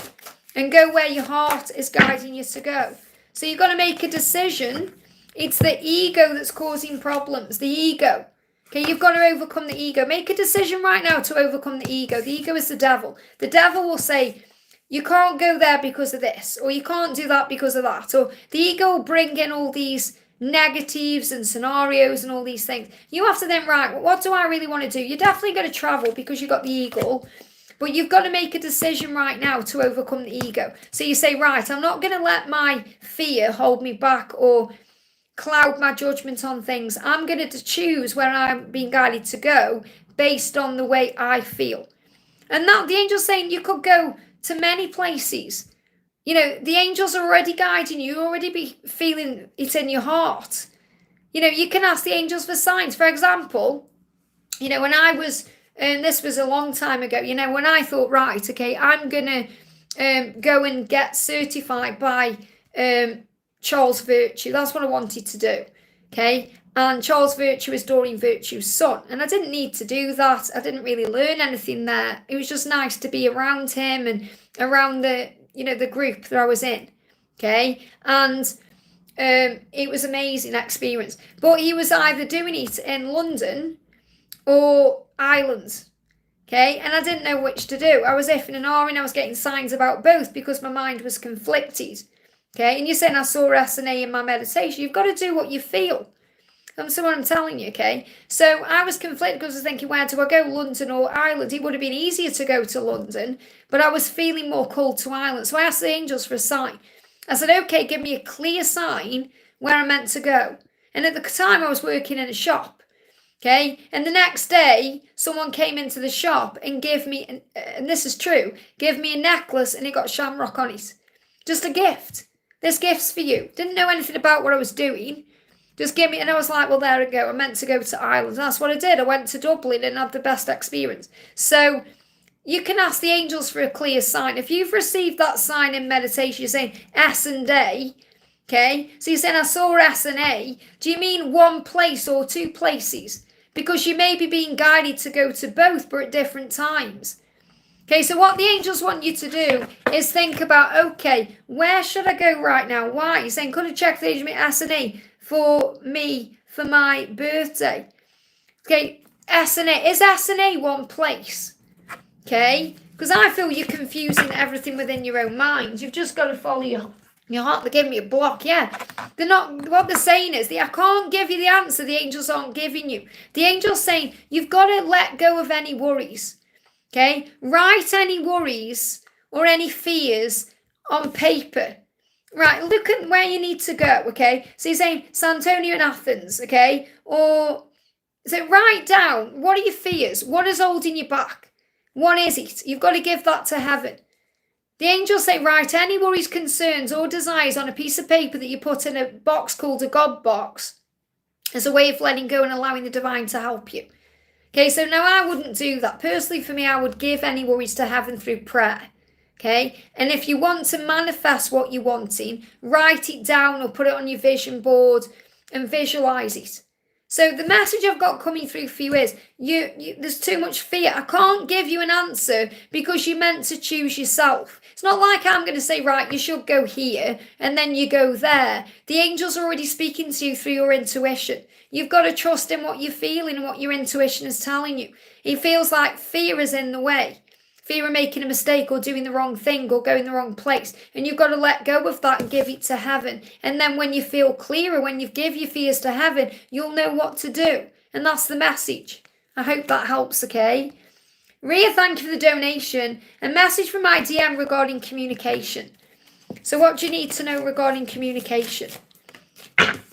and go where your heart is guiding you to go. So you've got to make a decision. It's the ego that's causing problems. The ego. Okay, you've got to overcome the ego. Make a decision right now to overcome the ego. The ego is the devil. The devil will say, you can't go there because of this, or you can't do that because of that. Or the ego will bring in all these negatives and scenarios and all these things. You have to then, right, what do I really want to do? You're definitely going to travel because you've got the ego. But you've got to make a decision right now to overcome the ego. So you say, right, I'm not going to let my fear hold me back or cloud my judgment on things. I'm going to choose where I'm being guided to go based on the way I feel. And that the angel's saying you could go to many places. You know, the angels are already guiding you. You'll already be feeling it in your heart. You know, you can ask the angels for signs. For example, you know, when I was... and this was a long time ago, you know, when I thought, right, okay, I'm going to go and get certified by Charles Virtue. That's what I wanted to do, okay? And Charles Virtue is Doreen Virtue's son. And I didn't need to do that. I didn't really learn anything there. It was just nice to be around him and around the, you know, the group that I was in, okay? And it was an amazing experience. But he was either doing it in London or Ireland, okay? And I didn't know which to do. I was effing and ahhing. I was getting signs about both because my mind was conflicted, okay? And you're saying I saw S&A in my meditation. You've got to do what you feel. That's what I'm telling you, okay? So I was conflicted because I was thinking, where do I go, London or Ireland? It would have been easier to go to London, but I was feeling more called to Ireland. So I asked the angels for a sign. I said, okay, give me a clear sign where I'm meant to go. And at the time, I was working in a shop, okay? And the next day, someone came into the shop and gave me, and this is true, gave me a necklace and it got shamrock on it. Just a gift. This gift's for you. Didn't know anything about what I was doing. Just give me, and I was like, well, there I go. I meant to go to Ireland. That's what I did. I went to Dublin and had the best experience. So you can ask the angels for a clear sign. If you've received that sign in meditation, you're saying S and A, okay? So you're saying, I saw S and A. Do you mean one place or two places? Because you may be being guided to go to both, but at different times. Okay, so what the angels want you to do is think about, okay, where should I go right now? Why? You're saying, could I check the agent S and A for me, for my birthday? Okay, S&A. Is S&A one place? Okay? Because I feel you're confusing everything within your own mind. You've just got to follow your heart. They're giving me a block, yeah. They're not, what they're saying is, I can't give you the answer the angels aren't giving you. The angels saying, you've got to let go of any worries. Okay? Write any worries or any fears on paper. Right, look at where you need to go, okay? So you're saying San Antonio and Athens, okay? Or, so write down, what are your fears? What is holding you back? What is it? You've got to give that to heaven. The angels say, write any worries, concerns, or desires on a piece of paper that you put in a box called a God box as a way of letting go and allowing the divine to help you. Okay, so now I wouldn't do that. Personally, for me, I would give any worries to heaven through prayer. Okay, and if you want to manifest what you're wanting, write it down or put it on your vision board and visualize it. So the message I've got coming through for you is, there's too much fear. I can't give you an answer because you're meant to choose yourself. It's not like I'm going to say, right, you should go here and then you go there. The angels are already speaking to you through your intuition. You've got to trust in what you're feeling and what your intuition is telling you. It feels like fear is in the way. Fear of making a mistake or doing the wrong thing or going the wrong place. And you've got to let go of that and give it to heaven. And then when you feel clearer, when you give your fears to heaven, you'll know what to do. And that's the message. I hope that helps, okay? Ria, thank you for the donation. A message from my DM regarding communication. So what do you need to know regarding communication?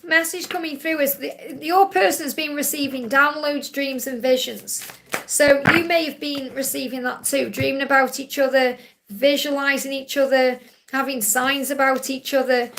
Message coming through is your person has been receiving downloads, dreams and visions. So you may have been receiving that too, dreaming about each other, visualizing each other, having signs about each other.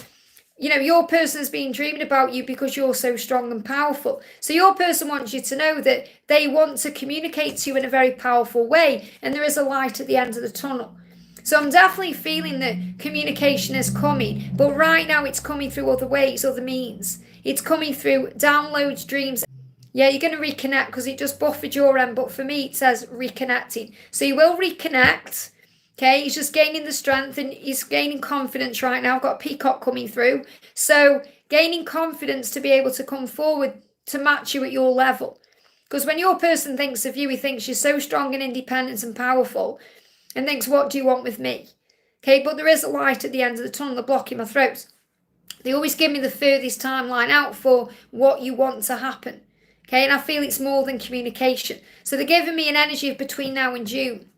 You know, your person has been dreaming about you because you're so strong and powerful. So your person wants you to know that they want to communicate to you in a very powerful way, and there is a light at the end of the tunnel. So I'm definitely feeling that communication is coming, but right now it's coming through other ways, other means. It's coming through downloads, dreams. Yeah, you're going to reconnect because it just buffered your end, but for me it says reconnecting. So you will reconnect. Okay, he's just gaining the strength and he's gaining confidence right now. I've got Peacock coming through. So gaining confidence to be able to come forward to match you at your level. Because when your person thinks of you, he thinks you're so strong and independent and powerful and thinks, what do you want with me? Okay, but there is a light at the end of the tunnel, they're blocking my throat. They always give me the furthest timeline out for what you want to happen. Okay, and I feel it's more than communication. So they're giving me an energy of between now and June.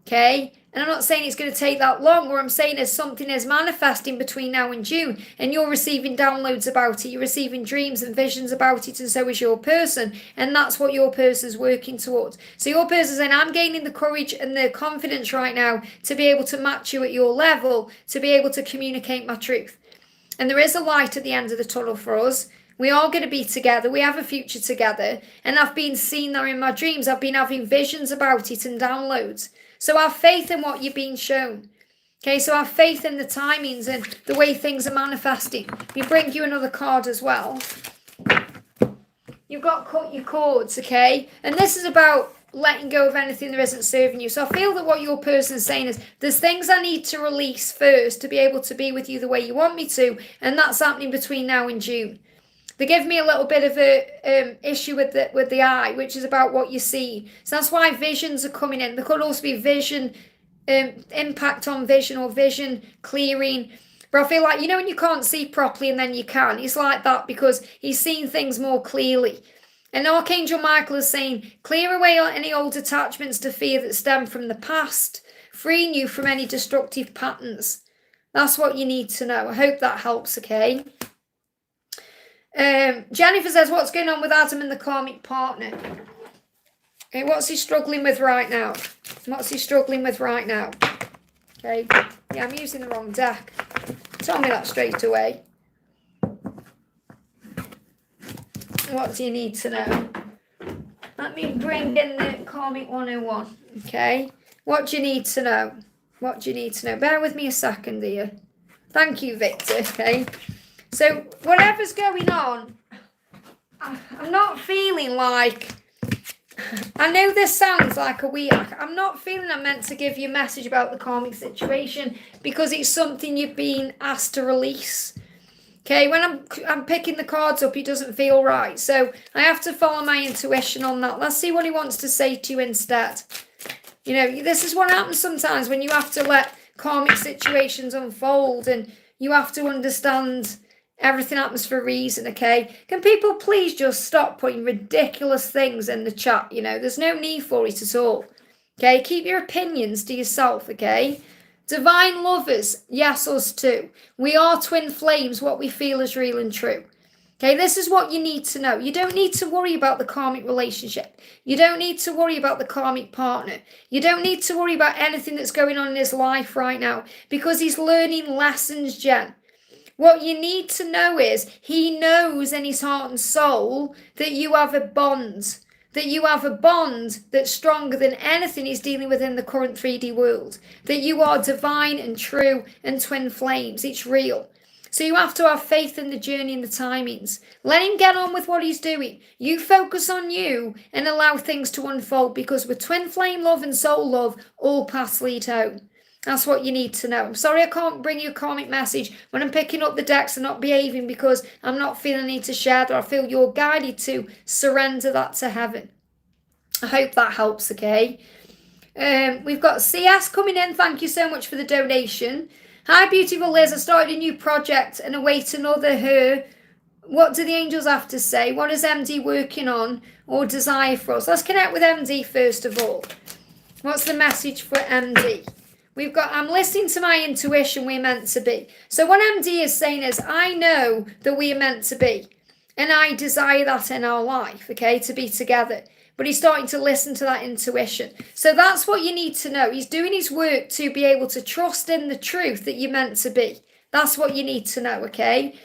Okay, and I'm not saying it's going to take that long, or I'm saying there's something is manifesting between now and June, and you're receiving downloads about it, you're receiving dreams and visions about it, and so is your person, and that's what your person's working towards. So your person's saying, I'm gaining the courage and the confidence right now to be able to match you at your level, to be able to communicate my truth. And there is a light at the end of the tunnel for us. We are going to be together. We have a future together. And I've been seeing that in my dreams. I've been having visions about it and downloads. So have faith in what you're being shown. Okay, so have faith in the timings and the way things are manifesting. We bring you another card as well. You've got cut your cords, okay? And this is about letting go of anything that isn't serving you. So I feel that what your person is saying is, there's things I need to release first to be able to be with you the way you want me to. And that's happening between now and June. They give me a little bit of a issue with the eye, which is about what you see. So that's why visions are coming in. There could also be vision, impact on vision or vision clearing. But I feel like, you know, when you can't see properly and then you can, it's like that because he's seeing things more clearly. And Archangel Michael is saying, clear away any old attachments to fear that stem from the past, freeing you from any destructive patterns. That's what you need to know. I hope that helps, okay? Jennifer says, what's going on with Adam and the karmic partner? Okay, what's he struggling with right now? What's he struggling with right now? Okay, yeah, I'm using the wrong deck. Tell me that straight away. What do you need to know? Let me bring in the karmic 101. Okay, what do you need to know? What do you need to know? Bear with me a second here. Thank you, Victor. Okay. So whatever's going on, I'm not feeling like, I know this sounds like I'm not feeling I'm meant to give you a message about the karmic situation because it's something you've been asked to release. Okay, when I'm picking the cards up, it doesn't feel right. So I have to follow my intuition on that. Let's see what he wants to say to you instead. You know, this is what happens sometimes when you have to let karmic situations unfold and you have to understand everything happens for a reason, okay? Can people please just stop putting ridiculous things in the chat? You know, there's no need for it at all. Okay, keep your opinions to yourself, okay? Divine lovers, yes, us too. We are twin flames, what we feel is real and true. Okay, this is what you need to know. You don't need to worry about the karmic relationship. You don't need to worry about the karmic partner. You don't need to worry about anything that's going on in his life right now because he's learning lessons, Jen. What you need to know is he knows in his heart and soul that you have a bond. That you have a bond that's stronger than anything he's dealing with in the current 3D world. That you are divine and true and twin flames. It's real. So you have to have faith in the journey and the timings. Let him get on with what he's doing. You focus on you and allow things to unfold because with twin flame love and soul love, all paths lead home. That's what you need to know. I'm sorry I can't bring you a karmic message when I'm picking up the decks and not behaving because I'm not feeling I need to share that. I feel you're guided to surrender that to heaven. I hope that helps, okay? We've got CS coming in. Thank you so much for the donation. Hi, beautiful Liz. I started a new project and await another her What do the angels have to say? What is MD working on or desire for us? Let's connect with MD first of all. What's the message for MD? We've got, I'm listening to my intuition, we're meant to be. So what MD is saying is, I know that we are meant to be. And I desire that in our life, okay, to be together. But he's starting to listen to that intuition. So that's what you need to know. He's doing his work to be able to trust in the truth that you're meant to be. That's what you need to know, okay?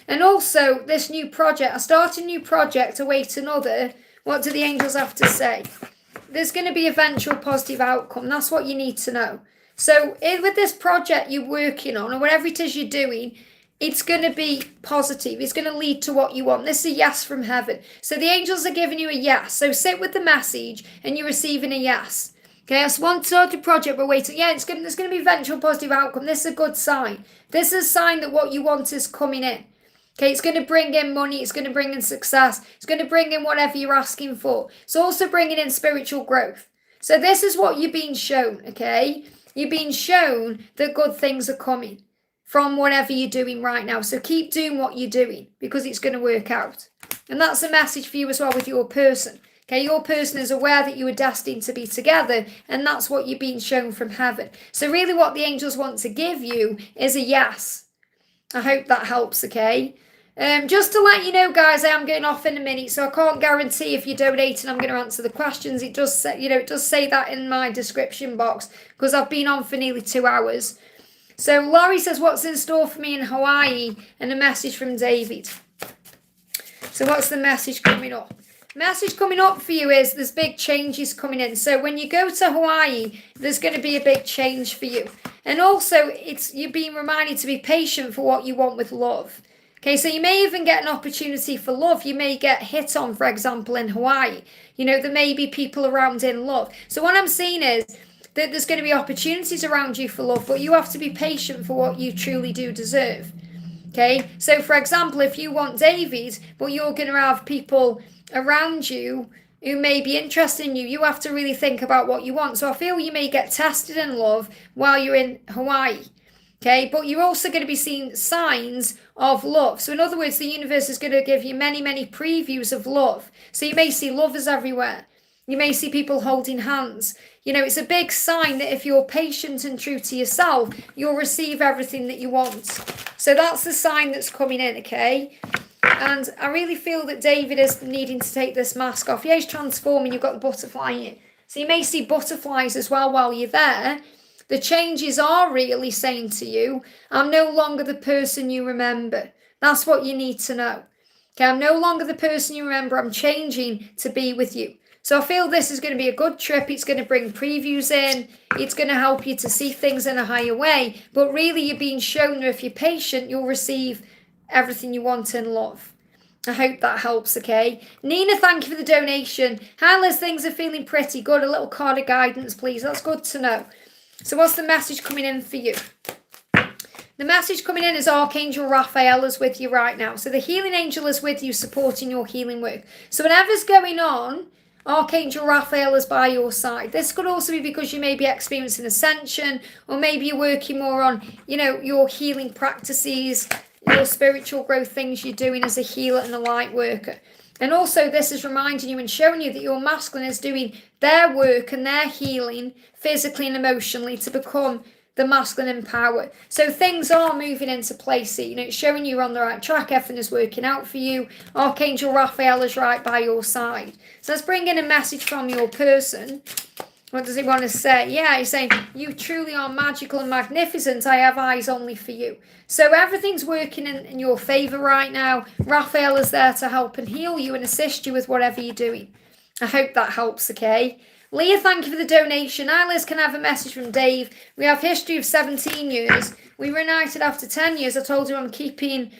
And also, this new project, I start a new project, await another. What do the angels have to say? There's going to be eventual positive outcome. That's what you need to know. So with this project you're working on, or whatever it is you're doing, it's going to be positive. It's going to lead to what you want. This is a yes from heaven. So the angels are giving you a yes. So sit with the message and you're receiving a yes. Okay, I want to start a project, but wait. Yeah, there's going to be eventual positive outcome. This is a good sign. This is a sign that what you want is coming in. Okay, it's going to bring in money, it's going to bring in success, it's going to bring in whatever you're asking for. It's also bringing in spiritual growth. So this is what you're being shown, okay? You're being shown that good things are coming from whatever you're doing right now. So keep doing what you're doing because it's going to work out. And that's a message for you as well with your person. Okay, your person is aware that you are destined to be together, and that's what you're being shown from heaven. So really what the angels want to give you is a yes. I hope that helps, okay? Just to let you know, guys, I am going off in a minute, so I can't guarantee if you're donating I'm going to answer the questions. It does say, it does say that in my description box because I've been on for nearly 2 hours. So Laurie says, what's in store for me in Hawaii? And a message from David. So what's the message coming up? Message coming up for you is there's big changes coming in. So when you go to Hawaii, there's going to be a big change for you. And also, you're being reminded to be patient for what you want with love. Okay, so you may even get an opportunity for love. You may get hit on, for example, in Hawaii. There may be people around in love. So what I'm seeing is that there's going to be opportunities around you for love, but you have to be patient for what you truly do deserve. Okay, so for example, if you want David, but you're going to have people around you who may be interested in you, you have to really think about what you want. So I feel you may get tested in love while you're in Hawaii. Okay, but you're also going to be seeing signs of love. So in other words, the universe is going to give you many, many previews of love. So you may see lovers everywhere. You may see people holding hands. It's a big sign that if you're patient and true to yourself, you'll receive everything that you want. So that's the sign that's coming in, okay? And I really feel that David is needing to take this mask off. Yeah, he's transforming. You've got the butterfly here. So you may see butterflies as well while you're there. The changes are really saying to you, I'm no longer the person you remember. That's what you need to know. Okay, I'm no longer the person you remember. I'm changing to be with you. So I feel this is going to be a good trip. It's going to bring previews in. It's going to help you to see things in a higher way. But really, you're being shown that if you're patient, you'll receive everything you want in love. I hope that helps, okay? Nina, thank you for the donation. Hi, Liz, things are feeling pretty good. A little card of guidance, please. That's good to know. So what's the message coming in for you? The message coming in is Archangel Raphael is with you right now. So the healing angel is with you, supporting your healing work. So whatever's going on, Archangel Raphael is by your side. This could also be because you may be experiencing ascension, or maybe you're working more on, your healing practices, your spiritual growth, things you're doing as a healer and a light worker. And also this is reminding you and showing you that your masculine is doing their work and their healing physically and emotionally to become the masculine in power. So things are moving into place here. It's showing you're on the right track. Everything is working out for you. Archangel Raphael is right by your side. So let's bring in a message from your person. What does he want to say? Yeah, he's saying, you truly are magical and magnificent. I have eyes only for you. So everything's working in your favor right now. Raphael is there to help and heal you and assist you with whatever you're doing. I hope that helps, okay? Leah, thank you for the donation. Hi, Liz, can I have a message from Dave? We have history of 17 years. We reunited after 10 years. I told him I'm keeping,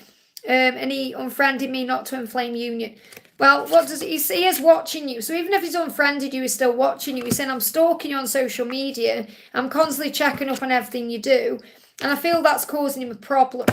and he unfriended me not to inflame union. Well, what does he see? He is watching you. So even if he's unfriended you, he's still watching you. He's saying, I'm stalking you on social media. I'm constantly checking up on everything you do. And I feel that's causing him a problem.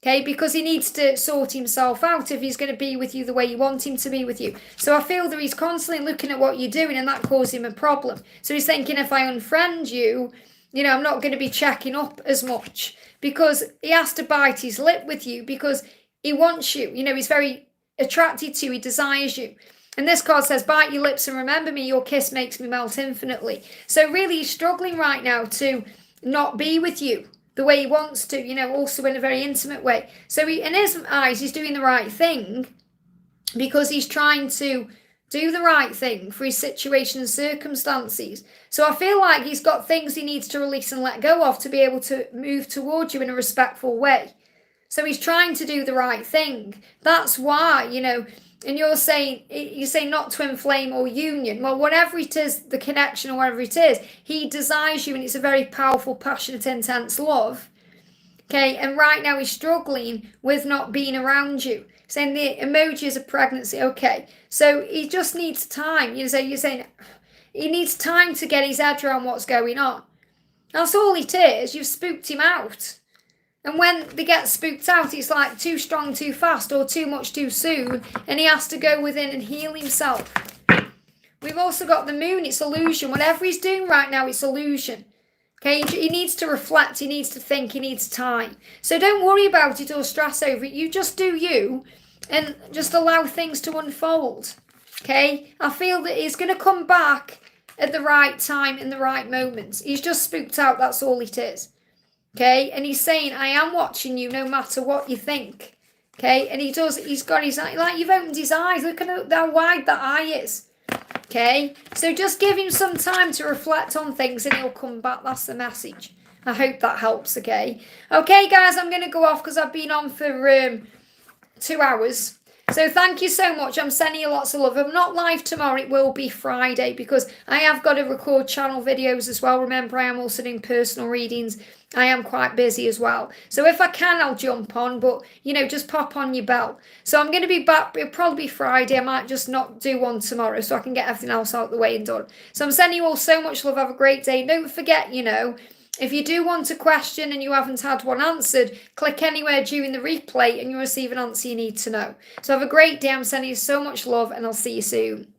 Okay, because he needs to sort himself out if he's going to be with you the way you want him to be with you. So I feel that he's constantly looking at what you're doing and that causes him a problem. So he's thinking, if I unfriend you, I'm not going to be checking up as much. Because he has to bite his lip with you because He wants you. You know, he's very attracted to you. He desires you. And this card says, bite your lips and remember me. Your kiss makes me melt infinitely. So really, he's struggling right now to not be with you the way he wants to, you know, also in a very intimate way. So in his eyes, he's doing the right thing because he's trying to do the right thing for his situation and circumstances. So I feel like he's got things he needs to release and let go of to be able to move towards you in a respectful way. So he's trying to do the right thing. That's why, you know, and you're saying not to inflame or union. Well, whatever it is, the connection or whatever it is, he desires you and it's a very powerful, passionate, intense love. Okay, and right now he's struggling with not being around you. Saying the emojis of pregnancy. Okay, so he just needs time. You're saying he needs time to get his head around what's going on. That's all it is. You've spooked him out. And when they get spooked out, it's like too strong, too fast, or too much too soon, and he has to go within and heal himself. We've also got the moon, it's illusion. Whatever he's doing right now, it's illusion. Okay, he needs to reflect, he needs to think, he needs time. So don't worry about it or stress over it. You just do you and just allow things to unfold. Okay, I feel that he's going to come back at the right time in the right moments. He's just spooked out, that's all it is. Okay, and he's saying, I am watching you no matter what you think. Okay, and he's got his eye, like you've opened his eyes. Look at how wide that eye is. Okay, so just give him some time to reflect on things and he'll come back. That's the message. I hope that helps, okay? Okay, guys, I'm going to go off because I've been on for 2 hours. So thank you so much. I'm sending you lots of love. I'm not live tomorrow. It will be Friday because I have got to record channel videos as well. Remember, I am also doing personal readings. I am quite busy as well. So if I can, I'll jump on. But, you know, just pop on your bell. So I'm going to be back. It'll probably be Friday. I might just not do one tomorrow so I can get everything else out of the way and done. So I'm sending you all so much love. Have a great day. Don't forget, you know, if you do want a question and you haven't had one answered, click anywhere during the replay and you'll receive an answer you need to know. So have a great day. I'm sending you so much love and I'll see you soon.